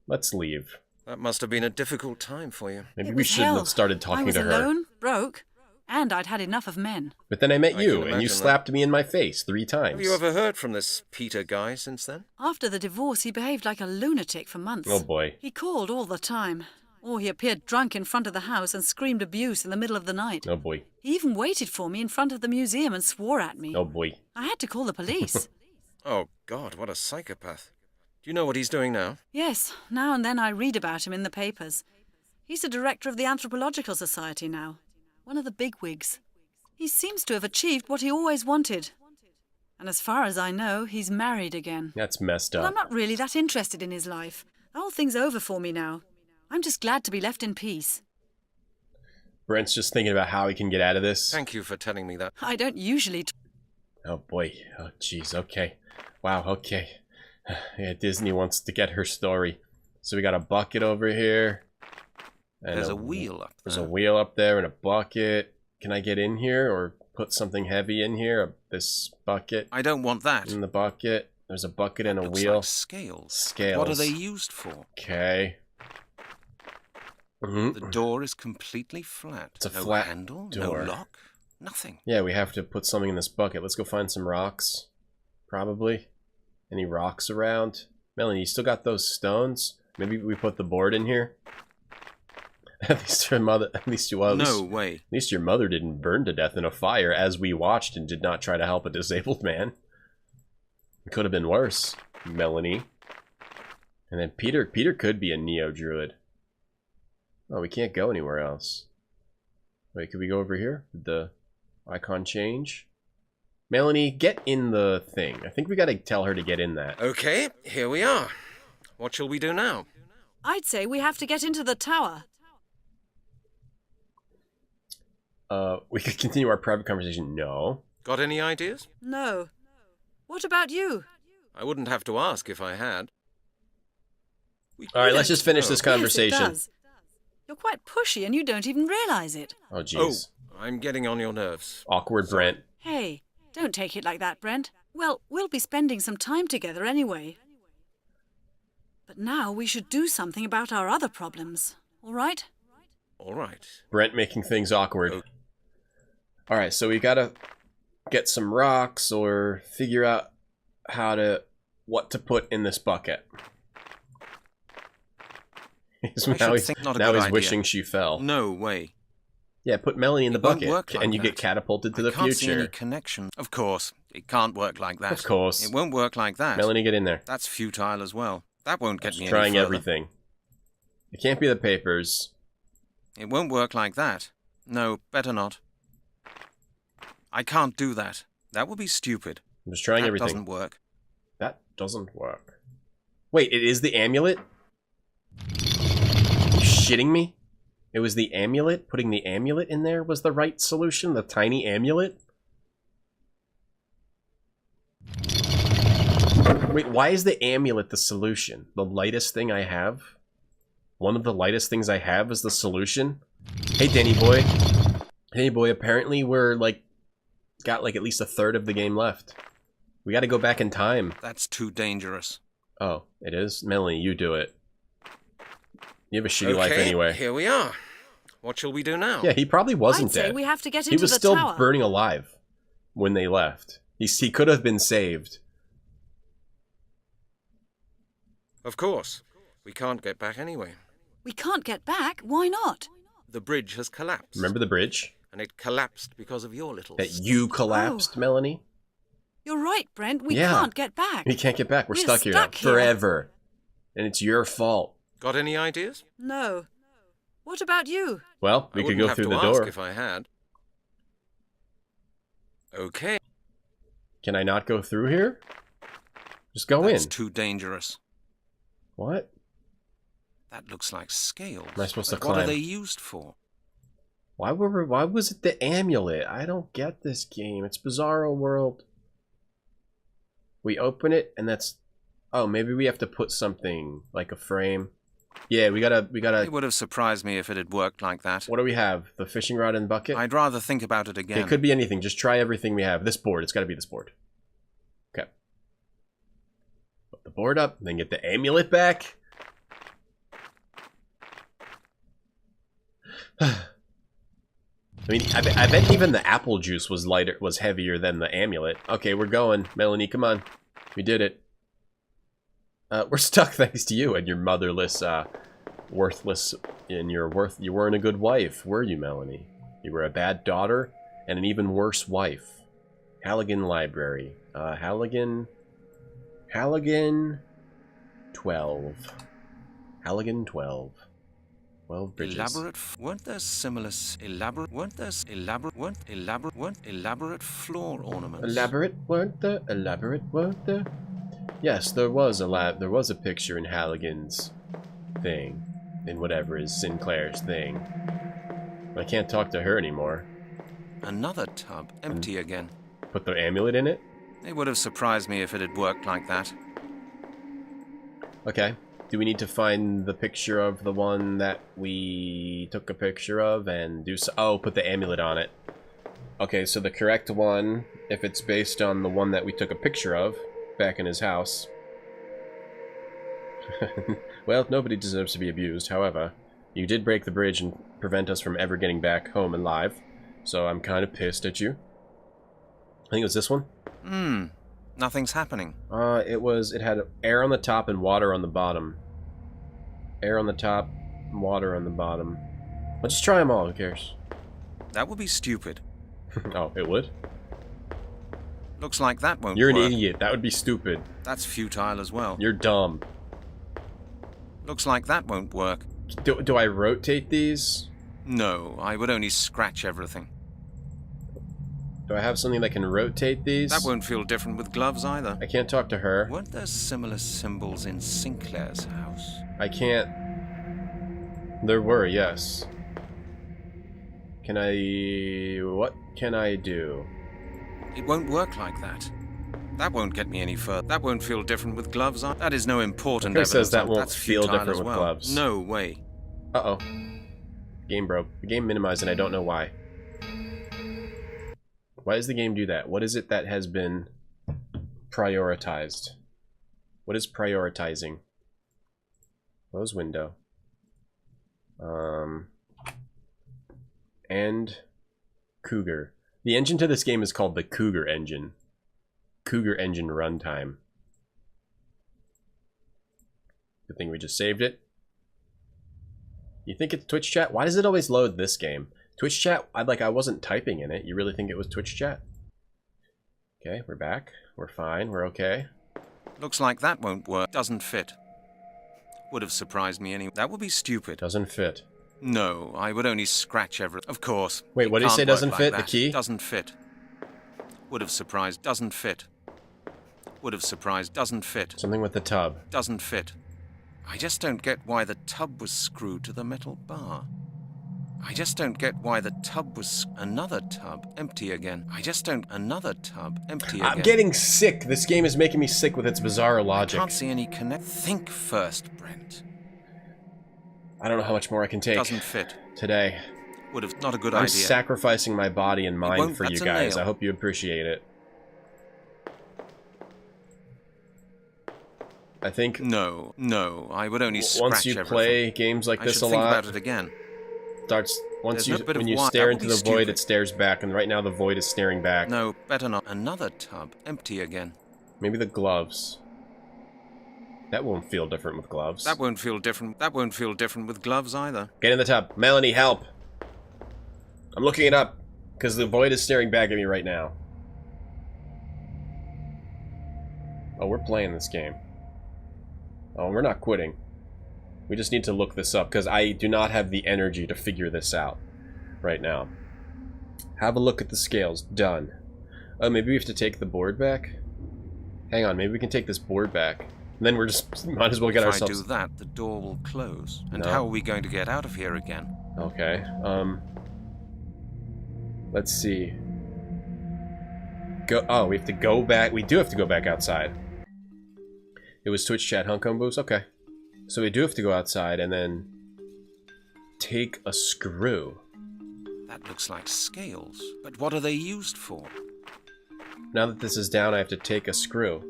Let's leave. That must have been a difficult time for you. Maybe It we was shouldn't hell. have started talking I was to her. alone, broke, and I'd had enough of men. But then I met I you, can and you imagine that. slapped me in my face 3 times. Have you ever heard from this Peter guy since then? After the divorce, he behaved like a lunatic for months. Oh boy. He called all the time. Or he appeared drunk in front of the house and screamed abuse in the middle of the night. Oh boy. He even waited for me in front of the museum and swore at me. Oh boy. I had to call the police. Oh, God, what a psychopath. Do you know what he's doing now? Yes, now and then I read about him in the papers. He's the director of the Anthropological Society now. One of the bigwigs. He seems to have achieved what he always wanted. And as far as I know, he's married again. That's messed But up. I'm not really that interested in his life. The whole thing's over for me now. I'm just glad to be left in peace. Brent's just thinking about how he can get out of this. Thank you for telling me that. I don't usually... Oh boy. Oh jeez. Okay. Wow. Okay. Yeah, Disney wants to get her story. So we got a bucket over here. And There's a wheel up There's there. a wheel up there and a bucket. Can I get in here or put something heavy in here? This bucket. I don't want that. In the bucket. There's a bucket and a Looks wheel. like scales. Scales. What are they used for? Okay. The door is completely flat. It's a no flat handle, door. no lock, nothing. Yeah, we have to put something in this bucket. Let's go find some rocks. Probably. Any rocks around? Melanie, you still got those stones? Maybe we put the board in here? At least your mother, at least you, well, No way. At least your mother didn't burn to death in a fire as we watched and did not try to help a disabled man. It could have been worse, Melanie. And then Peter could be a Neo-Druid. Oh, we can't go anywhere else. Wait, could we go over here? Did the icon change? Melanie, get in the thing. I think we gotta tell her to get in that. Okay, here we are. What shall we do now? I'd say we have to get into the tower. We could continue our private conversation. No. Got any ideas? No. What about you? I wouldn't have to ask if I had. Alright, let's just finish Oh. this conversation. Yes, it does. You're quite pushy and you don't even realize it. Oh, jeez. I'm getting on your nerves. Awkward Brent. Hey, don't take it like that, Brent. Well, we'll be spending some time together anyway. But now we should do something about our other problems, all right? All right. Brent making things awkward. Alright, so we gotta get some rocks or figure out what to put in this bucket. now he's wishing she fell. No way. Yeah, put Melanie in the bucket, Won't work like and you that. get catapulted to the can't see future. any connection. Of course, it can't work like that. Of course. It won't work like that. Melanie, get in there. That's futile as well. That won't get me any Trying further. everything. It can't be the papers. It won't work like that. No, better not. I can't do that. That would be stupid. I'm just trying everything. That doesn't work. That doesn't work. Wait, it is the amulet? Are you shitting me? It was the amulet? Putting the amulet in there was the right solution? The tiny amulet? Wait, why is the amulet the solution? The lightest thing I have? One of the lightest things I have is the solution? Hey, Danny boy. Hey, boy, apparently we're, like, got, like, at least a third of the game left. We gotta go back in time. That's too dangerous. Oh, it is? Melanie, you do it. You have a shitty life anyway. Here we are. What shall we do now? Yeah, he probably wasn't I'd say dead. we have to get He into was the still tower. burning alive when they left. He could have been saved. Of course. We can't get back anyway. We can't get back? Why not? The bridge has collapsed. Remember the bridge? And it collapsed because of your little... That you collapsed, Melanie? You're right, Brent. We Yeah. can't get back. We can't get back. We're We're stuck here stuck now. here. Forever. And it's your fault. Got any ideas? No. What about you? Well, we I could wouldn't go have through to the ask door. if I had. Okay. Can I not go through here? Just go That's in. too dangerous. What? That looks like scales. Am I supposed to But what climb? are they used for? Why was it the amulet? I don't get this game. It's Bizarro World. We open it and that's... Oh, maybe we have to put something, like a frame. Yeah, we gotta... It would have surprised me if it had worked like that. What do we have? The fishing rod and bucket? I'd rather think about it again. It could be anything. Just try everything we have. This board. It's gotta be this board. Okay. Put the board up, then get the amulet back. I mean, I bet even the apple juice was heavier than the amulet. Okay, we're going. Melanie, come on. We did it. We're stuck thanks to you and your motherless, worthless, you weren't a good wife, were you, Melanie? You were a bad daughter and an even worse wife. Halligan Library. Halligan 12. Halligan 12. 12 bridges. Weren't there elaborate floor ornaments? Elaborate, weren't there? Yes, there was a picture in Halligan's thing. In whatever is Sinclair's thing. But I can't talk to her anymore. Another tub, empty again. Put the amulet in it? It would have surprised me if it had worked like that. Okay. Do we need to find the picture of the one that we took a picture of and do so? Oh, put the amulet on it. Okay, so the correct one, if it's based on the one that we took a picture of back in his house. Well, nobody deserves to be abused. However, you did break the bridge and prevent us from ever getting back home alive. So I'm kind of pissed at you. I think it was this one. Nothing's happening. It had air on the top and water on the bottom. Air on the top, water on the bottom. Let's just try them all, who cares? That would be stupid. Oh, it would? Looks like that won't You're work. an idiot. That would be stupid. That's futile as well. You're dumb. Looks like that won't work. Do I rotate these? No, I would only scratch everything. Do I have something that can rotate these? That won't feel different with gloves either. I can't talk to her. Weren't there similar symbols in Sinclair's house? I can't... There were, yes. Can I... What can I do? It won't work like that. That won't get me any further. That won't feel different with gloves. That is no important Who evidence. says that won't That's feel futile different as with well. gloves? No way. Uh-oh. Game broke. The game minimized and I don't know why. Why does the game do that? What is it that has been prioritized? What is prioritizing? Close window. And Cougar. The engine to this game is called the Cougar engine. Cougar engine runtime. Good thing we just saved it. You think it's Twitch chat? Why does it always load this game? Twitch chat, I wasn't typing in it. You really think it was Twitch chat? Okay, we're back. We're fine. We're okay. Looks like that won't work. Doesn't fit. Would have surprised me anyway. That would be stupid. Doesn't fit. No, I would only scratch everything. Of course. Wait, what did you say doesn't fit? The key? Doesn't fit. Would have surprised. Doesn't fit. Would have surprised. Doesn't fit. Something with the tub. Doesn't fit. I just don't get why the tub was screwed to the metal bar. I just don't get why the tub was... Another tub. Empty again. I just don't... Another tub. Empty again. I'm getting sick. This game is making me sick with its bizarre logic. I can't see any connect... Think first, Brent. I don't know how much more I can take. Doesn't fit. Today. Would have... Not a good I'm idea. sacrificing my body and mind for you guys. I hope you appreciate it. I think... No, I would only scratch once you everything. Play games like this a lot... think about it again. Starts... Once There's you... no bit when of you wire. stare That into would the be void, stupid. it stares back, and right now the void is staring back. No, better not. Another tub. Empty again. Maybe the gloves. That won't feel different with gloves. That won't feel different. That won't feel different with gloves either. Get in the tub. Melanie, help! I'm looking it up, because the void is staring back at me right now. Oh, we're playing this game. Oh, we're not quitting. We just need to look this up, because I do not have the energy to figure this out right now. Have a look at the scales. Done. Oh, maybe we have to take the board back? Hang on, maybe we can take this board back. And then we're just... might as well get ourselves... If I do that, the door will close. And No. how are we going to get out of here again? Okay, let's see. Go. Oh, we have to go back. We do have to go back outside. It was Twitch chat, Hong Kong Boost? Okay. So we do have to go outside and then take a screw. That looks like scales. But what are they used for? Now that this is down, I have to take a screw.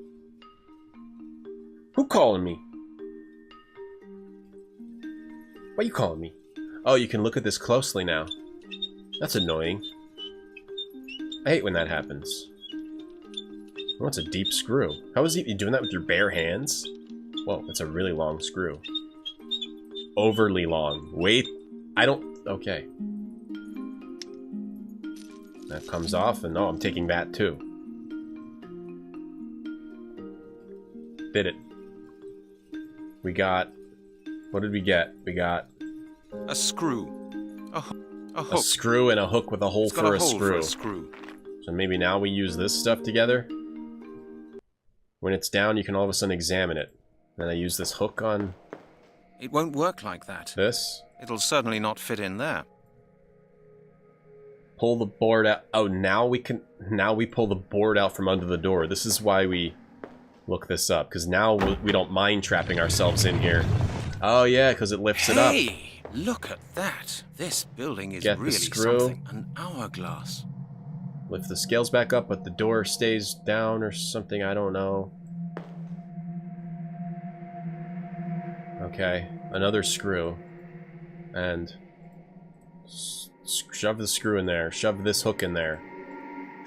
Who calling me? Why are you calling me? Oh, you can look at this closely now. That's annoying. I hate when that happens. Oh, it's a deep screw. How is you doing that with your bare hands? Whoa, that's a really long screw. Overly long. Wait, I don't... Okay. That comes off, and no, I'm taking that too. Did it. We got... What did we get? We got... A screw. A hook. A screw and a hook with a hole, It's got for, a hole screw. for a screw. So maybe now we use this stuff together. When it's down, you can all of a sudden examine it. Then I use this hook on It won't work like that. this. It'll certainly not fit in there. Pull the board out. Oh, now we can... Now we pull the board out from under the door. This is why we look this up. Because now we don't mind trapping ourselves in here. Oh, yeah, because it lifts it up. Hey, look at that. This building is Get the really screw. something. An hourglass. Lift the scales back up, but the door stays down or something. I don't know. Okay, another screw. And shove the screw in there. Shove this hook in there.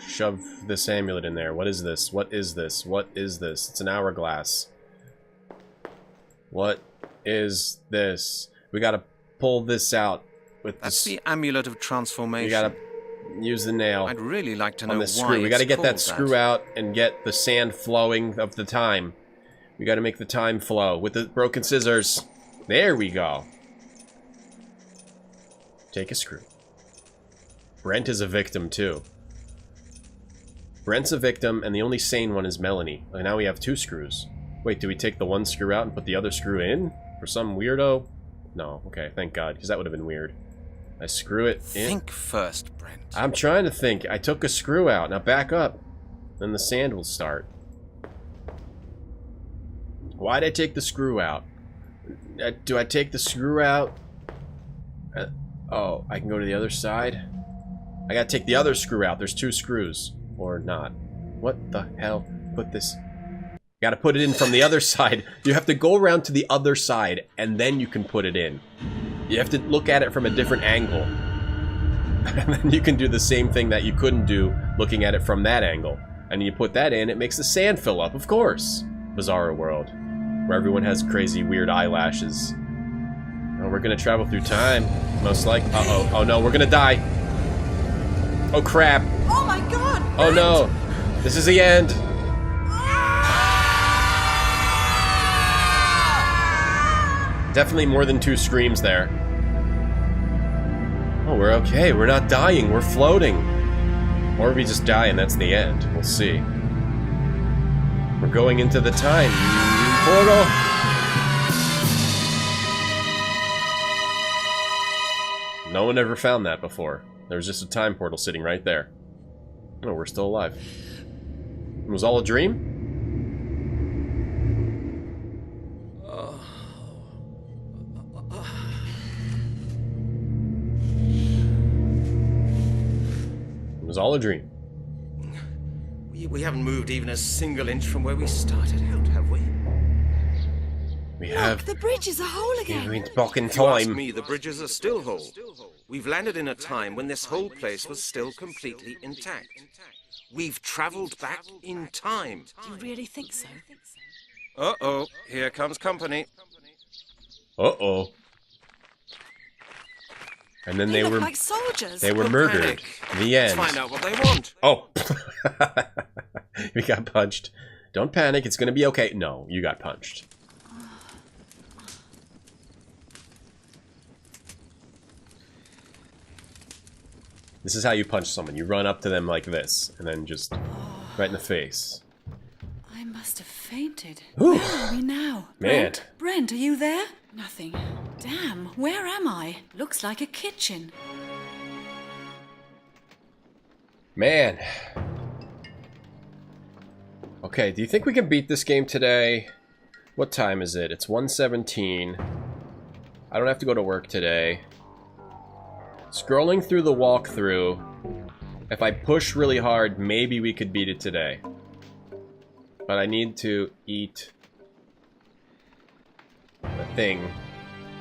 Shove this amulet in there. What is this? What is this? What is this? It's an hourglass. What is this? We gotta pull this out with That's this. the amulet of transformation. We gotta use the nail. I'd really like to know on why this screw. We it's gotta get called that screw out and get the sand flowing of the time. We gotta make the time flow with the broken scissors. There we go. Take a screw. Brent is a victim too. Brent's a victim, and the only sane one is Melanie. And now we have two screws. Wait, do we take the one screw out and put the other screw in? For some weirdo? No, okay, thank God, because that would have been weird. I screw it in. Think first, Brent. I'm trying to think. I took a screw out. Now back up. Then the sand will start. Why'd I take the screw out? Do I take the screw out? Oh, I can go to the other side? I gotta take the other screw out. There's two screws. Or not. What the hell? Put this... You gotta put it in from the other side. You have to go around to the other side, and then you can put it in. You have to look at it from a different angle. And then you can do the same thing that you couldn't do looking at it from that angle. And you put that in, it makes the sand fill up, of course. Bizarro world. Where everyone has crazy, weird eyelashes. Oh, we're gonna travel through time. Most like. Uh-oh. Oh no, we're gonna die. Oh crap. Oh my god! Oh no. This is the end. Definitely more than 2 screams there. Oh, we're okay. We're not dying. We're floating. Or we just die and that's the end. We'll see. We're going into the time portal. No one ever found that before. There was just a time portal sitting right there. Oh, we're still alive. It was all a dream? It was all a dream. We haven't moved even a single inch from where we started out, have we? We have. The bridges are whole again. We went back in If you ask time. me, the bridges are still whole. We've landed in a time when this whole place was still completely intact. We've traveled back in time. Do you really think so? Uh-oh, here comes company. Uh-oh. And then they look were like soldiers. They were Don't murdered. panic. The end. Let's find out what they want. Oh. We got punched. Don't panic, it's gonna be okay. No, you got punched. This is how you punch someone. You run up to them like this, and then just right in the face. I must have fainted. Whew. Where are we now? Man. Brent, are you there? Nothing. Damn, where am I? Looks like a kitchen. Man. Okay, do you think we can beat this game today? What time is it? It's 1:17. I don't have to go to work today. Scrolling through the walkthrough, if I push really hard, maybe we could beat it today. But I need to eat the thing.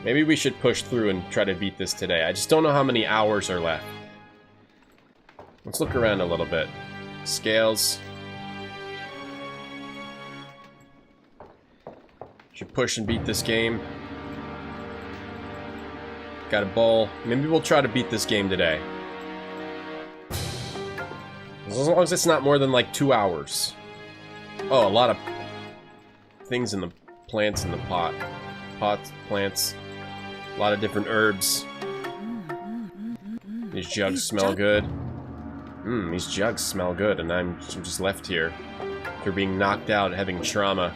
Maybe we should push through and try to beat this today. I just don't know how many hours are left. Let's look around a little bit. Scales. Should push and beat this game. Got a bowl. Maybe we'll try to beat this game today. As long as it's not more than like 2 hours. Oh, a lot of things in the plants in the pot. Pots, plants. A lot of different herbs. These jugs smell good. These jugs smell good, and I'm just left here. After being knocked out, having trauma.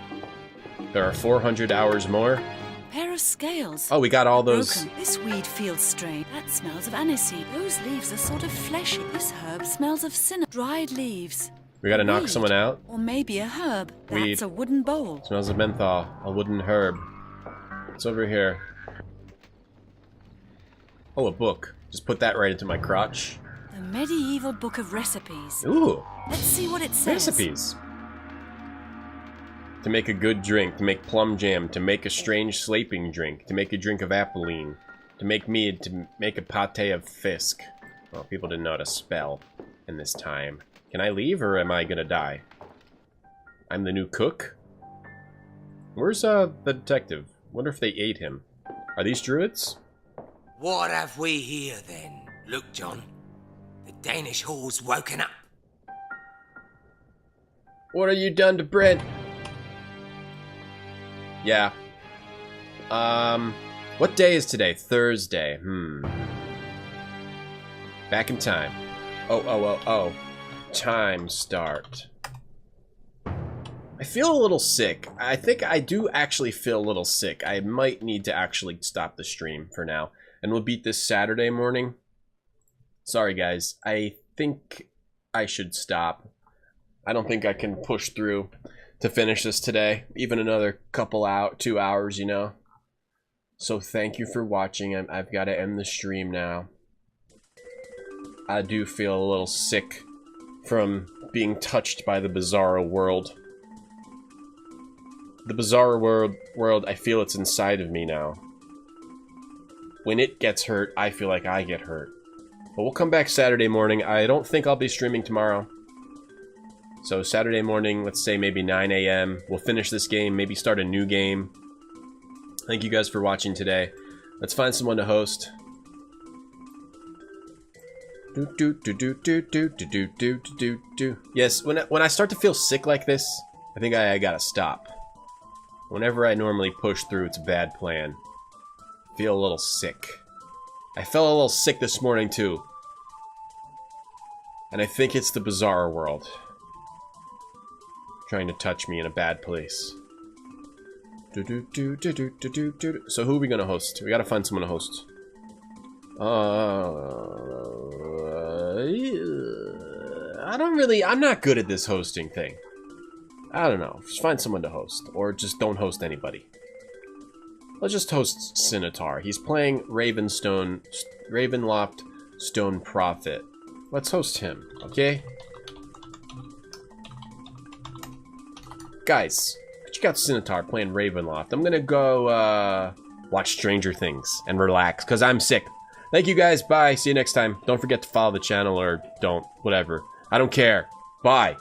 There are 400 hours more. Pair of scales. Oh, we got all those. Broken. This weed feels strange. That smells of aniseed. Those leaves are sort of fleshy. This herb smells of cinnamon. Dried leaves. We gotta knock Weed. someone out. Or maybe a herb. That's Weed. a wooden bowl. Smells of menthol. A wooden herb. What's over here? Oh, a book. Just put that right into my crotch. The medieval book of recipes. Ooh. Let's see what it says. Recipes. To make a good drink, to make plum jam, to make a strange slaping drink, to make a drink of appeline, to make mead, to make a pate of fisk. Well, people didn't know how to spell in this time. Can I leave, or am I gonna die? I'm the new cook? Where's, the detective? Wonder if they ate him. Are these druids? What have we here, then? Look, John. The Danish whore's woken up. What have you done to Brent? Yeah. What day is today? Thursday. Back in time. Oh. Time start. I feel a little sick. I think I do actually feel a little sick. I might need to actually stop the stream for now. And we'll beat this Saturday morning. Sorry, guys. I think I should stop. I don't think I can push through to finish this today. Even another couple 2 hours, you know. So thank you for watching. I've got to end the stream now. I do feel a little sick from being touched by the bizarro world. The bizarre world, I feel it's inside of me now. When it gets hurt, I feel like I get hurt. But we'll come back Saturday morning. I don't think I'll be streaming tomorrow. So Saturday morning, let's say maybe 9 a.m. We'll finish this game, maybe start a new game. Thank you guys for watching today. Let's find someone to host. Yes, when I start to feel sick like this, I think I gotta stop. Whenever I normally push through, it's a bad plan. I feel a little sick. I felt a little sick this morning too. And I think it's the bizarre world trying to touch me in a bad place. So who are we gonna host? We gotta find someone to host. I'm not good at this hosting thing. I don't know. Just find someone to host. Or just don't host anybody. Let's just host Cinotar. He's playing Ravenloft Stone Prophet. Let's host him, okay? Guys, check out Cinotar playing Ravenloft. I'm gonna go watch Stranger Things and relax, because I'm sick. Thank you guys, bye, see you next time. Don't forget to follow the channel, or don't, whatever. I don't care. Bye.